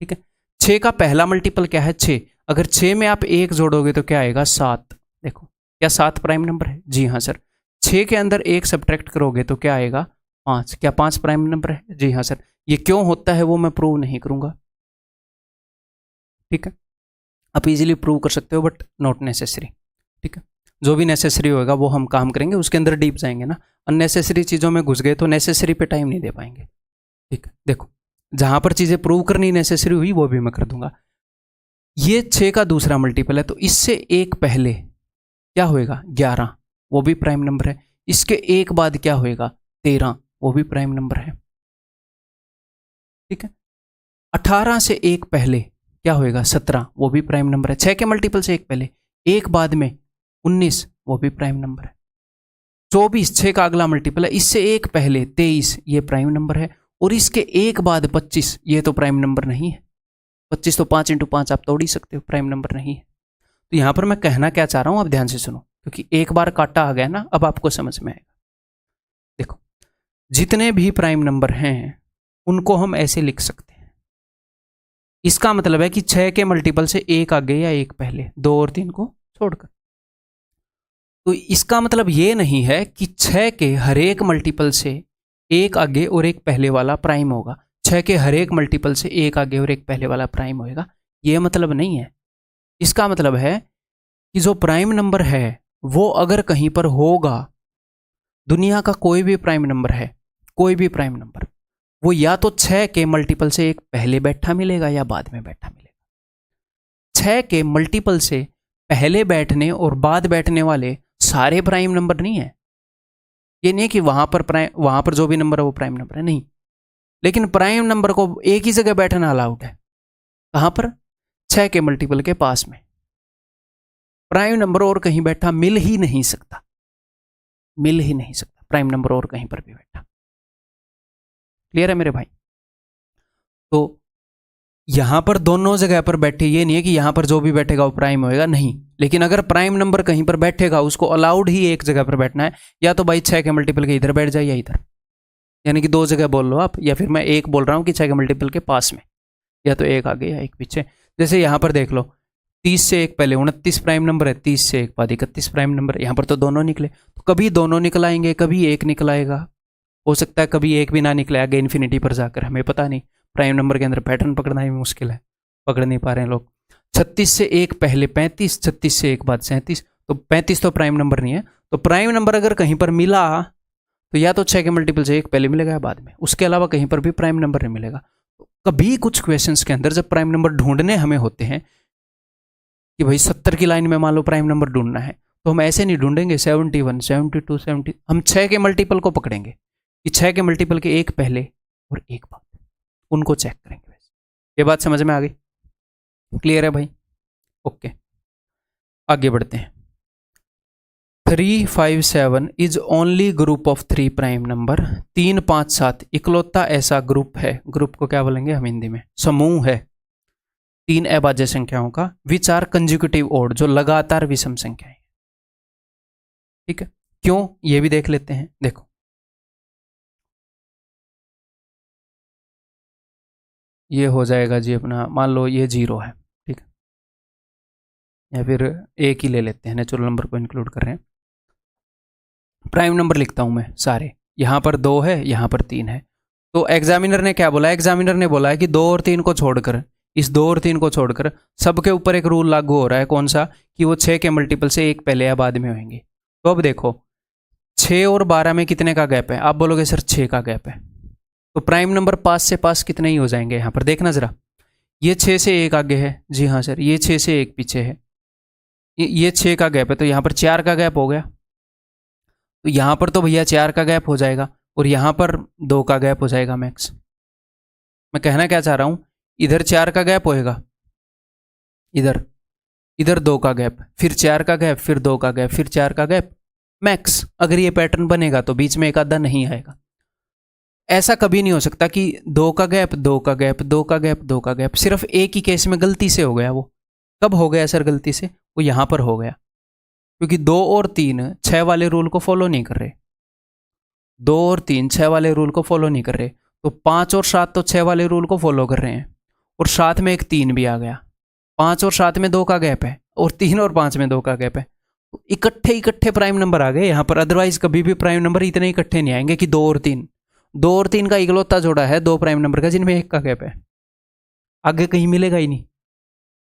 ठीक है। 6 का पहला मल्टीपल क्या है? 6। अगर 6 में आप एक जोड़ोगे तो क्या आएगा? 7। देखो क्या 7 प्राइम नंबर है? जी हाँ सर। 6 के अंदर एक सब्ट्रैक्ट करोगे तो क्या आएगा? 5। क्या 5 प्राइम नंबर है? जी हाँ सर। ये क्यों होता है वो मैं प्रूव नहीं करूंगा, ठीक है। आप इजीली प्रूव कर सकते हो बट नॉट नेसेसरी, ठीक है। जो भी नेसेसरी होगा वो हम काम करेंगे, उसके अंदर डीप जाएंगे ना। अननेसेसरी चीज़ों में घुस गए तो नेसेसरी पे टाइम नहीं दे पाएंगे, ठीक है। देखो जहां पर चीज़ें प्रूव करनी नेसेसरी हुई वो भी मैं कर दूंगा। ये 6 का दूसरा मल्टीपल है तो इससे एक पहले क्या होएगा? 11, वो भी प्राइम नंबर है। इसके एक बाद क्या होएगा? 13, वो भी प्राइम नंबर है, ठीक है। 18 से एक पहले क्या होएगा? 17, वो भी प्राइम नंबर है। 6 के मल्टीपल से एक पहले, एक बाद में 19, वो भी प्राइम नंबर है। 24 6 का अगला मल्टीपल है, इससे एक पहले 23, ये प्राइम नंबर है। और इसके एक बाद 25, ये तो प्राइम नंबर नहीं है। 25 तो 5 × 5 आप तोड़ ही सकते हो, प्राइम नंबर नहीं है। तो यहां पर मैं कहना क्या चाह रहा हूं, आप ध्यान से सुनो, क्योंकि एक बार काटा आ गया ना, अब आपको समझ में आएगा। देखो जितने भी प्राइम नंबर हैं उनको हम ऐसे लिख सकते हैं। इसका मतलब है कि 6 के मल्टीपल से एक आगे या एक पहले, 2 और 3 को छोड़कर। तो इसका मतलब ये नहीं है कि 6 के हर एक मल्टीपल से एक आगे और एक पहले वाला प्राइम होगा, 6 के हर एक मल्टीपल से एक आगे और एक पहले वाला प्राइम होएगा, ये मतलब नहीं है। इसका मतलब है कि जो प्राइम नंबर है वो अगर कहीं पर होगा, दुनिया का कोई भी प्राइम नंबर है, कोई भी प्राइम नंबर, वो या तो 6 के मल्टीपल से एक पहले बैठा मिलेगा या बाद में बैठा मिलेगा। 6 के मल्टीपल से पहले बैठने और बाद बैठने वाले सारे प्राइम नंबर नहीं है। ये नहीं कि वहां पर जो भी नंबर है वो प्राइम नंबर है, नहीं। लेकिन प्राइम नंबर को एक ही जगह बैठना अलाउड है। कहां पर? 6 के मल्टीपल के पास में। प्राइम नंबर और कहीं बैठा मिल ही नहीं सकता, मिल ही नहीं सकता प्राइम नंबर और कहीं पर भी बैठा। क्लियर है मेरे भाई? तो यहां पर दोनों जगह पर बैठे, ये नहीं है कि यहां पर जो भी बैठेगा वो प्राइम होएगा, नहीं। लेकिन अगर प्राइम नंबर कहीं पर बैठेगा उसको अलाउड ही एक जगह पर बैठना है, या तो भाई 6 के मल्टीपल के इधर बैठ जाए या इधर, यानी कि 2 जगह बोल लो आप, या फिर मैं एक बोल रहा हूं कि 6 के मल्टीपल के पास में, या तो एक आगे या एक पीछे। जैसे यहां पर देख लो, 30 से एक पहले 29 प्राइम नंबर है, 30 से एक बाद 31 प्राइम नंबर है। यहां पर तो दोनों निकले, तो कभी दोनों निकल आएंगे, कभी एक निकल आएगा, हो सकता है कभी एक भी ना निकले आगे इन्फिनिटी पर जाकर, हमें पता नहीं। प्राइम नंबर के अंदर पैटर्न पकड़ना ही मुश्किल है, पकड़ नहीं पा रहे हैं लोग। 36 से एक पहले 35, 36 से एक बाद 37, तो 35 तो प्राइम नंबर नहीं है। तो प्राइम नंबर अगर कहीं पर मिला तो या तो 6 के मल्टीपल से एक पहले मिलेगा या बाद में, उसके अलावा कहीं पर भी प्राइम नंबर नहीं मिलेगा। तो कभी कुछ क्वेश्चंस के अंदर जब प्राइम नंबर ढूंढने हमें होते हैं कि भाई 70 की लाइन में मान लो प्राइम नंबर ढूंढना है, तो हम ऐसे नहीं ढूंढेंगे 71, 72, 70, हम 6 के मल्टीपल को पकड़ेंगे कि 6 के मल्टीपल के एक पहले और एक बाद, उनको चेक करेंगे। ये बात समझ में आ गई? क्लियर है भाई? ओके, आगे बढ़ते हैं। 357 is only group of 3 prime number. 357 इकलौता ऐसा ग्रुप है, ग्रुप को क्या बोलेंगे हम हिंदी में? समूह है 3 अभाज्य संख्याओं का, विच आर कंज्यूकेटिव ओड, जो लगातार विषम संख्याएं। ठीक है, क्यों ये भी देख लेते हैं। देखो ये हो जाएगा जी अपना, मान लो ये 0 है, ठीक है, या फिर एक ही ले लेते हैं, नेचुरल नंबर को इंक्लूड कर रहे हैं। प्राइम नंबर लिखता हूं मैं सारे, यहां पर 2 है, यहां पर 3 है। तो एग्जामिनर ने क्या बोला? एग्जामिनर ने बोला है कि 2 और 3 को छोड़कर, इस 2 और 3 को छोड़कर सबके ऊपर एक रूल लागू हो रहा है। कौन सा? कि वो 6 के मल्टीपल से एक पहले या बाद में होंगे। तो अब देखो 6 और 12 में कितने का गैप है? आप बोलोगे सर 6 का गैप है, तो प्राइम नंबर पास से पास कितने ही हो जाएंगे? यहां पर देखना जरा, ये 6 से एक आगे है, जी हाँ सर, ये 6 से एक पीछे है, ये 6 का गैप है, तो यहां पर 4 का गैप हो गया। तो यहां पर तो भैया 4 का गैप हो जाएगा और यहां पर 2 का गैप हो जाएगा मैक्स। मैं कहना क्या चाह रहा हूं, इधर 4 का गैप होएगा, इधर इधर 2 का गैप, फिर 4 का गैप, फिर 2 का गैप, फिर 4 का गैप मैक्स। अगर ये पैटर्न बनेगा तो बीच में एक आधा नहीं आएगा। ऐसा कभी नहीं हो सकता कि 2 का गैप, 2 का गैप, 2 का गैप, 2 का गैप। सिर्फ एक ही केस में गलती से हो गया। वो कब हो गया सर गलती से? वो यहां पर हो गया क्योंकि 2 और 3 6 वाले रूल को फॉलो नहीं कर रहे। 2 और 3 6 वाले रूल को फॉलो नहीं कर रहे, तो 5 और 7 तो 6 वाले रूल को फॉलो कर रहे हैं, और साथ में एक 3 भी आ गया। 5 और 7 में 2 का गैप है, और 3 और 5 में 2 का गैप है। तो इकट्ठे प्राइम नंबर आ गए यहाँ पर। अदरवाइज कभी भी प्राइम नंबर इतने इकट्ठे नहीं आएंगे कि 2 और 3। 2 और 3 का इकलौता जोड़ा है 2 प्राइम नंबर का जिनमें 1 का गैप है, आगे कहीं मिलेगा ही नहीं।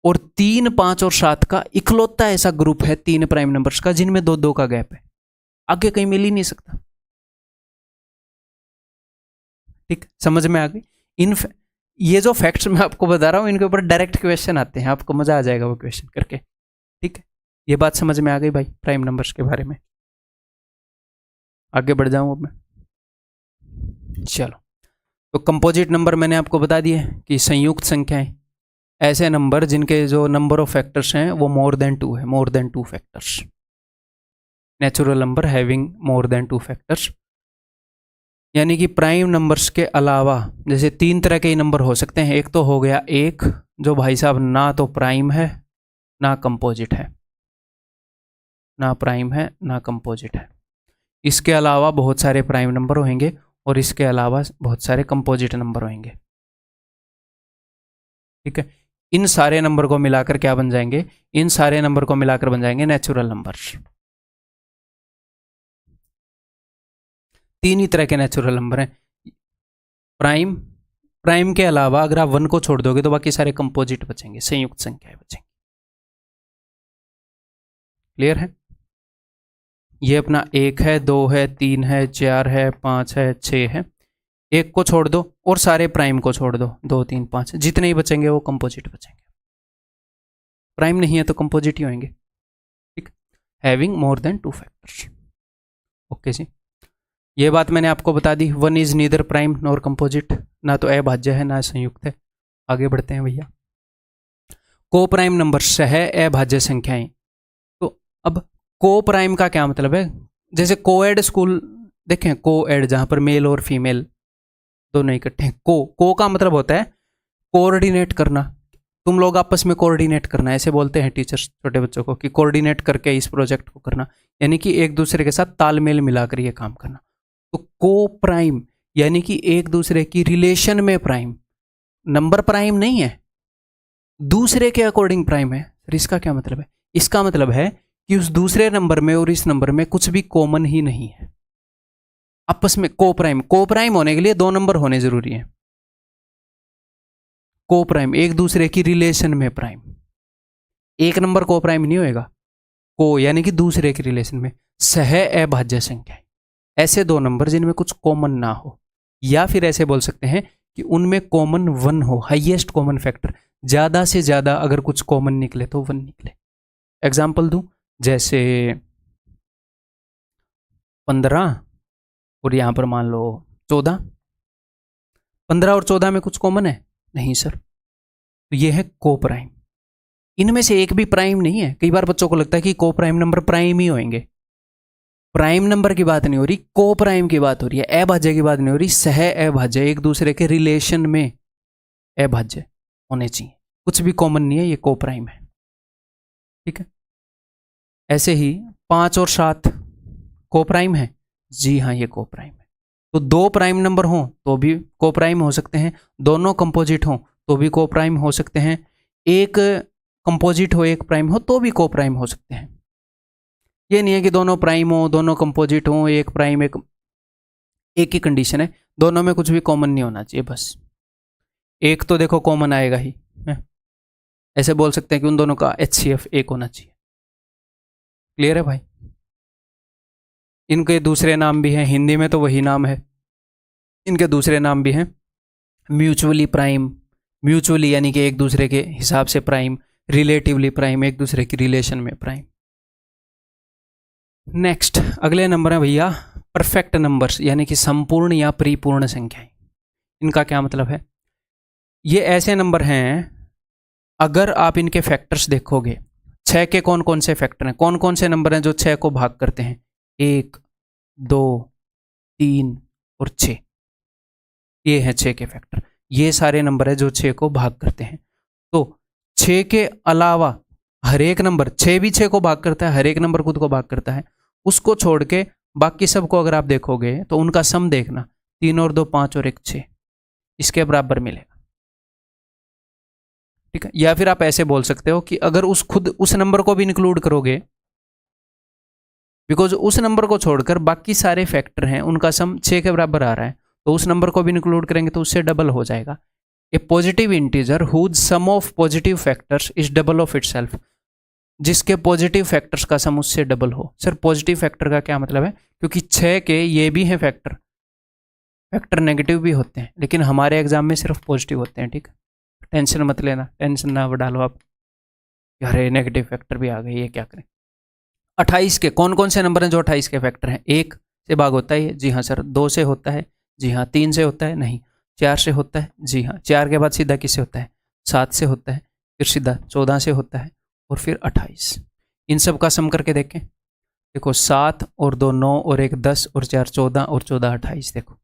और 3, 5 और 7 का इकलौता ऐसा ग्रुप है 3 प्राइम नंबर्स का जिनमें 2-2 का गैप है, आगे कहीं मिल ही नहीं सकता। ठीक, समझ में आ गई? ये जो फैक्ट्स मैं आपको बता रहा हूं, इनके ऊपर डायरेक्ट क्वेश्चन आते हैं, आपको मजा आ जाएगा वो क्वेश्चन करके। ठीक है, ये बात समझ में आ गई भाई प्राइम नंबर्स के बारे में? आगे बढ़ जाऊं अब मैं? चलो, तो कंपोजिट नंबर मैंने आपको बता दिए कि संयुक्त संख्याएं, ऐसे नंबर जिनके जो नंबर ऑफ फैक्टर्स हैं वो मोर देन 2 है, मोर than 2 factors. Natural number having more than 2 factors, यानी कि प्राइम नंबर्स के अलावा जैसे 3 तरह के नंबर हो सकते हैं। एक तो हो गया 1, जो भाई साहब ना तो प्राइम है ना कंपोजिट है, ना प्राइम है ना कंपोजिट है। इसके अलावा बहुत सारे प्राइम नंबर होंगे और इसके अलावा बहुत सारे कंपोजिट नंबर होंगे। ठीक है, इन सारे नंबर को मिलाकर क्या बन जाएंगे? इन सारे नंबर को मिलाकर बन जाएंगे नेचुरल नंबर्स। 3 ही तरह के नेचुरल नंबर हैं, प्राइम के अलावा अगर आप 1 को छोड़ दोगे तो बाकी सारे कंपोजिट बचेंगे, संयुक्त संख्याएं बचेंगी। क्लियर है? ये अपना 1 है, 2 है, 3 है, 4 है, 5 है, 6 है। 1 को छोड़ दो और सारे प्राइम को छोड़ दो, 2, 3, 5 जितने ही बचेंगे वो कंपोजिट बचेंगे। प्राइम नहीं है तो कंपोजिट ही होंगे। ठीक, having more than 2 factors. Okay जी, ये बात मैंने आपको बता दी। 1 is neither prime nor composite, ना तो अभाज्य है ना संयुक्त है। आगे बढ़ते हैं भैया। को प्राइम नंबर है अभाज्य संख्याएं। तो अब को प्राइम का क्या मतलब है? जैसे कोएड स्कूल देखें, कोएड जहां पर मेल और फीमेल दोनों इकट्ठे हैं। को का मतलब होता है कोऑर्डिनेट करना, तुम लोग आपस में कोऑर्डिनेट करना, ऐसे बोलते हैं टीचर्स छोटे बच्चों को कि कोऑर्डिनेट करके इस प्रोजेक्ट को करना, यानी कि एक दूसरे के साथ तालमेल मिलाकर ये काम करना। तो को प्राइम यानी कि एक दूसरे की रिलेशन में प्राइम, नंबर प्राइम नहीं है, दूसरे के अकॉर्डिंग प्राइम है। फिर इसका क्या मतलब है? इसका मतलब है कि उस दूसरे नंबर में और इस नंबर में कुछ भी कॉमन ही नहीं है आपस में। को प्राइम होने के लिए 2 नंबर होने जरूरी है। को प्राइम एक दूसरे की रिलेशन में प्राइम, एक नंबर को प्राइम नहीं होएगा, को यानी कि दूसरे के रिलेशन में। सह अभाज्य संख्याएं, ऐसे दो नंबर जिनमें कुछ कॉमन ना हो, या फिर ऐसे बोल सकते हैं कि उनमें कॉमन 1 हो, हाईएस्ट कॉमन फैक्टर, ज्यादा से ज्यादा अगर कुछ कॉमन निकले तो 1 निकले। एग्जाम्पल दूं, जैसे 15 और यहां पर मान लो 14। 15 और 14 में कुछ कॉमन है? नहीं सर, तो ये है को प्राइम। इनमें से एक भी प्राइम नहीं है। कई बार बच्चों को लगता है कि को प्राइम नंबर प्राइम ही होंगे। प्राइम नंबर की बात नहीं हो रही, को प्राइम की बात हो रही है, अभाज्य की बात नहीं हो रही। सह अभाज्य, एक दूसरे के रिलेशन में अभाज्य होने चाहिए, कुछ भी कॉमन नहीं है, ये को प्राइम है। ठीक है, ऐसे ही 5 और 7 को प्राइम है? जी हाँ, ये को प्राइम है। तो दो प्राइम नंबर हों तो भी को प्राइम हो सकते हैं, दोनों कंपोजिट हों तो भी को प्राइम हो सकते हैं, एक कंपोजिट हो एक प्राइम हो तो भी को प्राइम हो सकते हैं। ये नहीं है कि दोनों प्राइम हो, दोनों कंपोजिट हो, एक प्राइम एक ही कंडीशन है, दोनों में कुछ भी कॉमन नहीं होना चाहिए। बस एक तो देखो कॉमन आएगा ही है? ऐसे बोल सकते हैं कि उन दोनों का HCF एक होना चाहिए। क्लियर है भाई? इनके दूसरे नाम भी हैं, हिंदी में तो वही नाम है, इनके दूसरे नाम भी हैं। म्यूचुअली प्राइम, म्यूचुअली यानी कि एक दूसरे के हिसाब से प्राइम, रिलेटिवली प्राइम, एक दूसरे की रिलेशन में प्राइम। नेक्स्ट, अगले नंबर है भैया परफेक्ट नंबर्स, यानी कि संपूर्ण या परिपूर्ण संख्याएं। इनका क्या मतलब है? ये ऐसे नंबर हैं, अगर आप इनके फैक्टर्स देखोगे, 6 के कौन कौन से फैक्टर हैं, कौन कौन से नंबर हैं जो 6 को भाग करते हैं? 1, 2, 3 और 6। ये हैं 6 के फैक्टर। ये सारे नंबर है जो 6 को भाग करते हैं। तो 6 के अलावा हर एक नंबर, 6 भी 6 को भाग करता है, हर एक नंबर खुद को भाग करता है, उसको छोड़ के बाकी सबको अगर आप देखोगे तो उनका सम देखना, 3 और 2 5 और 1 6, इसके बराबर मिलेगा। ठीक है, या फिर आप ऐसे बोल सकते हो कि अगर उस नंबर को भी इंक्लूड करोगे, बिकॉज उस नंबर को छोड़कर बाकी सारे फैक्टर हैं उनका सम 6 के बराबर आ रहा है, तो उस नंबर को भी इंक्लूड करेंगे तो उससे डबल हो जाएगा। A positive integer whose sum of positive factors is double of itself, जिसके पॉजिटिव फैक्टर्स का सम उससे डबल हो। सर पॉजिटिव फैक्टर का क्या मतलब है? क्योंकि 6 के ये भी हैं फैक्टर, फैक्टर नेगेटिव भी होते हैं, लेकिन हमारे एग्जाम में सिर्फ पॉजिटिव होते हैं। ठीक है, टेंशन मत लेना, टेंशन ना डालो आप, अरे नेगेटिव फैक्टर भी आ गए, ये क्या करें। 28 के कौन कौन से नंबर हैं जो 28 के फैक्टर हैं? 1 से भाग होता है? जी हाँ सर। 2 से होता है? जी हाँ। 3 से होता है? नहीं। 4 से होता है? जी हाँ। 4 के बाद सीधा किससे होता है? 7 से होता है, फिर सीधा 14 से होता है, और फिर 28। इन सब का सम करके देखें। देखो 7 और 2 9 और 1 10 और 4 14 और 14 28। देखो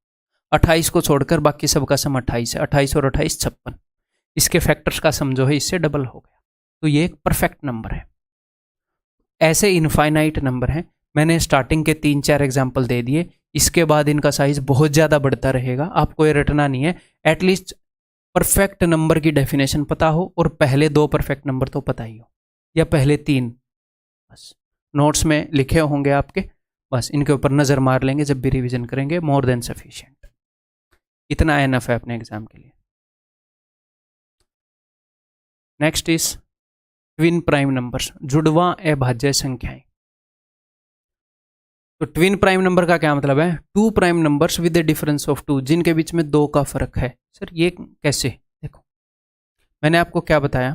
28 को छोड़कर बाकी सबका सम 28 है, 28 और 28 56। इसके फैक्टर्स का सम जो है इससे डबल हो गया, तो ये एक परफेक्ट नंबर है। ऐसे इनफाइनाइट नंबर हैं, मैंने स्टार्टिंग के 3-4 एग्जाम्पल दे दिए, इसके बाद इनका साइज बहुत ज़्यादा बढ़ता रहेगा, आपको ये रटना नहीं है। एटलीस्ट परफेक्ट नंबर की डेफिनेशन पता हो और पहले 2 परफेक्ट नंबर तो पता ही हो, या पहले 3, बस नोट्स में लिखे होंगे आपके, बस इनके ऊपर नज़र मार लेंगे जब भी रिवीजन करेंगे, मोर देन सफिशिएंट। इतना एनफ है अपने एग्जाम के लिए। Next is twin prime numbers, जुड़वा अभाज्य संख्याएं। तो ट्विन प्राइम नंबर का क्या मतलब है? 2 prime numbers with the difference of 2, जिनके बीच में 2 का फर्क है। सर ये कैसे? देखो मैंने आपको क्या बताया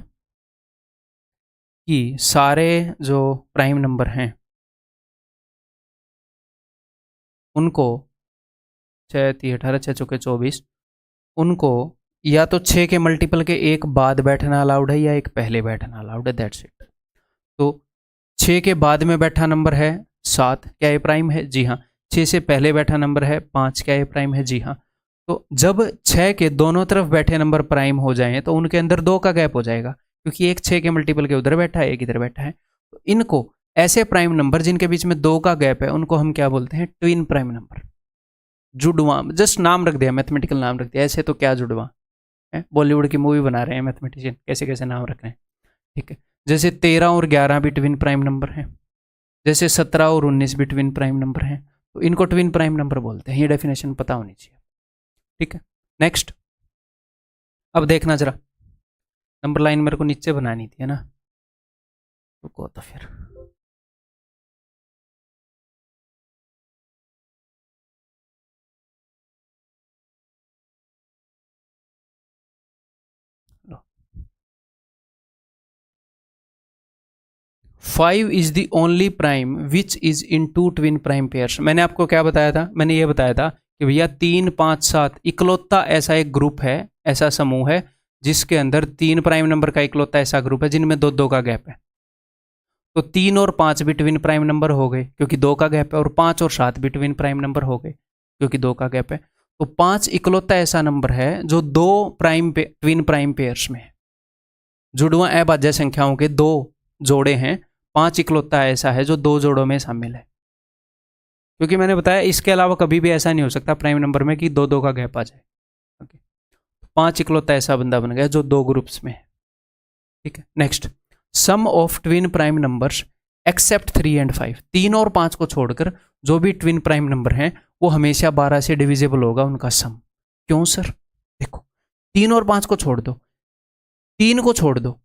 कि सारे जो प्राइम नंबर हैं उनको 6 3 18 6 चौके 24, उनको या तो 6 के मल्टीपल के एक बाद बैठना अलाउड है या एक पहले बैठना अलाउड है, दैट्स इट। तो 6 के बाद में बैठा नंबर है 7, क्या ये प्राइम है? जी हाँ। 6 से पहले बैठा नंबर है 5, क्या ये प्राइम है? जी हाँ। तो जब 6 के दोनों तरफ बैठे नंबर प्राइम हो जाएं तो उनके अंदर 2 का गैप हो जाएगा, क्योंकि एक 6 के मल्टीपल के उधर बैठा है, एक इधर बैठा है। तो इनको ऐसे प्राइम नंबर जिनके बीच में 2 का गैप है उनको हम क्या बोलते हैं? ट्विन प्राइम नंबर, जुड़वा। जस्ट नाम रख दिया, मैथमेटिकल नाम रख दिया, ऐसे तो क्या जुड़वा है, बॉलीवुड की मूवी बना रहे हैं मैथमेटिशियन, कैसे कैसे नाम रख रहे हैं। ठीक है, जैसे 13 और 11 भी ट्विन प्राइम नंबर हैं, जैसे 17 और 19 भी ट्विन प्राइम नंबर हैं, तो इनको ट्विन प्राइम नंबर बोलते हैं। ये डेफिनेशन पता होनी चाहिए। ठीक है, नेक्स्ट। अब देखना जरा, नंबर लाइन मेरे को नीचे बनानी थी है ना, रुको तो फिर लो। 5 is the only prime which is in two twin prime pairs. मैंने आपको क्या बताया था? मैंने ये बताया था कि भैया 3, 5, 7 इकलौता ऐसा एक ग्रुप है, ऐसा समूह है जिसके अंदर 3 प्राइम नंबर का इकलौता ऐसा ग्रुप है जिनमें 2-2 का गैप है। तो 3 और 5 भी ट्विन प्राइम नंबर हो गए क्योंकि 2 का गैप है, और 5 और 7 भी ट्विन प्राइम नंबर हो गए क्योंकि 2 का गैप है। तो 5 इकलौता ऐसा नंबर है जो 2 ट्विन प्राइम पेयर्स में है। जुड़वा अभाज्य संख्याओं के 2 जोड़े हैं, 5 इकलौता ऐसा है जो 2 जोड़ों में शामिल है। क्योंकि मैंने बताया इसके अलावा कभी भी ऐसा नहीं हो सकता प्राइम नंबर में कि 2-2 का गैप आ जाए। ओके, 5 इकलौता ऐसा बंदा बन गया जो 2 ग्रुप्स में है। ठीक है, next, sum of twin prime numbers except 3 and 5। 3 और 5 को छोड़कर जो भी ट्विन प्राइम नंबर हैं वो हमेशा 12 से डिविजिबल होगा उनका सम। क्यों सर? देखो, 3 और 5 को छोड़ दो, 3 को छोड़ दो,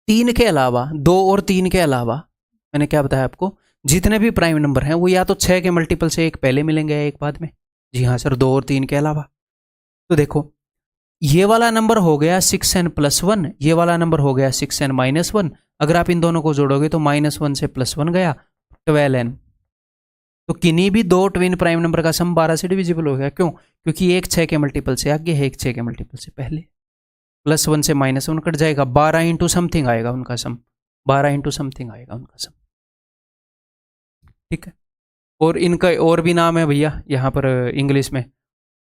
3 के अलावा 2 और 3 के अलावा मैंने क्या बताया आपको, जितने भी प्राइम नंबर हैं वो या तो 6 के मल्टीपल से एक पहले मिलेंगे या एक बाद में। जी हाँ सर, 2 और 3 के अलावा। तो देखो, ये वाला नंबर हो गया 6n + 1, ये वाला नंबर हो गया 6n - 1। अगर आप इन दोनों को जोड़ोगे तो -1 से +1 गया 12n। तो किन्हीं भी 2 ट्विन प्राइम नंबर का सम 12 से डिविजिबल हो गया। क्यों? क्योंकि एक 6 के मल्टीपल से आगे है, एक 6 के मल्टीपल से पहले। +1 से -1 कट जाएगा, 12 इंटू समथिंग आएगा उनका सम, 12 इंटू समथिंग आएगा उनका सम। ठीक है, और इनका और भी नाम है भैया यहाँ पर इंग्लिश में।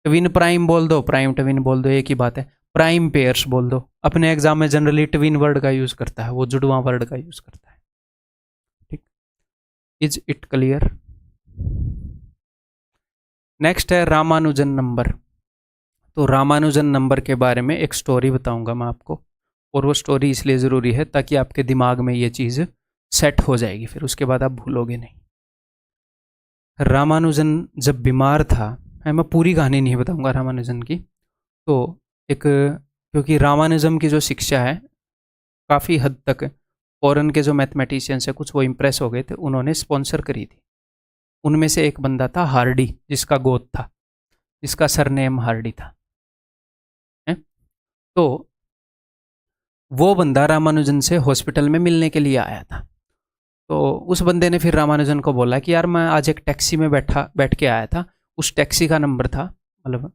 ट्विन प्राइम बोल दो, प्राइम ट्विन बोल दो, एक ही बात है। प्राइम पेयर्स बोल दो। अपने एग्जाम में जनरली ट्विन वर्ड का यूज करता है, वो जुड़वा वर्ड का यूज करता है। ठीक, इज इट क्लियर? नेक्स्ट है रामानुजन नंबर। तो रामानुजन नंबर के बारे में एक स्टोरी बताऊंगा मैं आपको, और वो स्टोरी इसलिए ज़रूरी है ताकि आपके दिमाग में ये चीज़ सेट हो जाएगी, फिर उसके बाद आप भूलोगे नहीं। रामानुजन जब बीमार था, मैं पूरी कहानी नहीं बताऊंगा रामानुजन की, तो एक, क्योंकि रामानुजम की जो शिक्षा है काफ़ी हद तक फॉरेन के जो मैथमेटिशियंस है कुछ वो इम्प्रेस हो गए थे, उन्होंने स्पॉन्सर करी थी। उनमें से एक बंदा था हार्डी, जिसका गोद था, जिसका सरनेम हार्डी था। तो वो बंदा रामानुजन से हॉस्पिटल में मिलने के लिए आया था। तो उस बंदे ने फिर रामानुजन को बोला कि यार मैं आज एक टैक्सी में बैठ के आया था। उस टैक्सी का नंबर था, मतलब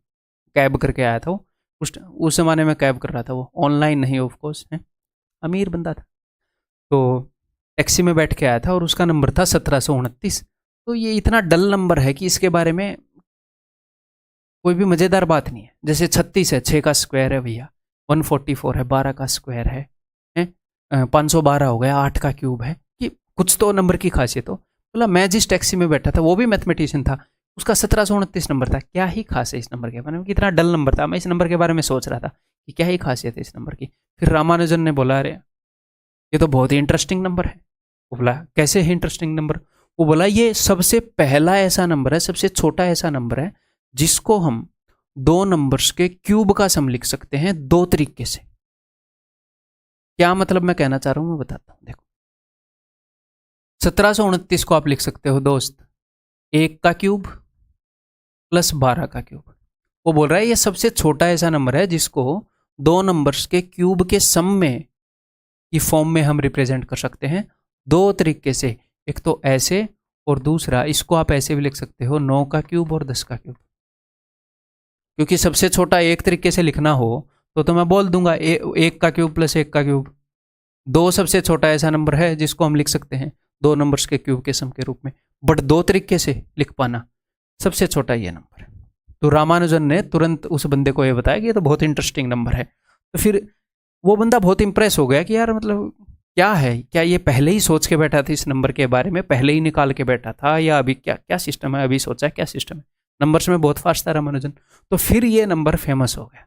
कैब करके आया था वो, उस ज़माने में कैब कर रहा था वो, ऑनलाइन नहीं ऑफ कोर्स है, अमीर बंदा था। तो टैक्सी में बैठ के आया था और उसका नंबर था 1729। तो ये इतना डल नंबर है कि इसके बारे में कोई भी मज़ेदार बात नहीं है। जैसे 36 है, 6 का स्क्वायर है भैया, 144 है, 12 का स्क्वायर है, 512 हो गया, 8 का क्यूब है, कि कुछ तो नंबर की खासियत हो। बोला मैं जिस टैक्सी में बैठा था वो भी मैथमेटिशियन था, उसका 1729 नंबर था। क्या ही खास है इस नंबर के बारे में, कितना डल नंबर था। मैं इस नंबर के बारे में सोच रहा था कि क्या ही खासियत है इस नंबर की। फिर रामानुजन ने बोला अरे ये तो बहुत ही इंटरेस्टिंग नंबर है। वो बोला कैसे है इंटरेस्टिंग नंबर? वो बोला ये सबसे पहला ऐसा नंबर है, सबसे छोटा ऐसा नंबर है जिसको हम 2 नंबर्स के क्यूब का सम लिख सकते हैं 2 तरीके से। क्या मतलब मैं कहना चाह रहा हूं मैं बताता हूं। देखो, 1729 को आप लिख सकते हो दोस्त 1 का क्यूब प्लस 12 का क्यूब। वो बोल रहा है ये सबसे छोटा ऐसा नंबर है जिसको 2 नंबर्स के क्यूब के सम में की फॉर्म में हम रिप्रेजेंट कर सकते हैं 2 तरीके से। एक तो ऐसे, और दूसरा इसको आप ऐसे भी लिख सकते हो 9 का क्यूब और 10 का क्यूब। क्योंकि सबसे छोटा एक तरीके से लिखना हो तो मैं बोल दूंगा 1 का क्यूब प्लस 1 का क्यूब। 2 सबसे छोटा ऐसा नंबर है जिसको हम लिख सकते हैं 2 नंबर्स के क्यूब के सम के रूप में, बट 2 तरीके से लिख पाना सबसे छोटा ये नंबर है। तो रामानुजन ने तुरंत उस बंदे को ये बताया कि ये तो बहुत इंटरेस्टिंग नंबर है। तो फिर वो बंदा बहुत इंप्रेस हो गया कि यार मतलब क्या है, क्या ये पहले ही सोच के बैठा था इस नंबर के बारे में, पहले ही निकाल के बैठा था, या अभी क्या क्या सिस्टम है, अभी सोचा है क्या सिस्टम है। नंबर्स में बहुत फास्ट था रामानुजन। तो फिर ये नंबर फेमस हो गया।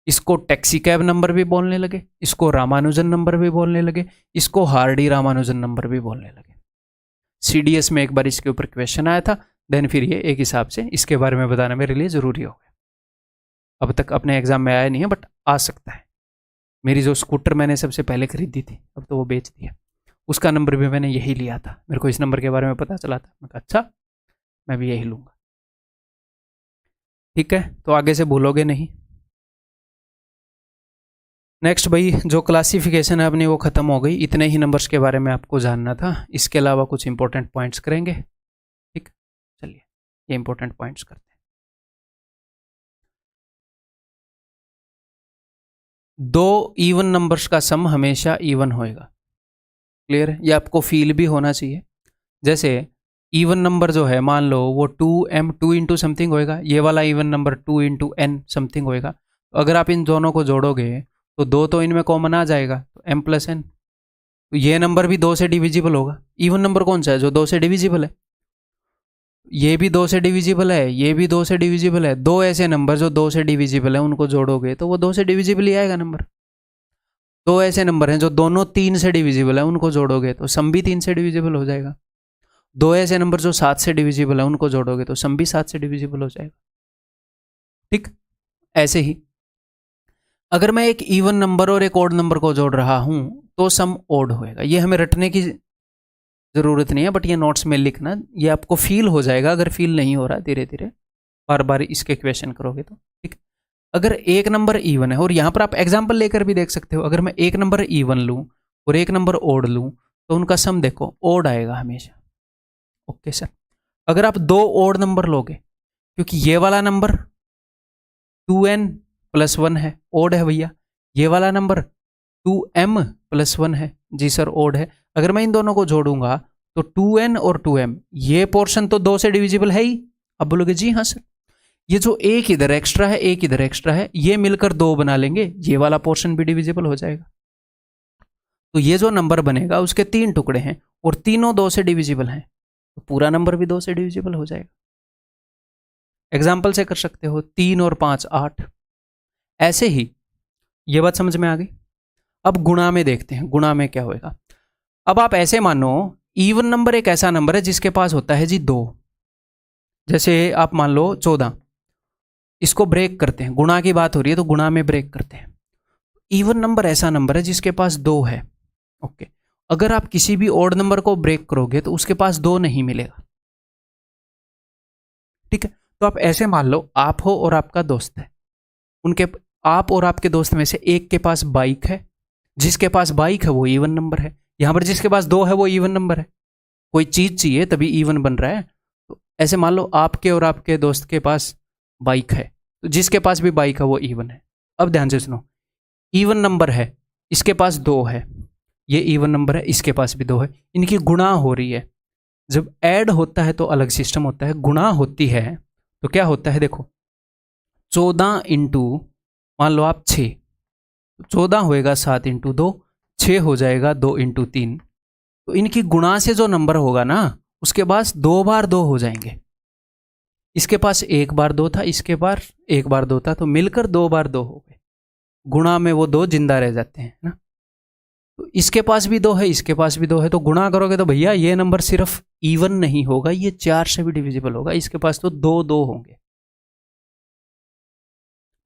इसको टैक्सी कैब नंबर भी बोलने लगे, इसको रामानुजन नंबर भी बोलने लगे, इसको हार्डी रामानुजन नंबर भी बोलने लगे। सीडीएस में एक बार इसके ऊपर क्वेश्चन आया था, देन फिर ये एक हिसाब से इसके बारे में बताना मेरे लिए ज़रूरी हो गया। अब तक अपने एग्जाम में आया नहीं है बट आ सकता है। मेरी जो स्कूटर मैंने सबसे पहले खरीदी थी, अब तो वो बेच दिया, उसका नंबर भी मैंने यही लिया था। मेरे को इस नंबर के बारे में पता चला था, मैं कहा अच्छा मैं भी यही लूँगा। ठीक है, तो आगे से भूलोगे नहीं। नेक्स्ट भाई, जो क्लासिफिकेशन है अपनी वो ख़त्म हो गई। इतने ही नंबर्स के बारे में आपको जानना था, इसके अलावा कुछ इंपॉर्टेंट पॉइंट्स करेंगे। ठीक, चलिए ये इंपॉर्टेंट पॉइंट्स करते हैं। दो इवन नंबर्स का सम हमेशा इवन होएगा। क्लियर है? ये आपको फील भी होना चाहिए। जैसे इवन नंबर जो है, मान लो वो 2m 2 इंटू समथिंग होएगा, ये वाला even number 2 into n something होएगा। तो अगर आप इन दोनों को जोड़ोगे तो दो तो इनमें कॉमन आ जाएगा, तो m प्लस n। तो ये नंबर भी 2 से डिविजिबल होगा। इवन नंबर कौन सा है? जो 2 से डिविजिबल है। ये भी 2 से डिविजिबल है, ये भी 2 से डिविजिबल है। दो ऐसे नंबर जो 2 से डिविजिबल है, उनको जोड़ोगे तो वो 2 से डिविजिबल ही आएगा नंबर। दो ऐसे नंबर हैं जो दोनों 3 से डिविजिबल है, उनको जोड़ोगे तो सम भी 3 से डिविजिबल हो जाएगा। दो ऐसे नंबर जो 7 से डिविजिबल है, उनको जोड़ोगे तो सम भी 7 से डिविजिबल हो जाएगा। ठीक, ऐसे ही अगर मैं एक इवन नंबर और एक ऑड नंबर को जोड़ रहा हूं तो सम ऑड होएगा। ये हमें रटने की जरूरत नहीं है, बट ये नोट्स में लिखना, ये आपको फील हो जाएगा। अगर फील नहीं हो रहा, धीरे धीरे बार बार इसके क्वेश्चन करोगे तो। ठीक, अगर एक नंबर इवन है, और यहाँ पर आप एग्जाम्पल लेकर भी देख सकते हो, अगर मैं एक नंबर इवन लूँ और एक नंबर ऑड लूँ तो उनका सम देखो ऑड आएगा हमेशा। ओके सर, अगर आप दो ऑड नंबर लोगे, क्योंकि ये वाला नंबर 2n प्लस 1 है, ऑड है भैया। ये वाला नंबर 2m प्लस 1 है, जी सर ऑड है। अगर मैं इन दोनों को जोड़ूंगा तो 2n और 2m, ये पोर्शन तो 2 से डिविजिबल है ही। अब बोलोगे जी हाँ सर, ये जो एक इधर एक्स्ट्रा है, एक इधर एक्स्ट्रा है, ये मिलकर 2 बना लेंगे, ये वाला पोर्शन भी डिविजिबल हो जाएगा। तो ये जो नंबर बनेगा उसके 3 टुकड़े हैं और तीनों 2 से डिविजिबल हैं, तो पूरा नंबर भी 2 से डिविजिबल हो जाएगा। एग्जाम्पल से कर सकते हो, 3 और 5 8। ऐसे ही ये बात समझ में आ गई। अब गुणा में देखते हैं, गुणा में क्या होएगा। अब आप ऐसे मानो इवन नंबर एक ऐसा नंबर है जिसके पास होता है जी 2। जैसे आप मान लो 14, इसको ब्रेक करते हैं, गुणा की बात हो रही है तो गुणा में ब्रेक करते हैं। इवन नंबर ऐसा नंबर है जिसके पास 2 है। ओके, अगर आप किसी भी ऑड नंबर को ब्रेक करोगे तो उसके पास 2 नहीं मिलेगा। ठीक है, तो आप ऐसे मान लो आप हो और आपका दोस्त है, उनके आप और आपके दोस्त में से एक के पास बाइक है, जिसके पास बाइक है वो इवन नंबर है। यहां पर जिसके पास 2 है वो इवन नंबर है। कोई चीज चाहिए तभी इवन बन रहा है। तो ऐसे मान लो आपके और आपके दोस्त के पास बाइक है, तो जिसके पास भी बाइक है वो इवन है। अब ध्यान से सुनो, इवन नंबर है, इसके पास 2 है, ये इवन नंबर है, इसके पास भी 2 है, इनकी गुणा हो रही है। जब ऐड होता है तो अलग सिस्टम होता है, गुणा होती है तो क्या होता है देखो, 14 इंटू मान लो आप 6, 14 होएगा 7 इंटू 2, 6 हो जाएगा 2 इंटू 3। तो इनकी गुणा से जो नंबर होगा ना, उसके पास 2 बार 2 हो जाएंगे। इसके पास 1 बार 2 था, इसके पास 1 बार 2 था, तो मिलकर 2 बार 2 हो गए। गुणा में वो 2 जिंदा रह जाते हैं ना। तो इसके पास भी 2 है, इसके पास भी 2 है, तो गुणा करोगे तो भैया ये नंबर सिर्फ इवन नहीं होगा, ये 4 से भी डिविजिबल होगा। इसके पास तो 2 2 होंगे।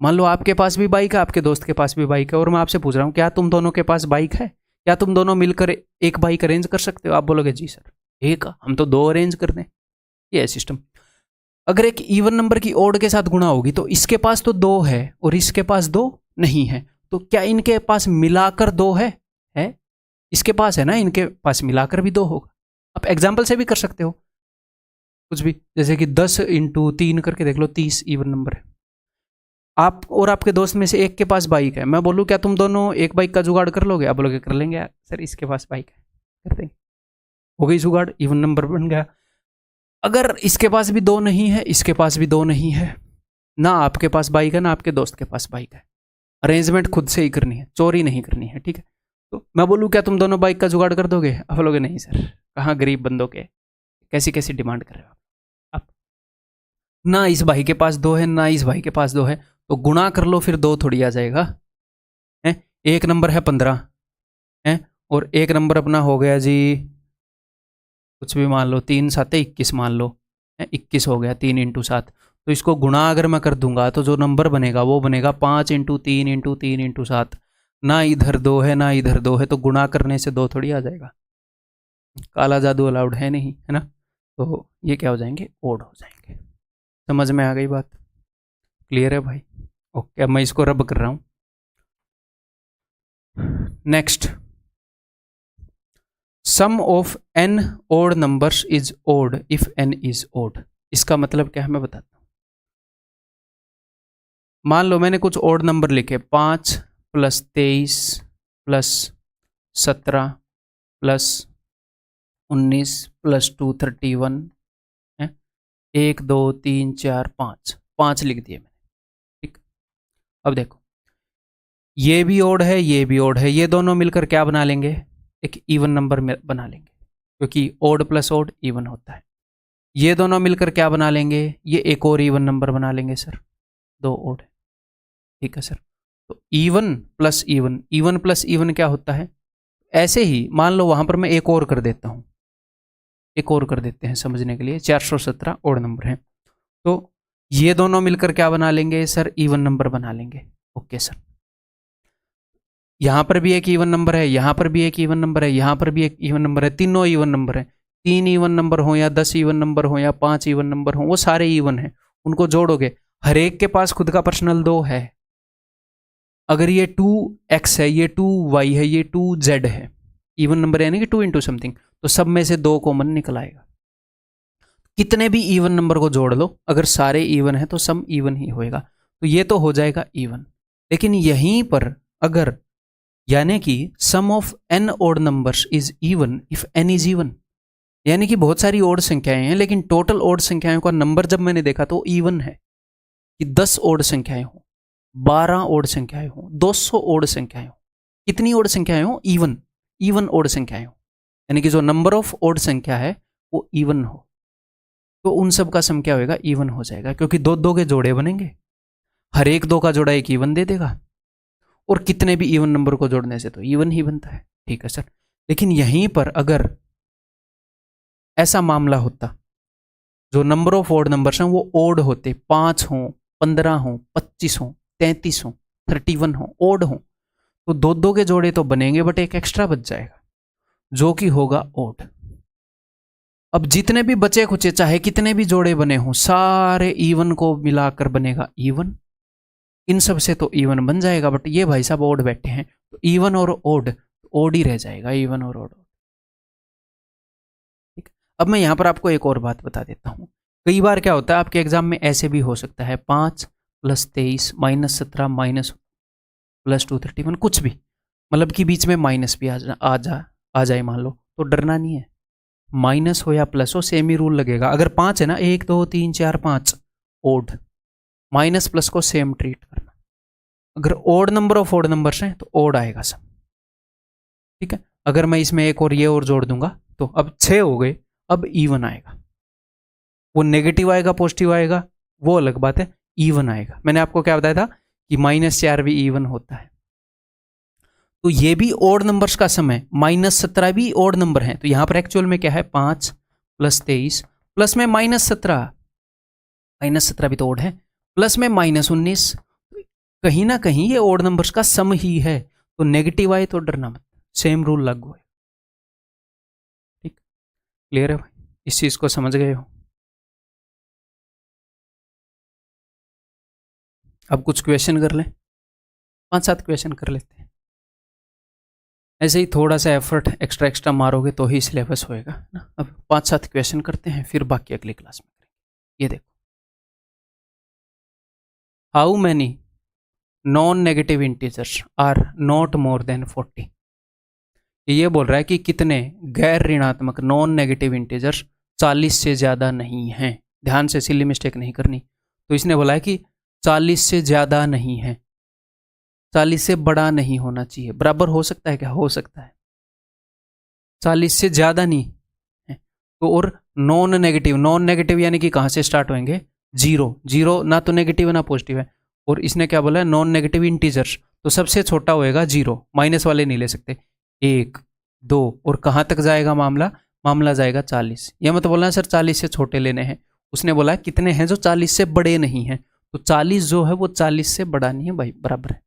मान लो आपके पास भी बाइक है, आपके दोस्त के पास भी बाइक है, और मैं आपसे पूछ रहा हूं क्या तुम दोनों के पास बाइक है? क्या तुम दोनों मिलकर एक बाइक अरेंज कर सकते हो? आप बोलोगे जी सर एक, हम तो 2 अरेंज कर दें। ये है सिस्टम। अगर एक इवन नंबर की ओड के साथ गुणा होगी तो इसके पास तो 2 है और इसके पास 2 नहीं है, तो क्या इनके पास मिलाकर 2 है? इसके पास है ना, इनके पास मिलाकर भी 2 होगा। आप एग्जाम्पल से भी कर सकते हो कुछ भी, जैसे कि 10 इंटू 3 करके देख लो, 30 इवन नंबर है। आप और आपके दोस्त में से एक के पास बाइक है, मैं बोलूँ क्या तुम दोनों एक बाइक का जुगाड़ कर लोगे? आप बोलोगे कर लेंगे यार सर, इसके पास बाइक है, कर देंगे, हो गई जुगाड़, इवन नंबर बन गया। अगर इसके पास भी 2 नहीं है, इसके पास भी 2 नहीं है, ना आपके पास बाइक है ना आपके दोस्त के पास बाइक है, अरेंजमेंट खुद से ही करनी है, चोरी नहीं करनी है। ठीक है, तो मैं बोलूँ क्या तुम दोनों बाइक का जुगाड़ कर दोगे? आप बोलोगे नहीं सर, कहाँ गरीब बंदों के, कैसी कैसी डिमांड कर रहे हो आप। ना इस भाई के पास 2 है ना इस भाई के पास 2 है, तो गुणा कर लो, फिर 2 थोड़ी आ जाएगा है। एक नंबर है 15 है, और एक नंबर अपना हो गया जी कुछ भी मान लो, 3 7 21 मान लो है, 21 हो गया 3 इंटू 7। तो इसको गुणा अगर मैं कर दूंगा तो जो नंबर बनेगा वो बनेगा 5 इंटू 3 इंटू 3 इंटू 7, ना इधर 2 है ना इधर 2 है, तो गुणा करने से 2 थोड़ी आ जाएगा। काला जादू अलाउड है नहीं, है ना। तो ये क्या हो जाएंगे, ओड हो जाएंगे। समझ में आ गई बात, क्लियर है भाई। ओके, अब मैं इसको रब कर रहा हूं। Next, sum of n odd numbers is odd if n is odd. इसका मतलब क्या है मैं बताता हूं। मान लो मैंने कुछ ओड नंबर लिखे, 5 + 23 + 17 + 19 + 2 31 है, 1 2 3 4 5 लिख दिए मैंने। ठीक, अब देखो ये भी ओड है ये भी ओड है, ये दोनों मिलकर क्या बना लेंगे, एक इवन नंबर में बना लेंगे, क्योंकि ओड + ओड इवन होता है। ये दोनों मिलकर क्या बना लेंगे, ये एक और इवन नंबर बना लेंगे सर, 2 ओड है। ठीक है सर, तो इवन + इवन, इवन + इवन क्या होता है, ऐसे ही मान लो वहां पर मैं एक और कर देता हूं, एक और कर देते हैं समझने के लिए। 417 ओड नंबर है, तो ये दोनों मिलकर क्या बना लेंगे सर, इवन नंबर बना लेंगे। ओके सर, यहां पर भी एक इवन नंबर है, यहां पर भी एक इवन नंबर है, यहां पर भी एक इवन नंबर है, तीनों इवन नंबर है। 3 इवन नंबर हो या 10 इवन नंबर हो या 5 इवन नंबर हो, वो सारे इवन है, उनको जोड़ोगे, हर एक के पास खुद का पर्सनल 2 है। अगर ये 2x है, ये 2y है, ये 2z है, इवन नंबर यानी कि 2 इंटू समथिंग, तो सब में से 2 कॉमन निकल आएगा। कितने भी इवन नंबर को जोड़ लो, अगर सारे इवन है तो सम इवन ही होएगा, तो ये तो हो जाएगा इवन। लेकिन यहीं पर अगर, यानी कि sum of n odd numbers is even if n is even, यानी कि बहुत सारी ओड संख्याएं हैं लेकिन टोटल ओड संख्याओं का नंबर जब मैंने देखा तो इवन है, कि 10 ओड संख्याएं हो, 12 ओड संख्याएं हो, 200 ओड संख्याएं हो, कितनी ओड संख्याएं हो, इवन, इवन ओड संख्याएं हो, यानी कि जो नंबर ऑफ ओड संख्या है वो इवन हो, तो उन सब का सम क्या होगा, इवन हो जाएगा, क्योंकि 2 के जोड़े बनेंगे, हर एक 2 का जोड़ा एक इवन दे देगा, और कितने भी इवन नंबर को जोड़ने से तो इवन ही बनता है। ठीक है सर, लेकिन यहीं पर अगर ऐसा मामला होता, जो नंबर ऑफ ओड नंबर्स हैं वो ओड होते, 5 हो, 15 हो, 25 हो, 33 हो, 31 हो, ओड हो, तो 2 के जोड़े तो बनेंगे बट एक एक्स्ट्रा बच जाएगा, जो कि होगा ओड। अब जितने भी बचे खुचे चाहे कितने भी जोड़े बने हों, सारे इवन को मिलाकर बनेगा इवन, इन सब से तो इवन बन जाएगा, बट ये भाई साहब ओड बैठे हैं, तो इवन और ओड, ओड ही रह जाएगा, इवन और ओड। ठीक, अब मैं यहां पर आपको एक और बात बता देता हूं। कई बार क्या होता है आपके एग्जाम में ऐसे भी हो सकता है, 5 + 23 -17 +2 31, कुछ भी, मतलब कि बीच में माइनस भी आ जाए मान लो, तो डरना नहीं है, माइनस हो या प्लस हो सेम ही रूल लगेगा। अगर 5 है ना, 1 2 3 4 5 ओड, माइनस प्लस को सेम ट्रीट करना। अगर odd number of odd numbers हैं तो ओड आएगा सब। ठीक है, अगर मैं इसमें एक और ये और जोड़ दूंगा तो अब 6 हो गए, अब इवन आएगा, वो नेगेटिव आएगा पॉजिटिव आएगा वो अलग बात है, इवन आएगा। मैंने आपको क्या बताया था कि -4 भी इवन होता है, तो ये भी ओड नंबर्स का सम है, -17 भी ओड नंबर है, तो यहां पर एक्चुअल में क्या है, 5 + 23 प्लस में -17, -17 भी तो ओड है, प्लस में -19, कहीं ना कहीं ये ओड नंबर्स का सम ही है, तो नेगेटिव आए तो डरना मत, सेम रूल लागू है। ठीक, क्लियर है भाई, इस चीज को समझ गए हो। अब कुछ क्वेश्चन कर लें, 5-7 क्वेश्चन कर लेते हैं, ऐसे ही थोड़ा सा एफर्ट एक्स्ट्रा मारोगे तो ही सिलेबस होएगा ना। अब 5-7 क्वेश्चन करते हैं, फिर बाकी अगली क्लास में करेंगे। ये देखो, how many non negative integers are not more than 40। ये बोल रहा है कि कितने गैर ऋणात्मक नॉन नेगेटिव इंटीजर्स 40 से ज़्यादा नहीं हैं। ध्यान से सिली मिस्टेक नहीं करनी, तो इसने बोला है कि 40 से ज़्यादा नहीं है, 40 से बड़ा नहीं होना चाहिए। बराबर हो सकता है क्या, हो सकता है, 40 से ज़्यादा नहीं है। तो और नॉन नेगेटिव यानी कि कहाँ से स्टार्ट होंगे, 0 ना तो नेगेटिव है ना पॉजिटिव है, और इसने क्या बोला है, नॉन नेगेटिव इंटीजर्स, तो सबसे छोटा होएगा 0, माइनस वाले नहीं ले सकते, 1 2, और कहाँ तक जाएगा मामला जाएगा 40। यह मत बोलना सर 40 से छोटे लेने हैं, उसने बोला कितने हैं जो 40 से बड़े नहीं हैं, तो 40 जो है वो 40 से बड़ा नहीं है भाई, बराबर है।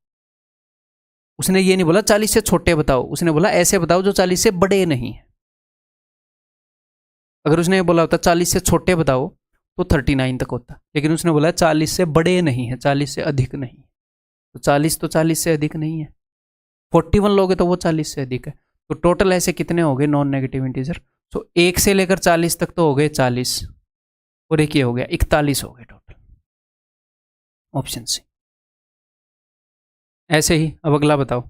उसने ये नहीं बोला 40 से छोटे बताओ, उसने बोला ऐसे बताओ जो 40 से बड़े नहीं है। अगर उसने ये बोला होता 40 से छोटे बताओ तो 39 तक होता, लेकिन उसने बोला 40 से बड़े नहीं है, 40 से अधिक नहीं। तो 40 से अधिक नहीं है, 41 लोगे तो वो 40 से अधिक है। तो टोटल ऐसे कितने हो गए नॉन नेगेटिव इंटीजर? तो 1 से लेकर 40 तक तो हो गए 40, और एक ये हो गया 41 हो गए टोटल। Option C. ऐसे ही अब अगला बताओ,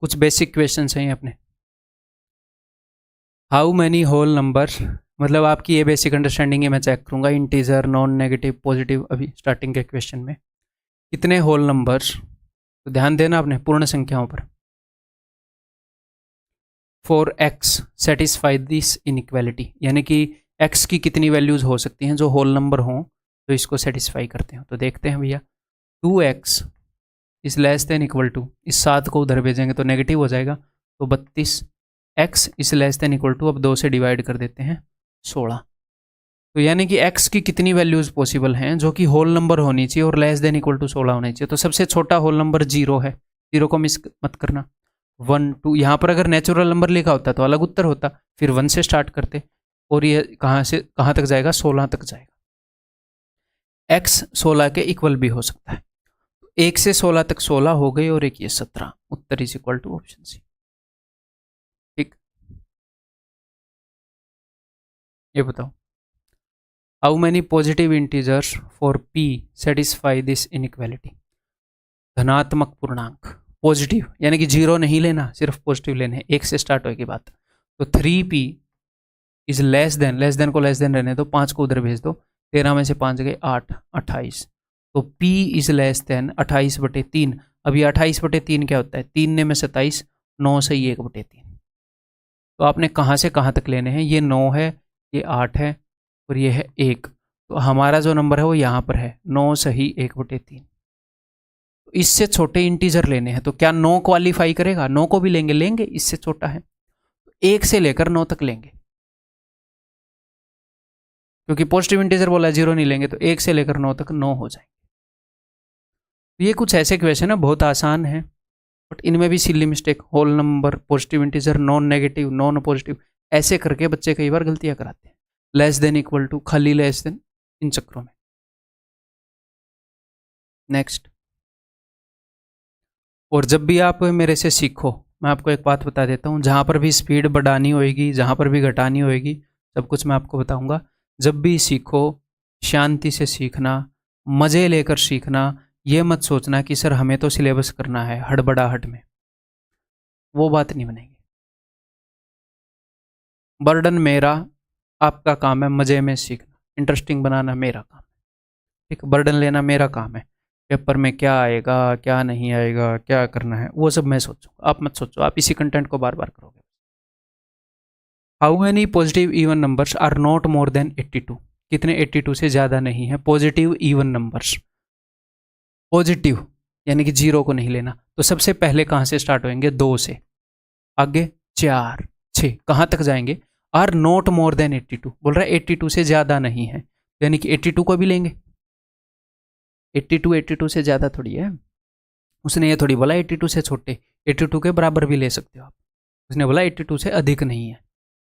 कुछ बेसिक क्वेश्चन हैं अपने। हाउ मैनी होल नंबर, मतलब आपकी ये बेसिक अंडरस्टैंडिंग है, मैं चेक करूंगा इंटीजर, नॉन नेगेटिव, पॉजिटिव, अभी स्टार्टिंग के क्वेश्चन में कितने होल नंबर्स, तो ध्यान देना आपने पूर्ण संख्याओं पर। For x satisfy this inequality, यानी कि एक्स की कितनी वैल्यूज हो सकती हैं जो होल नंबर हों तो इसको सेटिस्फाई करते हो। तो देखते हैं भैया, 2x is less than equal to, इस 7 को उधर भेजेंगे तो नेगेटिव हो जाएगा, तो 32। x is less than equal to, अब 2 से डिवाइड कर देते हैं 16। तो यानी कि x की कितनी वैल्यूज पॉसिबल हैं जो कि होल नंबर होनी चाहिए और लेस देन इक्वल टू 16 होनी चाहिए। तो सबसे छोटा होल नंबर 0 है, 0 को मिस मत करना। 1 2, यहाँ पर अगर नेचुरल नंबर लिखा होता तो अलग उत्तर होता, फिर 1 से स्टार्ट करते, और ये कहाँ से कहाँ तक जाएगा, 16 तक जाएगा। x 16 के इक्वल भी हो सकता है, 1 से 16 तक 16 हो गई, और एक ये 17। उत्तर is equal to option C. ठीक, ये बताओ, how many positive integers for p satisfy this inequality. धनात्मक पूर्णांक पॉजिटिव, यानी कि 0 नहीं लेना, सिर्फ पॉजिटिव लेने, 1 से स्टार्ट होगी बात। तो 3p इज लेस देन को लेस देन रहने दो, 5 को उधर भेज दो, 13 में से 5 गए 8, 28। तो p इज लेस देन 28/3। अब ये 28/3 क्या होता है, 3 ने में 27, 9 से ही 1/3। तो आपने कहाँ से कहाँ तक लेने हैं, ये 9 है, ये 8 है, और ये है 1। तो हमारा जो नंबर है वो यहाँ पर है 9 सही 1/3। तो इससे छोटे इंटीजर लेने हैं, तो क्या 9 क्वालिफाई करेगा? 9 को भी लेंगे, इससे छोटा है, 1 से लेकर 9 तक लेंगे, क्योंकि पॉजिटिव इंटीजर बोला 0 नहीं लेंगे, तो 1 से लेकर 9 तक 9 हो जाएंगे। तो ये कुछ ऐसे क्वेश्चन है, बहुत आसान है, बट इनमें भी silly mistake, whole number, positive integer, non negative, non positive, ऐसे करके बच्चे कई बार गलतियां कराते हैं। लेस देन इक्वल टू, खाली लेस देन, इन चक्रों में। नेक्स्ट, और जब भी आप मेरे से सीखो, मैं आपको एक बात बता देता हूँ, जहाँ पर भी स्पीड बढ़ानी होएगी, जहाँ पर भी घटानी होएगी, सब कुछ मैं आपको बताऊँगा। जब भी सीखो शांति से सीखना, मज़े लेकर सीखना, ये मत सोचना कि सर हमें तो सिलेबस करना है हड़बड़ाहट में, वो बात नहीं बनेगी। बर्डन मेरा, आपका काम है मज़े में सीखना, इंटरेस्टिंग बनाना मेरा काम है, ठीक। बर्डन लेना मेरा काम है, पेपर में क्या आएगा क्या नहीं आएगा, क्या करना है, वो सब मैं सोचूंगा, आप मत सोचो, आप इसी कंटेंट को बार बार करोगे। How many positive even numbers are not more than 82, कितने 82 से ज़्यादा नहीं है पॉजिटिव इवन नंबर्स। पॉजिटिव यानी कि 0 को नहीं लेना, तो सबसे पहले कहाँ से स्टार्ट होंगे, 2 से, आगे 4 6, कहाँ तक जाएंगे, आर नॉट मोर देन 82, बोल रहा है 82 से ज़्यादा नहीं है, यानी कि 82 को भी लेंगे। 82 से ज़्यादा थोड़ी है, उसने ये थोड़ी बोला 82 से छोटे, 82 के बराबर भी ले सकते हो आप, उसने बोला 82 से अधिक नहीं है,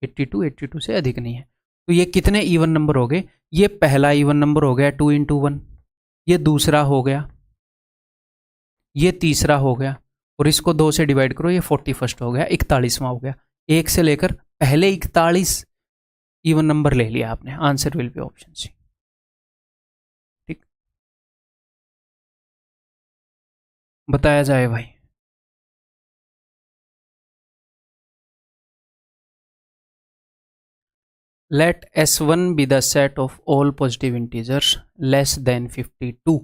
82 से अधिक नहीं है। तो ये कितने इवन नंबर हो गए, ये पहला इवन नंबर हो गया 2 × 1, ये दूसरा हो गया, ये तीसरा हो गया, और इसको 2 से डिवाइड करो, ये 41 हो गया, 41वां हो गया। 1 से लेकर पहले 41 इवन नंबर ले लिया आपने, answer will be option C. ठीक, बताया जाए भाई। Let S1 be the set of all positive integers less than 52।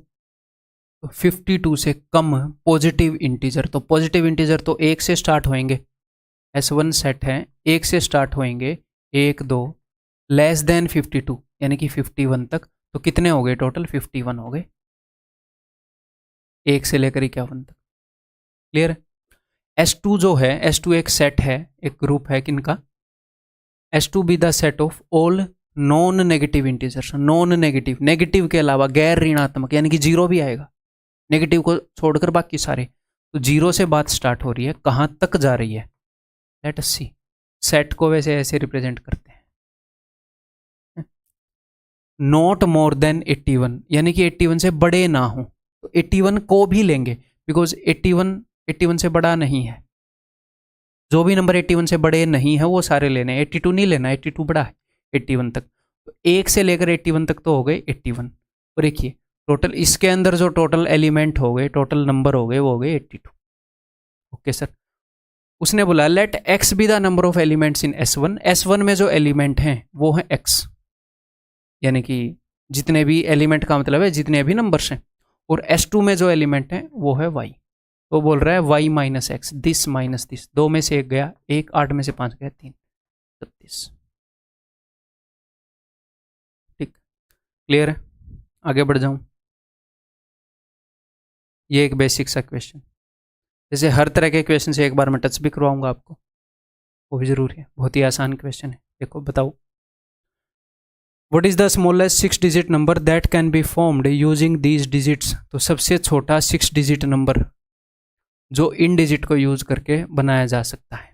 तो 52 से कम पॉजिटिव इंटीजर, तो पॉजिटिव इंटीजर तो 1 से स्टार्ट होएंगे, S1 सेट है 1 से स्टार्ट होएंगे, 1 2, लेस देन 52 यानी कि 51 तक, तो कितने हो गए टोटल, 51 हो गए, 1 से लेकर 51 तक। क्लियर है? S2 जो है, S2 एक सेट है, एक ग्रुप है किनका, S2 be the set of all non negative integers, non negative, negative के अलावा गैर ऋणात्मक, यानी कि 0 भी आएगा, नेगेटिव को छोड़कर बाकी सारे, तो 0 से बात स्टार्ट हो रही है, कहाँ तक जा रही है, लेट अस सी। सेट को वैसे ऐसे रिप्रेजेंट करते हैं, नॉट मोर देन 81, यानी कि 81 से बड़े ना हो। तो 81 को भी लेंगे बिकॉज 81 से बड़ा नहीं है। जो भी नंबर 81 से बड़े नहीं है वो सारे लेने, 82 नहीं लेना, 82 बड़ा है 81 तक। तो 1 से लेकर 81 तक तो हो गए 81। और देखिए टोटल इसके अंदर जो टोटल एलिमेंट हो गए, टोटल नंबर हो गए, वो हो गए 82। Okay sir. उसने बोला let x be the number of elements in S1। S1 में जो एलिमेंट हैं वो है x, यानी कि जितने भी एलिमेंट का मतलब है जितने भी नंबर्स हैं। और S2 में जो एलिमेंट है वो है y। तो बोल रहा है y minus x, this minus this, 2 में से 1 गया 1, 8 में से 5 गया 3, 36। ठीक, क्लियर है? आगे बढ़ जाऊं। ये एक बेसिक सा क्वेश्चन, जैसे हर तरह के क्वेश्चन से एक बार मैं टच भी करवाऊंगा आपको, वो भी जरूरी है। बहुत ही आसान क्वेश्चन है। देखो बताओ, what is the smallest 6 digit number that can be formed using these digits. तो सबसे छोटा 6 डिजिट नंबर जो इन डिजिट को यूज करके बनाया जा सकता है।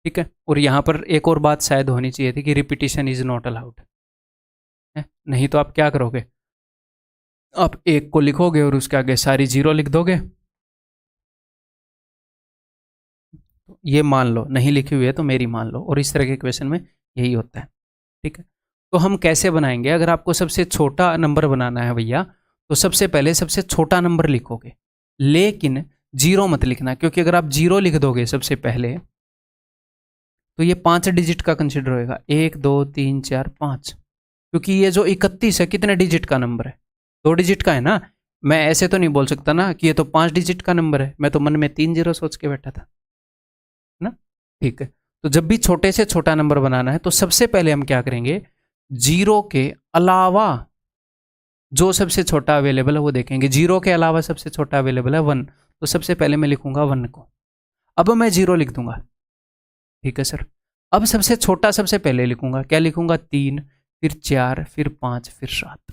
ठीक है। और यहाँ पर एक और बात शायद होनी चाहिए थी कि रिपीटिशन इज नॉट अलाउड, नहीं तो आप क्या करोगे, आप 1 को लिखोगे और उसके आगे सारी 0 लिख दोगे। ये मान लो, नहीं लिखी हुई है तो मेरी मान लो। और इस तरह के क्वेश्चन में यही होता है। ठीक है। तो हम कैसे बनाएंगे, अगर आपको सबसे छोटा नंबर बनाना है भैया, तो सबसे पहले सबसे छोटा नंबर लिखोगे, लेकिन 0 मत लिखना, क्योंकि अगर आप 0 लिख दोगे सबसे पहले तो ये 5 डिजिट का कंसिडर होएगा, 1 2 3 4 5। क्योंकि ये जो 31 है कितने डिजिट का नंबर है, 2 डिजिट का है ना। मैं ऐसे तो नहीं बोल सकता ना कि ये तो 5 डिजिट का नंबर है, मैं तो मन में 3 0 सोच के बैठा था ना। ठीक है। तो जब भी छोटे से छोटा नंबर बनाना है तो सबसे पहले हम क्या करेंगे, 0 के अलावा जो सबसे छोटा अवेलेबल है वो देखेंगे। 0 के अलावा सबसे छोटा अवेलेबल है 1, तो सबसे पहले मैं लिखूंगा 1 को। अब मैं 0 लिख दूंगा। ठीक है सर। अब सबसे छोटा सबसे पहले लिखूंगा, क्या लिखूंगा, 3, फिर 4, फिर 5, फिर 7।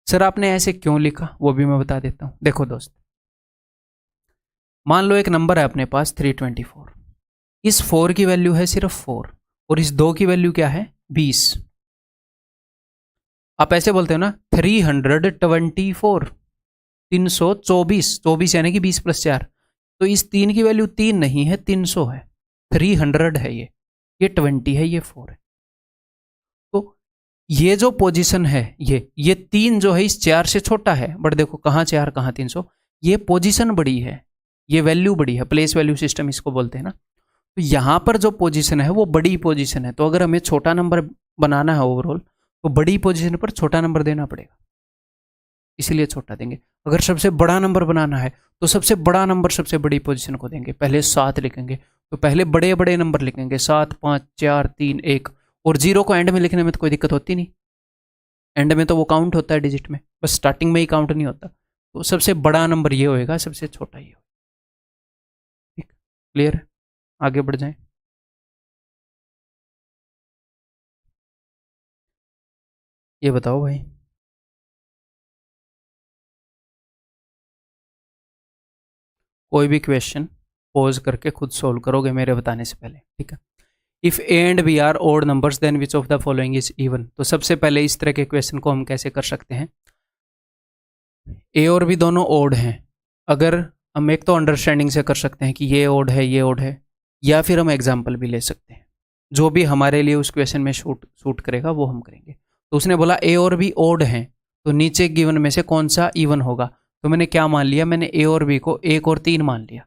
सर आपने ऐसे क्यों लिखा वो भी मैं बता देता हूं। देखो दोस्त, मान लो एक नंबर है अपने पास 324, इस 4 की वैल्यू है सिर्फ 4 और इस 2 की वैल्यू क्या है 20। आप ऐसे बोलते हो ना 324, 324, 24 यानी कि 20 + 4। तो इस 3 की वैल्यू 3 नहीं है, 300 है। 300 है ये 20 है, ये 4 है। तो ये जो पोजीशन है, ये 3 जो है इस 4 से छोटा है, बट देखो कहाँ 4 कहाँ 300, ये पोजीशन बड़ी है, ये वैल्यू बड़ी है, प्लेस वैल्यू सिस्टम इसको बोलते हैं ना। तो यहाँ पर जो पोजीशन है वो बड़ी पोजीशन है, तो अगर हमें छोटा नंबर बनाना है ओवरऑल तो बड़ी पोजीशन पर छोटा नंबर देना पड़ेगा, इसलिए छोटा देंगे। अगर सबसे बड़ा नंबर बनाना है तो सबसे बड़ा नंबर सबसे बड़ी पोजीशन को देंगे, पहले 7 लिखेंगे, तो पहले बड़े बड़े नंबर लिखेंगे 7 5 4 3 1। और 0 को एंड में लिखने में तो कोई दिक्कत होती नहीं, एंड में तो वो काउंट होता है डिजिट में, बस स्टार्टिंग में ही काउंट नहीं होता। तो सबसे बड़ा नंबर ये होएगा, सबसे छोटा ये होगा। ठीक, क्लियर है? आगे बढ़ जाएं। ये बताओ भाई, कोई भी क्वेश्चन पॉज करके खुद सोल्व करोगे मेरे बताने से पहले, ठीक है। If A and B are odd numbers then which of the following is even. तो सबसे पहले इस तरह के क्वेश्चन को हम कैसे कर सकते हैं, ए और बी दोनों ओड हैं। अगर हम एक तो अंडरस्टैंडिंग से कर सकते हैं कि ये ओड है ये ओड है, या फिर हम एग्जाम्पल भी ले सकते हैं, जो भी हमारे लिए उस क्वेश्चन में सूट करेगा वो हम करेंगे। तो उसने बोला ए और बी ओड हैं, तो नीचे गिवन में से कौन सा इवन होगा। तो मैंने क्या मान लिया, मैंने ए और बी को 1 और 3 मान लिया।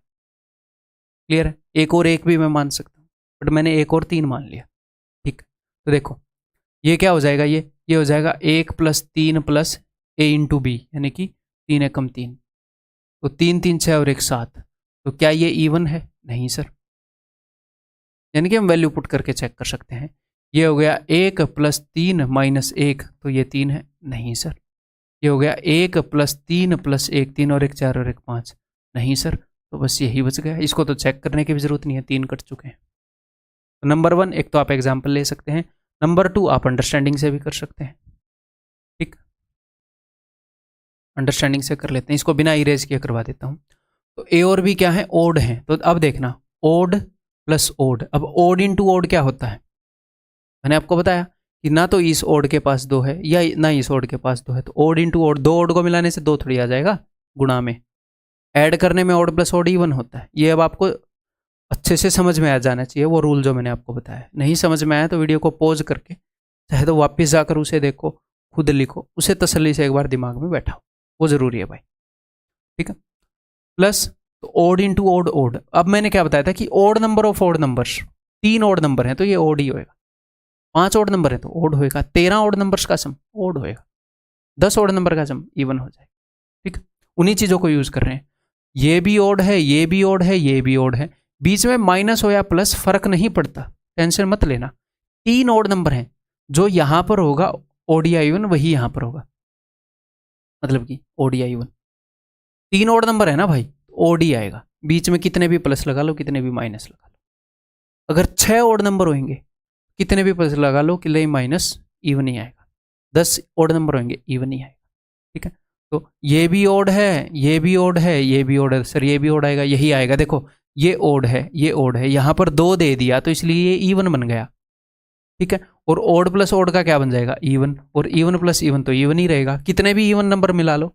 क्लियर है? 1 और 1 भी मैं मान सकता हूँ, बट मैंने 1 और 3 मान लिया। ठीक, तो देखो ये क्या हो जाएगा, ये हो जाएगा 1 + 3 + a × b, यानी कि 3 एकम 3, तो 3 3 6 और 1 7। तो क्या ये इवन है? नहीं सर, यानी कि हम वैल्यू पुट करके चेक कर सकते हैं। ये हो गया 1 + 3 - 1, तो ये 3 है, नहीं सर। ये हो गया 1 + 3 + 1, 3 और 1 4 और 1 5, नहीं सर। तो बस यही बच गया, इसको तो चेक करने की भी जरूरत नहीं है, 3 कट चुके हैं। तो नंबर 1 एक तो आप एग्जाम्पल ले सकते हैं, नंबर 2 आप अंडरस्टैंडिंग से भी कर सकते हैं। ठीक, अंडरस्टैंडिंग से कर लेते हैं, इसको बिना इरेज किए करवा देता हूँ। तो ए और बी क्या है, ओड है। तो अब देखना, ओड प्लस ओड। अब ओड इंटू ओड क्या होता है, मैंने आपको बताया कि ना तो इस ओड के पास 2 है या ना इस ओड के पास 2 है, तो ओड इंटू ओड, 2 ओड को मिलाने से 2 थोड़ी आ जाएगा गुणा में, ऐड करने में ओड प्लस ओड इवन होता है। ये अब आपको अच्छे से समझ में आ जाना चाहिए वो रूल जो मैंने आपको बताया। नहीं समझ में आया तो वीडियो को पॉज करके चाहे तो वापस जाकर उसे देखो, खुद लिखो, उसे तसल्ली से एक बार दिमाग में बैठाओ, वो जरूरी है भाई, ठीक है। प्लस तो ओड इंटू ओड ओड। अब मैंने क्या बताया था कि odd number of odd numbers, 3 odd number हैं तो ये ओड ही होएगा, 5 ओड नंबर है तो ओड होएगा, 13 ओड नंबर्स का सम ओड होएगा, 10 ओड नंबर का सम इवन हो जाएगा, ठीक। उन्हीं चीजों को यूज कर रहे हैं। ये भी ओड है, ये भी ओड है, ये भी ओड है, बीच में माइनस हो या प्लस फर्क नहीं पड़ता, टेंशन मत लेना। 3 ओड नंबर हैं, जो यहां पर होगा ओडिया इवन वही यहां पर होगा, मतलब कि ओडिया इवन। 3 ओड नंबर है ना भाई, ओडी आएगा, बीच में कितने भी प्लस लगा लो, कितने भी माइनस लगा लो। अगर 6 ओड नंबर होंगे, कितने भी प्लस लगा लो, कि माइनस इवन ही आएगा। 10 ओड नंबर होंगे, इवन ही आएगा, ठीक है। तो ये भी ओड है, ये भी ओड है, ये भी ओड है, सर ये भी ओड आएगा, यही आएगा। देखो ये ओड है, ये ओड है, यहां पर 2 दे दिया तो इसलिए ये इवन बन गया, ठीक है। और ओड प्लस ओड का क्या बन जाएगा, इवन, और इवन प्लस इवन तो इवन ही रहेगा, कितने भी इवन नंबर मिला लो।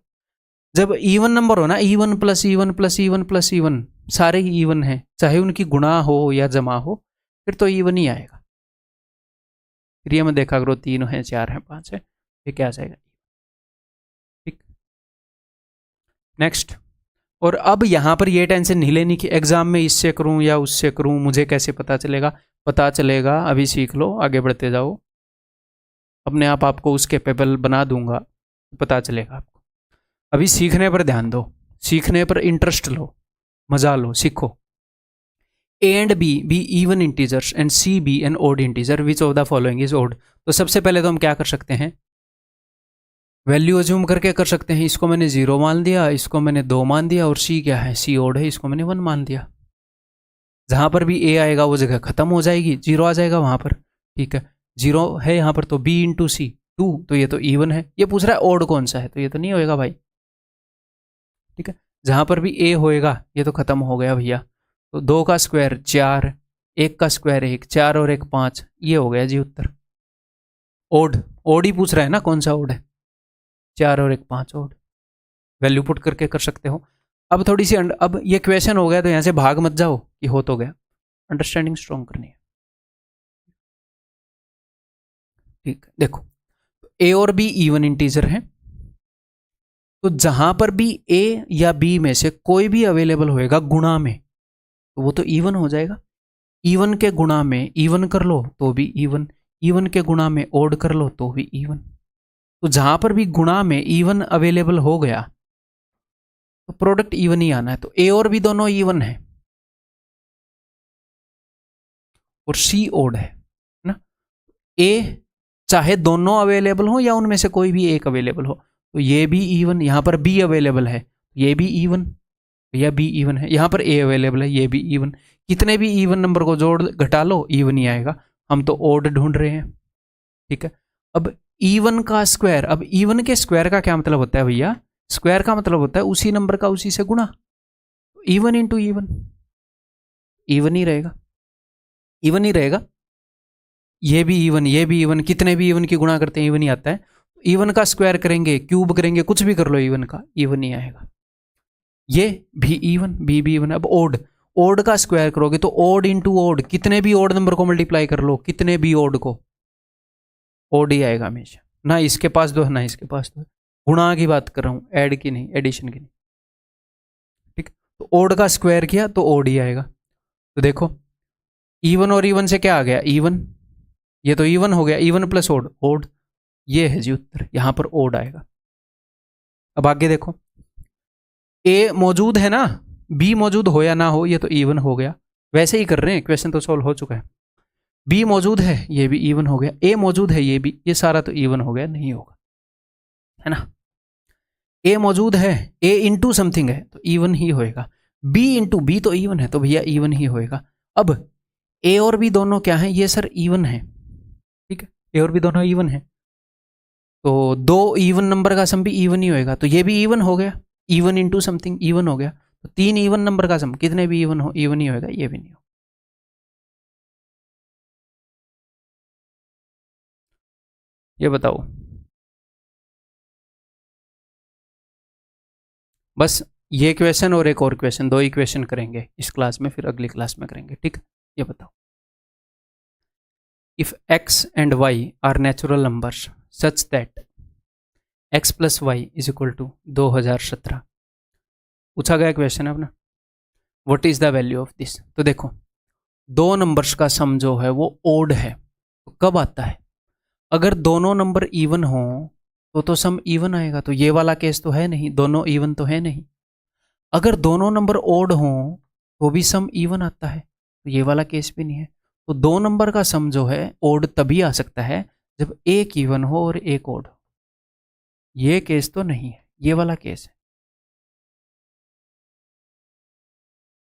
जब इवन नंबर हो ना, even plus even plus even plus even, सारे ही इवन हैं, चाहे उनकी गुणा हो या जमा हो, फिर तो इवन ही आएगा। फिर ये मैं देखा करो, 3 है, 4 है, 5 है, ये क्या आ जाएगा, ठीक। नेक्स्ट। और अब यहां पर ये टेंशन नहीं लेनी कि एग्जाम में इससे करूं या उससे करूं, मुझे कैसे पता चलेगा। पता चलेगा, अभी सीख लो, आगे बढ़ते जाओ, अपने आप आपको उस कैपेबल बना दूंगा, पता चलेगा आपको। अभी सीखने पर ध्यान दो, सीखने पर इंटरेस्ट लो, मजा लो, सीखो। A and B be even integers and C be an odd integer, which of the following is odd. तो सबसे पहले तो हम क्या कर सकते हैं, वैल्यू अज्यूम करके कर सकते हैं। इसको मैंने 0 मान दिया, इसको मैंने 2 मान दिया, और सी क्या है, सी ओड है, इसको मैंने 1 मान दिया। जहां पर भी ए आएगा वो जगह खत्म हो जाएगी, 0 आ जाएगा वहां पर, ठीक है। 0 है यहाँ पर तो बी इंटू सी 2, तो ये तो इवन है। ये पूछ रहा है ओड कौन सा है, तो ये तो नहीं होएगा भाई, ठीक है। जहां पर भी ए होएगा ये तो खत्म हो गया भैया। तो 2 का स्क्वायर 4, 1 का स्क्वायर 1, 4 और 1 5, ये हो गया जी उत्तर। ओड, ओड ही पूछ रहा है ना, कौन सा ओड है, 4 और 1 5 ओड। वैल्यू पुट करके कर सकते हो। अब थोड़ी सी अब ये क्वेश्चन हो गया तो यहां से भाग मत जाओ कि हो तो गया, अंडरस्टैंडिंग स्ट्रॉन्ग करनी है, ठीक है। देखो ए और बी इवन इंटीजर है, तो जहां पर भी ए या बी में से कोई भी अवेलेबल होएगा गुणा में, तो वो तो इवन हो जाएगा। इवन के गुणा में इवन कर लो तो भी इवन, इवन के गुणा में ओड कर लो तो भी इवन। तो जहां पर भी गुणा में इवन अवेलेबल हो गया तो प्रोडक्ट इवन ही आना है। तो ए और बी दोनों इवन है और सी ओड है ना। ए चाहे दोनों अवेलेबल हो या उनमें से कोई भी एक अवेलेबल हो, तो ये भी इवन, यहां पर बी अवेलेबल है, ये भी इवन, या बी इवन है, यहां पर ए अवेलेबल है, ये भी इवन। कितने भी इवन नंबर को जोड़ घटा लो इवन ही आएगा। हम तो ओड ढूंढ रहे हैं, ठीक है। अब इवन का स्क्वायर, अब इवन के स्क्वायर का क्या मतलब होता है भैया, स्क्वायर का मतलब होता है उसी नंबर का उसी से गुणा, even into even, even he रहेगा, इवन ही रहेगा। ये भी इवन, ये भी इवन, कितने भी इवन की गुणा करते हैं इवन ही आता है। इवन का स्क्वायर करेंगे, क्यूब करेंगे, कुछ भी कर लो, इवन का इवन ही आएगा। ये भी इवन, बी भी इवन। अब ओड, ओड का स्क्वायर करोगे तो ओड इंटू ओड, कितने भी ओड नंबर को मल्टीप्लाई कर लो, कितने भी ओड को, ओड ही आएगा हमेशा। ना इसके पास दो है ना इसके पास दो, गुणा की बात कर रहा हूं, ऐड की नहीं, एडिशन की नहीं, ठीक। तो ओड का स्क्वायर किया तो ओड ही आएगा। तो देखो इवन और इवन से क्या आ गया, इवन, ये तो इवन हो गया, इवन प्लस ओड ओड, ये है जी उत्तर, यहां पर ओड आएगा। अब आगे देखो, ए मौजूद है ना, बी मौजूद हो या ना हो, ये तो इवन हो गया, वैसे ही कर रहे हैं, क्वेश्चन तो सॉल्व हो चुका है। बी मौजूद है, ये भी इवन हो गया, ए मौजूद है, ये भी, ये सारा तो इवन हो गया, नहीं होगा, है ना। ए मौजूद है, ए इंटू समथिंग है तो इवन ही होएगा, बी इंटू बी तो इवन है तो भैया इवन ही होएगा। अब ए और बी दोनों क्या है, ये सर इवन है, ठीक है, ए और बी दोनों इवन है, तो 2 इवन नंबर का सम भी इवन ही होएगा, तो ये भी इवन हो गया, इवन इंटू समथिंग इवन हो गया, तो 3 इवन नंबर का सम, कितने भी इवन हो इवन ही होगा, ये भी नहीं हो। ये बताओ, बस ये क्वेश्चन और एक और क्वेश्चन, 2 इक्वेशन करेंगे इस क्लास में, फिर अगली क्लास में करेंगे, ठीक है। ये बताओ, if x and y are natural numbers such that x plus y is equal to 2017, पूछा गया क्वेश्चन है अपना, what is the value of this. तो देखो, 2 नंबर्स का सम जो है वो ओड है, तो कब आता है, अगर दोनों नंबर इवन हो तो सम इवन आएगा, तो ये वाला केस तो है नहीं, दोनों इवन तो है नहीं। अगर दोनों नंबर ओड हो तो भी सम इवन आता है, तो ये वाला केस भी नहीं है। तो 2 नंबर का सम जो है ओड तभी आ सकता है जब एक इवन हो और एक ओड हो, ये केस तो नहीं है, ये वाला केस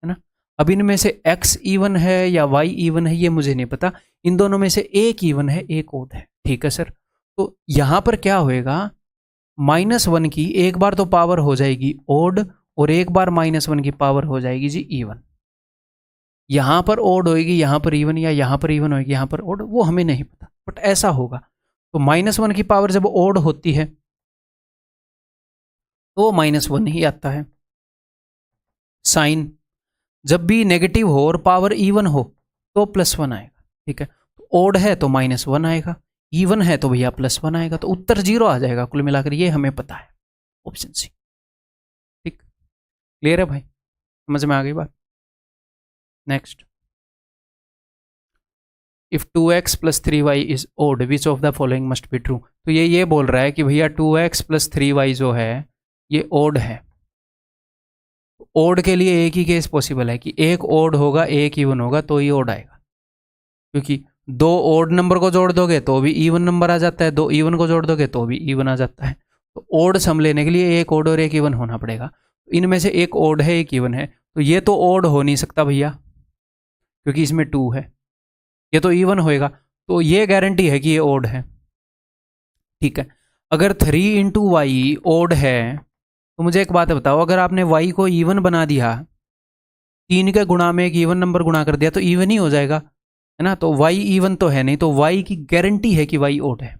है ना। अब इनमें से x इवन है या y इवन है ये मुझे नहीं पता, इन दोनों में से एक इवन है एक ओड है, ठीक है सर। तो यहां पर क्या होएगा, -1 की एक बार तो पावर हो जाएगी ओड और एक बार -1 की पावर हो जाएगी जी इवन। यहां पर ओड होएगी, यहां पर इवन, या यहां पर इवन होएगी, यहां पर ओड, वो हमें नहीं पता, बट ऐसा होगा। तो -1 की पावर जब ओड होती है तो -1 ही आता है। साइन जब भी नेगेटिव हो और पावर इवन हो तो +1 आएगा, ठीक है। तो ओड है तो -1 आएगा, इवन है तो भैया +1 आएगा, तो उत्तर 0 आ जाएगा कुल मिलाकर, ये हमें पता है, ऑप्शन सी। ठीक, क्लियर है भाई, समझ में आ गई बात। Next, if 2x + 3y is odd which of the following must be true. तो ये बोल रहा है कि भैया 2x + 3y जो है ये ओड है। ओड के लिए एक ही केस पॉसिबल है कि एक ओड होगा एक इवन होगा तो ही ओड आएगा, क्योंकि 2 ओड नंबर को जोड़ दोगे तो भी इवन नंबर आ जाता है, 2 इवन को जोड़ दोगे तो भी इवन आ जाता है। तो ओड सम लेने के लिए एक ओड और एक इवन होना पड़ेगा, इनमें से एक ओड है एक इवन है, तो ये तो ओड हो नहीं सकता भैया क्योंकि इसमें 2 है, ये तो इवन होएगा, तो ये गारंटी है कि ये ओड है, ठीक है। अगर 3 × y ओड है तो मुझे एक बात बताओ, अगर आपने y को इवन बना दिया, 3 के गुणा में एक इवन नंबर गुणा कर दिया तो इवन ही हो जाएगा, है ना। तो y इवन तो है नहीं, तो y की गारंटी है कि y ओड है।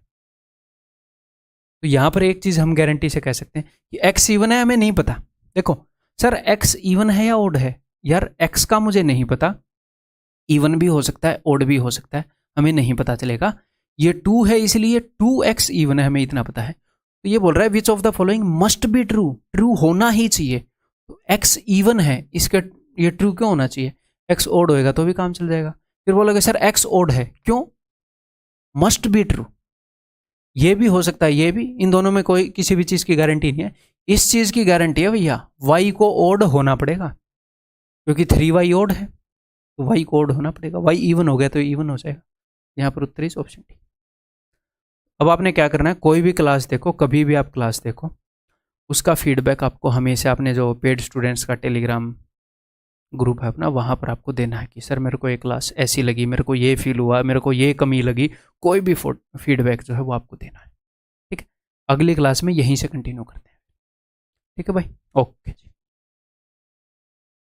तो यहां पर एक चीज हम गारंटी से कह सकते हैं कि x इवन है, हमें नहीं पता। देखो सर x इवन है या ओड है, यार x का मुझे नहीं पता, इवन भी हो सकता है ओड भी हो सकता है, हमें नहीं पता चलेगा। ये 2 है इसलिए 2x इवन है, हमें इतना पता है। तो ये बोल रहा है विच of the following must be true, true होना ही चाहिए। तो x इवन है, इसका ये ट्रू क्यों होना चाहिए, x ओड होएगा तो भी काम चल जाएगा। फिर बोलोगे सर x ओड है, क्यों, मस्ट बी ट्रू, ये भी हो सकता है ये भी, इन दोनों में कोई किसी भी चीज की गारंटी नहीं है। इस चीज की गारंटी है भैया y को ओड होना पड़ेगा, क्योंकि 3y ओड है तो y को ओड होना पड़ेगा, y इवन हो गया तो इवन हो जाएगा। यहाँ पर उत्तर इस ऑप्शन डी। अब आपने क्या करना है, कोई भी क्लास देखो, कभी भी आप क्लास देखो, उसका फीडबैक आपको हमेशा अपने जो पेड स्टूडेंट्स का टेलीग्राम ग्रुप है अपना, वहाँ पर आपको देना है कि सर मेरे को ये क्लास ऐसी लगी, मेरे को ये फील हुआ, मेरे को ये कमी लगी, कोई भी फीडबैक जो है वो आपको देना है, ठीक है। अगली क्लास में यहीं से कंटिन्यू करते हैं, ठीक है भाई, ओके।